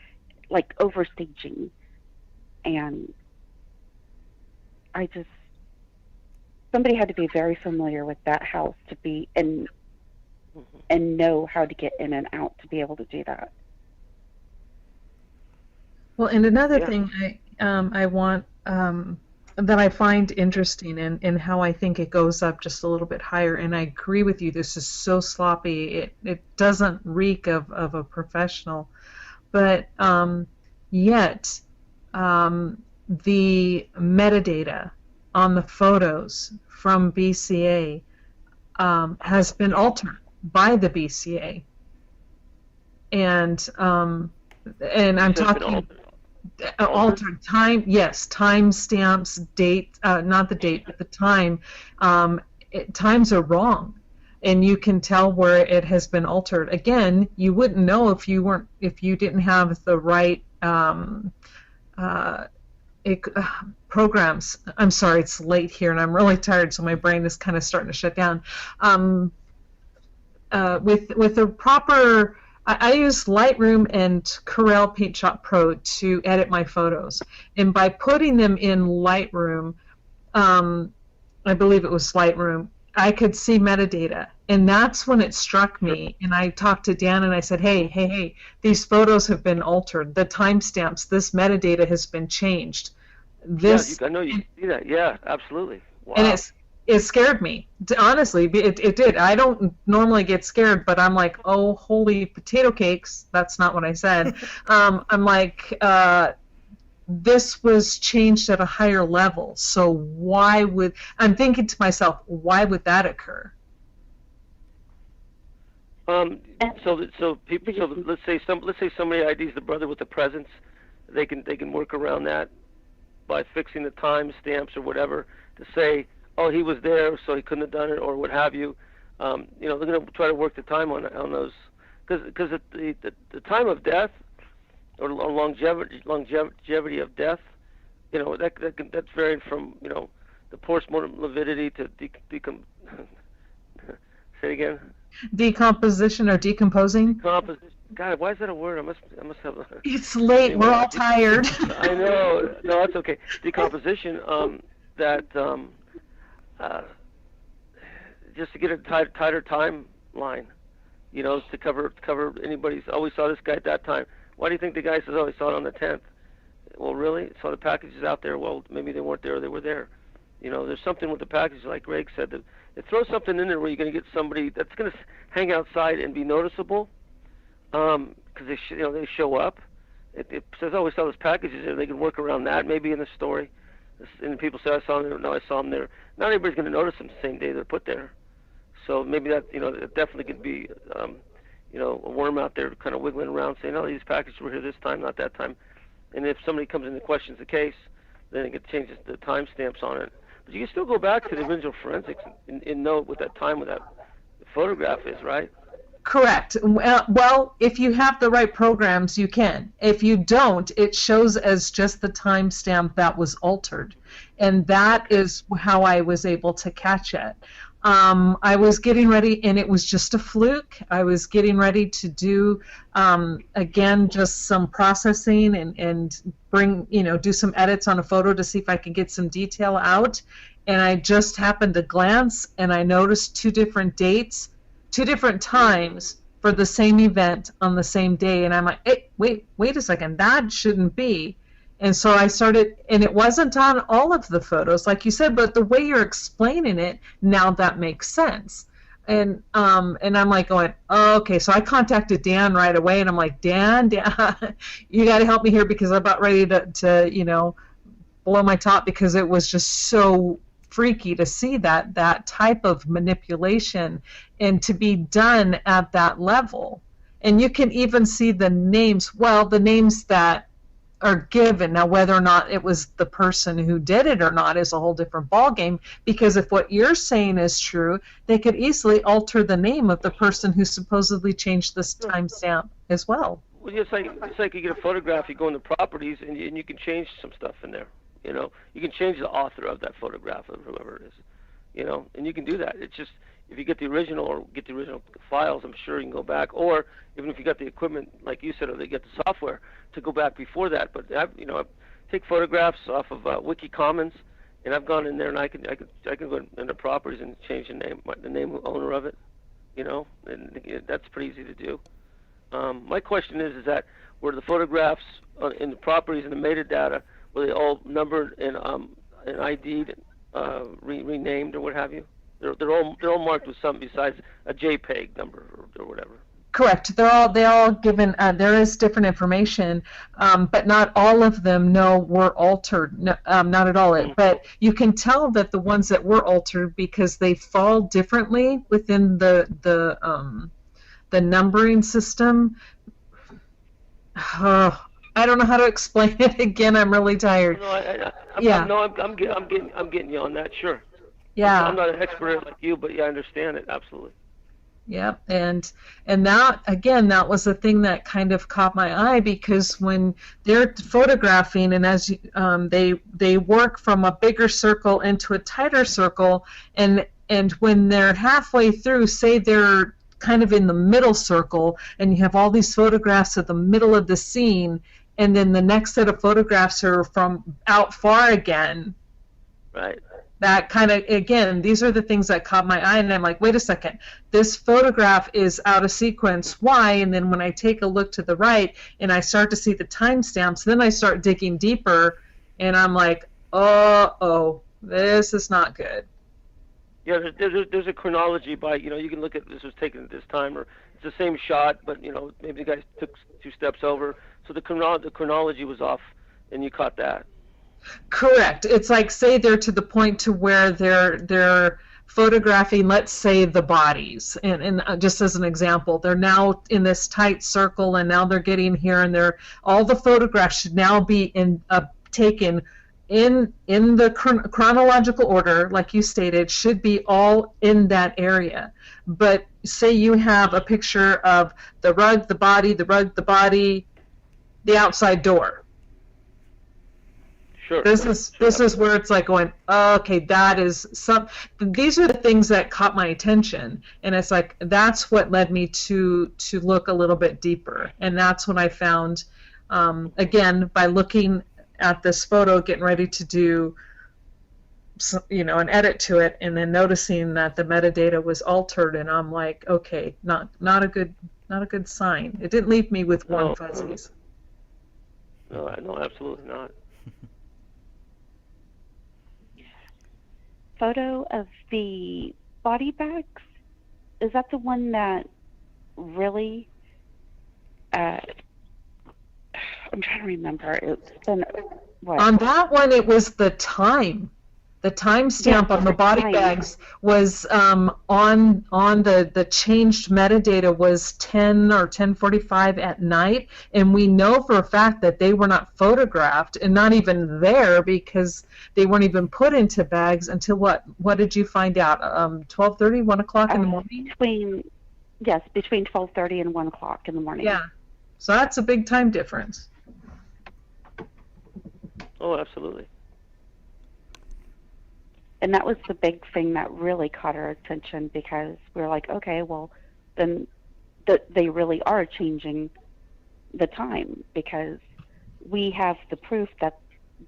like overstaging. And somebody had to be very familiar with that house to be and know how to get in and out to be able to do that. Well, and another thing I want that I find interesting and how I think it goes up just a little bit higher, and I agree with you, this is so sloppy, it doesn't reek of a professional, but yet the metadata on the photos from BCA has been altered by the BCA, and I'm talking altered time. Yes, time stamps, date, not the date, but the time. Times are wrong, and you can tell where it has been altered. Again, you wouldn't know if you didn't have the right programs. I'm sorry, it's late here, and I'm really tired, so my brain is kind of starting to shut down. With the proper, I use Lightroom and Corel Paint Shop Pro to edit my photos, and by putting them in Lightroom, I believe it was Lightroom, I could see metadata, and that's when it struck me. And I talked to Dan, and I said, hey, these photos have been altered. The timestamps, this metadata has been changed. I know you see that. Yeah, absolutely. Wow. And it scared me. Honestly, it did. I don't normally get scared, but I'm like, oh, holy potato cakes. That's not what I said. I'm like, this was changed at a higher level. So I'm thinking to myself, why would that occur? So people. So let's say somebody IDs the brother with the presence. They can work around that by fixing the time stamps or whatever to say, oh, he was there, so he couldn't have done it, or what have you. They're going to try to work the time on those, because the time of death or longevity of death, that's varied from the postmortem lividity to say it again. Decomposition or decomposing. Decomposition. God, why is that a word? I must have. It's late. We're all tired. I know. No, that's okay. Decomposition. Just to get a tighter timeline, to cover anybody's. Oh, we saw this guy at that time. Why do you think the guy says, oh, he saw it on the 10th? Well, really? Saw the packages out there. Well, maybe they weren't there or they were there. There's something with the packages, like Greg said, that it throws something in there where you're going to get somebody that's going to hang outside and be noticeable, because they show up. It says, oh, we saw those packages there. They can work around that maybe in the story. And people say, I saw them there. No, I saw them there. Not everybody's going to notice them the same day they're put there. So maybe that, it definitely could be, a worm out there kind of wiggling around saying, oh, these packages were here this time, not that time. And if somebody comes in and questions the case, then it changes the timestamps on it. But you can still go back to the original forensics and know what that time, what that photograph is, right? Correct. Well, if you have the right programs, you can. If you don't, it shows as just the timestamp that was altered. And that is how I was able to catch it. I was getting ready, and it was just a fluke. I was getting ready to do, again, just some processing and bring, do some edits on a photo to see if I could get some detail out. And I just happened to glance, and I noticed two different dates, 2 different times for the same event on the same day. And I'm like, hey, wait a second, that shouldn't be. And so I started, and it wasn't on all of the photos, like you said, but the way you're explaining it, now that makes sense. And I'm like going, oh, okay. So I contacted Dan right away, and I'm like, Dan, you got to help me here, because I'm about ready to blow my top, because it was just so freaky to see that type of manipulation and to be done at that level. And you can even see the names, the names that are given. Now, whether or not it was the person who did it or not is a whole different ballgame, because if what you're saying is true, they could easily alter the name of the person who supposedly changed this timestamp as well. Well, it's like you get a photograph, you go into properties, and you can change some stuff in there. You know, you can change the author of that photograph, or whoever it is. You know, and you can do that. It's just, if you get the original or get the original files, I'm sure you can go back. Or even if you got the equipment, like you said, or they get the software to go back before that. But I take photographs off of Wiki Commons, and I've gone in there and I can go into properties and change the name owner of it. You know, and that's pretty easy to do. My question is that were the photographs in the properties and the metadata, were they all numbered and ID'd, renamed or what have you? They're all marked with something besides a JPEG number or whatever. Correct. They're all given. There is different information, but not all of them were altered. No, not at all. But you can tell that the ones that were altered because they fall differently within the numbering system. I don't know how to explain it again. I'm really tired. I'm getting you on that. Sure. Yeah. I'm not an expert like you, but yeah, I understand it absolutely. Yep, and that again, that was the thing that kind of caught my eye, because when they're photographing, and as they work from a bigger circle into a tighter circle, and when they're halfway through, say they're kind of in the middle circle, and you have all these photographs at the middle of the scene, and then the next set of photographs are from out far again. Right. That kind of, again, these are the things that caught my eye, and I'm like, wait a second, this photograph is out of sequence. Why? And then when I take a look to the right and I start to see the timestamps, then I start digging deeper, and I'm like, oh, this is not good. Yeah, there's a chronology by, you can look at this was taken at this time, or it's the same shot, but, maybe the guy took 2 steps over. So the chronology was off, and you caught that. Correct. It's like, say they're to the point to where they're photographing, let's say, the bodies, and just as an example, they're now in this tight circle, and now they're getting here, and all the photographs should now be taken in the chronological order, like you stated, should be all in that area. But say you have a picture of the rug, the body, the rug, the body, the outside door. Sure. This is where it's like going, okay, that is these are the things that caught my attention, and it's like that's what led me to look a little bit deeper, and that's when I found, again, by looking at this photo, getting ready to do, an edit to it, and then noticing that the metadata was altered, and I'm like, okay, not a good sign. It didn't leave me with warm fuzzies. No, absolutely not. Photo of the body bags, is that the one that really I'm trying to remember. It's been what? On that one, it was the time. The timestamp on the body bags was on the changed metadata was 10 or 10:45 at night, and we know for a fact that they were not photographed and not even there because they weren't even put into bags until what? What did you find out? 12:30, 1 o'clock in the morning? Between 12:30 and 1 o'clock in the morning. Yeah, so that's a big time difference. Oh, absolutely. And that was the big thing that really caught our attention, because we were like, okay, well, then they really are changing the time, because we have the proof that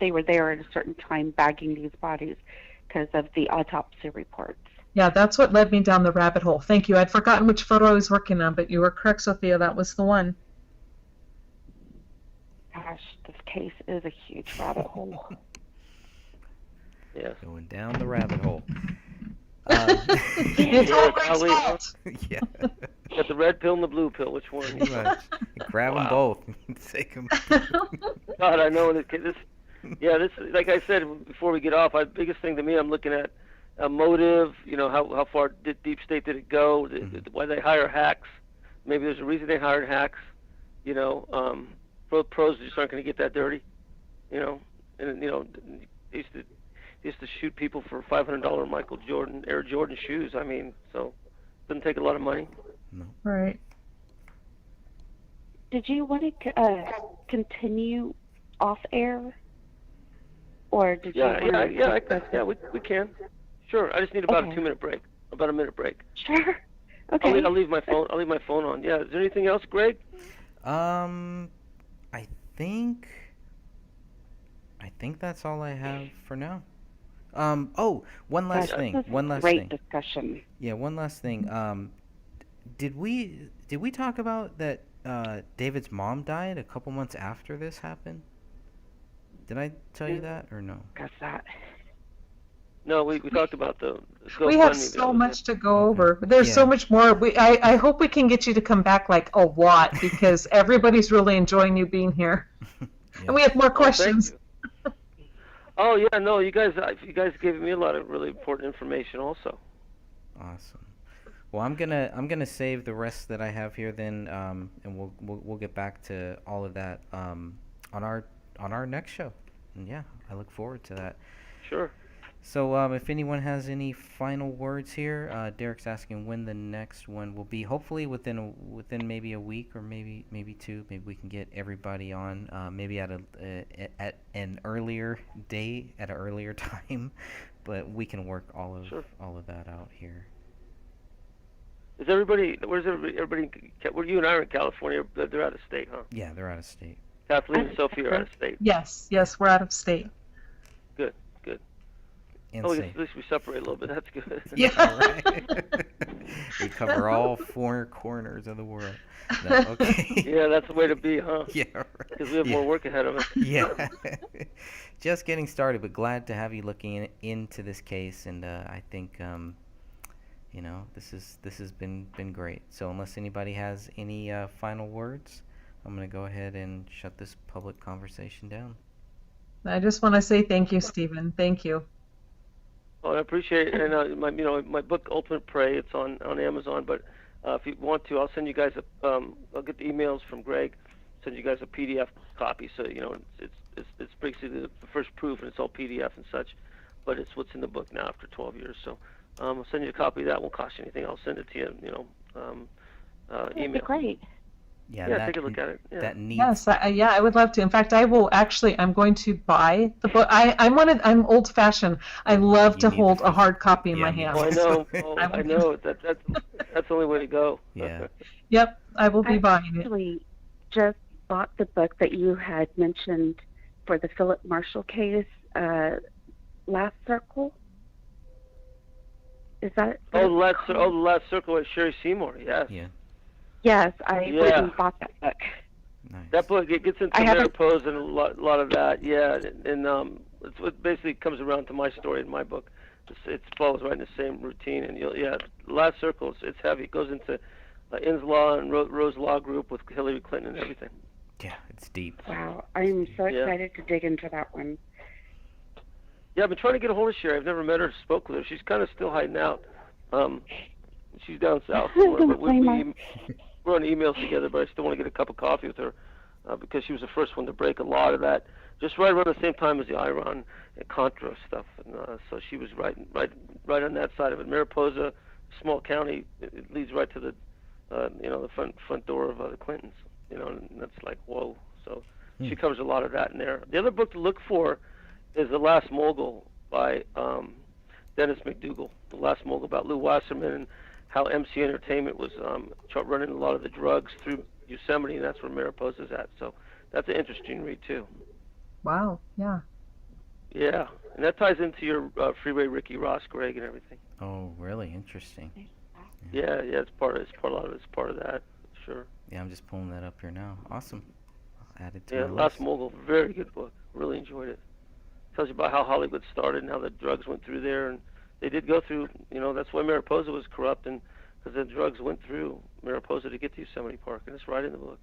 they were there at a certain time bagging these bodies because of the autopsy reports. Yeah, that's what led me down the rabbit hole. Thank you. I'd forgotten which photo I was working on, but you were correct, Sophia. That was the one. Gosh, this case is a huge rabbit hole. Yeah. Going down the rabbit hole. It's all Greg's fault. Yeah. Got the red pill and the blue pill. Which one? Right. Grab them both. Take them. God, I know this. Yeah, this, like I said before we get off, biggest thing to me, I'm looking at a motive. You know, how far did deep state did it go? Why they hire hacks? Maybe there's a reason they hired hacks. You know, pros just aren't going to get that dirty. You know, and they used to shoot people for $500 Michael Jordan Air Jordan shoes. I mean, so it doesn't take a lot of money. No. Right. Did you want to continue off air, or did you? We can. Sure. I just need about Okay. a 2-minute break. About a minute break. Sure. Okay. I'll leave my phone. I'll leave my phone on. Yeah. Is there anything else, Greg? I think that's all I have for now. Oh, one last Gosh, thing. this was One a last great thing. discussion. Yeah, one last thing. Did we talk about that David's mom died a couple months after this happened? Did I tell you that or no? Got that. No, we talked about the We have GoFundMe. so much to go Okay. over. But there's so Yeah. much more. I hope we can get you to come back like a lot because everybody's really enjoying you being here. And we have more questions. Thank you. Oh yeah, no, you guys gave me a lot of really important information also. Awesome. Well, I'm gonna save the rest that I have here then, and we'll get back to all of that on our next show. And yeah, I look forward to that. Sure. So if anyone has any final words here, Derek's asking when the next one will be. Hopefully within maybe a week or maybe two. Maybe we can get everybody on. Maybe at an earlier day at an earlier time, but we can work all of that out here. Is everybody? Where's everybody? Well, you and I are in California. But they're out of state, huh? Yeah, they're out of state. Kathleen and Sophie are out of state. Yes, we're out of state. Good. And Oh, safe. at least we separate a little bit. That's good. Yeah. All right. We cover all 4 corners of the world. No, okay. Yeah, that's the way to be, huh? Yeah, right. Because we have more work ahead of us. Yeah. Just getting started, but glad to have you looking into this case, and I think this has been great. So unless anybody has any final words, I'm going to go ahead and shut this public conversation down. I just want to say thank you, Stephen. Thank you. Well, I appreciate it. And my book Ultimate Prey, it's on Amazon. But if you want to, I'll send you guys I'll get the emails from Greg, send you guys a PDF copy. So it's basically the first proof, and it's all PDF and such. But it's what's in the book now after 12 years. So I'll send you a copy of that. It won't cost you anything. I'll send it to you. That'd be Email. great. Yeah, take a look at it. Yeah. That needs. Yes, I would love to. In fact, I'm going to buy the book. I'm old-fashioned. I love to need hold the a hard copy in yeah, my me hand. Oh, I know. Oh, I I know. That's the only way to go. Yeah. Yep, I will be I buying it. actually just bought the book that you had mentioned for the Philip Marshall case, Last Circle. Is that it? Oh, the last circle with Sherry Seymour. Yes. Yeah. Yes, I went Yeah. and bought that book. Nice. That book, it gets into I haven't- Mariposa and a lot of that. Yeah, and it's what basically comes around to my story in my book. It follows right in the same routine, and Last Circle, it's heavy. It goes into Inn's Law and Rose Law Group with Hillary Clinton and everything. Yeah, it's deep. Wow, I'm so Yeah. excited to dig into that one. Yeah, I've been trying to get a hold of Sherry. I've never met her or spoke with her. She's kind of still hiding out. She's down south somewhere, but we're on emails together, but I still want to get a cup of coffee with her because she was the first one to break a lot of that, just right around the same time as the Iran and Contra stuff. And so she was right on that side of it. Mariposa, small county, it leads right to the the front door of the Clintons. And that's like whoa. So she covers a lot of that in there. The other book to look for is The Last Mogul by Dennis McDougall. The Last Mogul, about Lou Wasserman and how MC Entertainment was running a lot of the drugs through Yosemite, and that's where Mariposa's at. So that's an interesting read too. Wow, yeah. Yeah, and that ties into your Freeway Ricky Ross, Greg, and everything. Oh, really interesting. Yeah, it's part of that. Sure. Yeah, I'm just pulling that up here now. Awesome. I'll add it to Yeah, my Last list. Mogul, very good book. Really enjoyed it. Tells you about how Hollywood started and how the drugs went through there, and they did go through. That's why Mariposa was corrupt, and because the drugs went through Mariposa to get to Yosemite Park, and it's right in the book.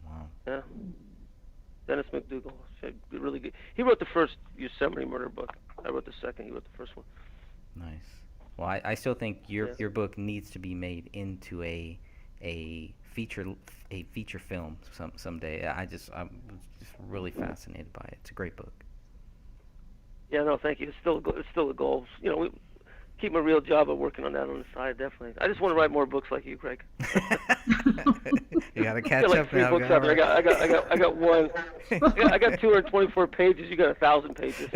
Wow. Yeah. Dennis McDougal. Really good. He wrote the first Yosemite murder book. I wrote the second. He wrote the first one. Nice. Well, I still think your Yeah. your book needs to be made into a feature film someday. I'm just really fascinated by it. It's a great book. Yeah, no, thank you. It's still a goal. You know, we keep my real job of working on that on the side. Definitely. I just want to write more books like you, Craig. You gotta I catch got like up 3 now. books out there. I got one. I got 224 pages. You got 1,000 pages.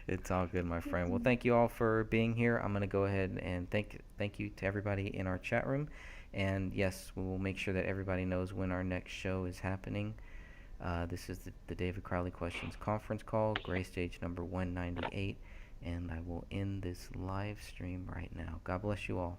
It's all good, my friend. Well, thank you all for being here. I'm gonna go ahead and thank you to everybody in our chat room, and yes, we will make sure that everybody knows when our next show is happening. This is the David Crowley Questions conference call, Gray Stage number 198, and I will end this live stream right now. God bless you all.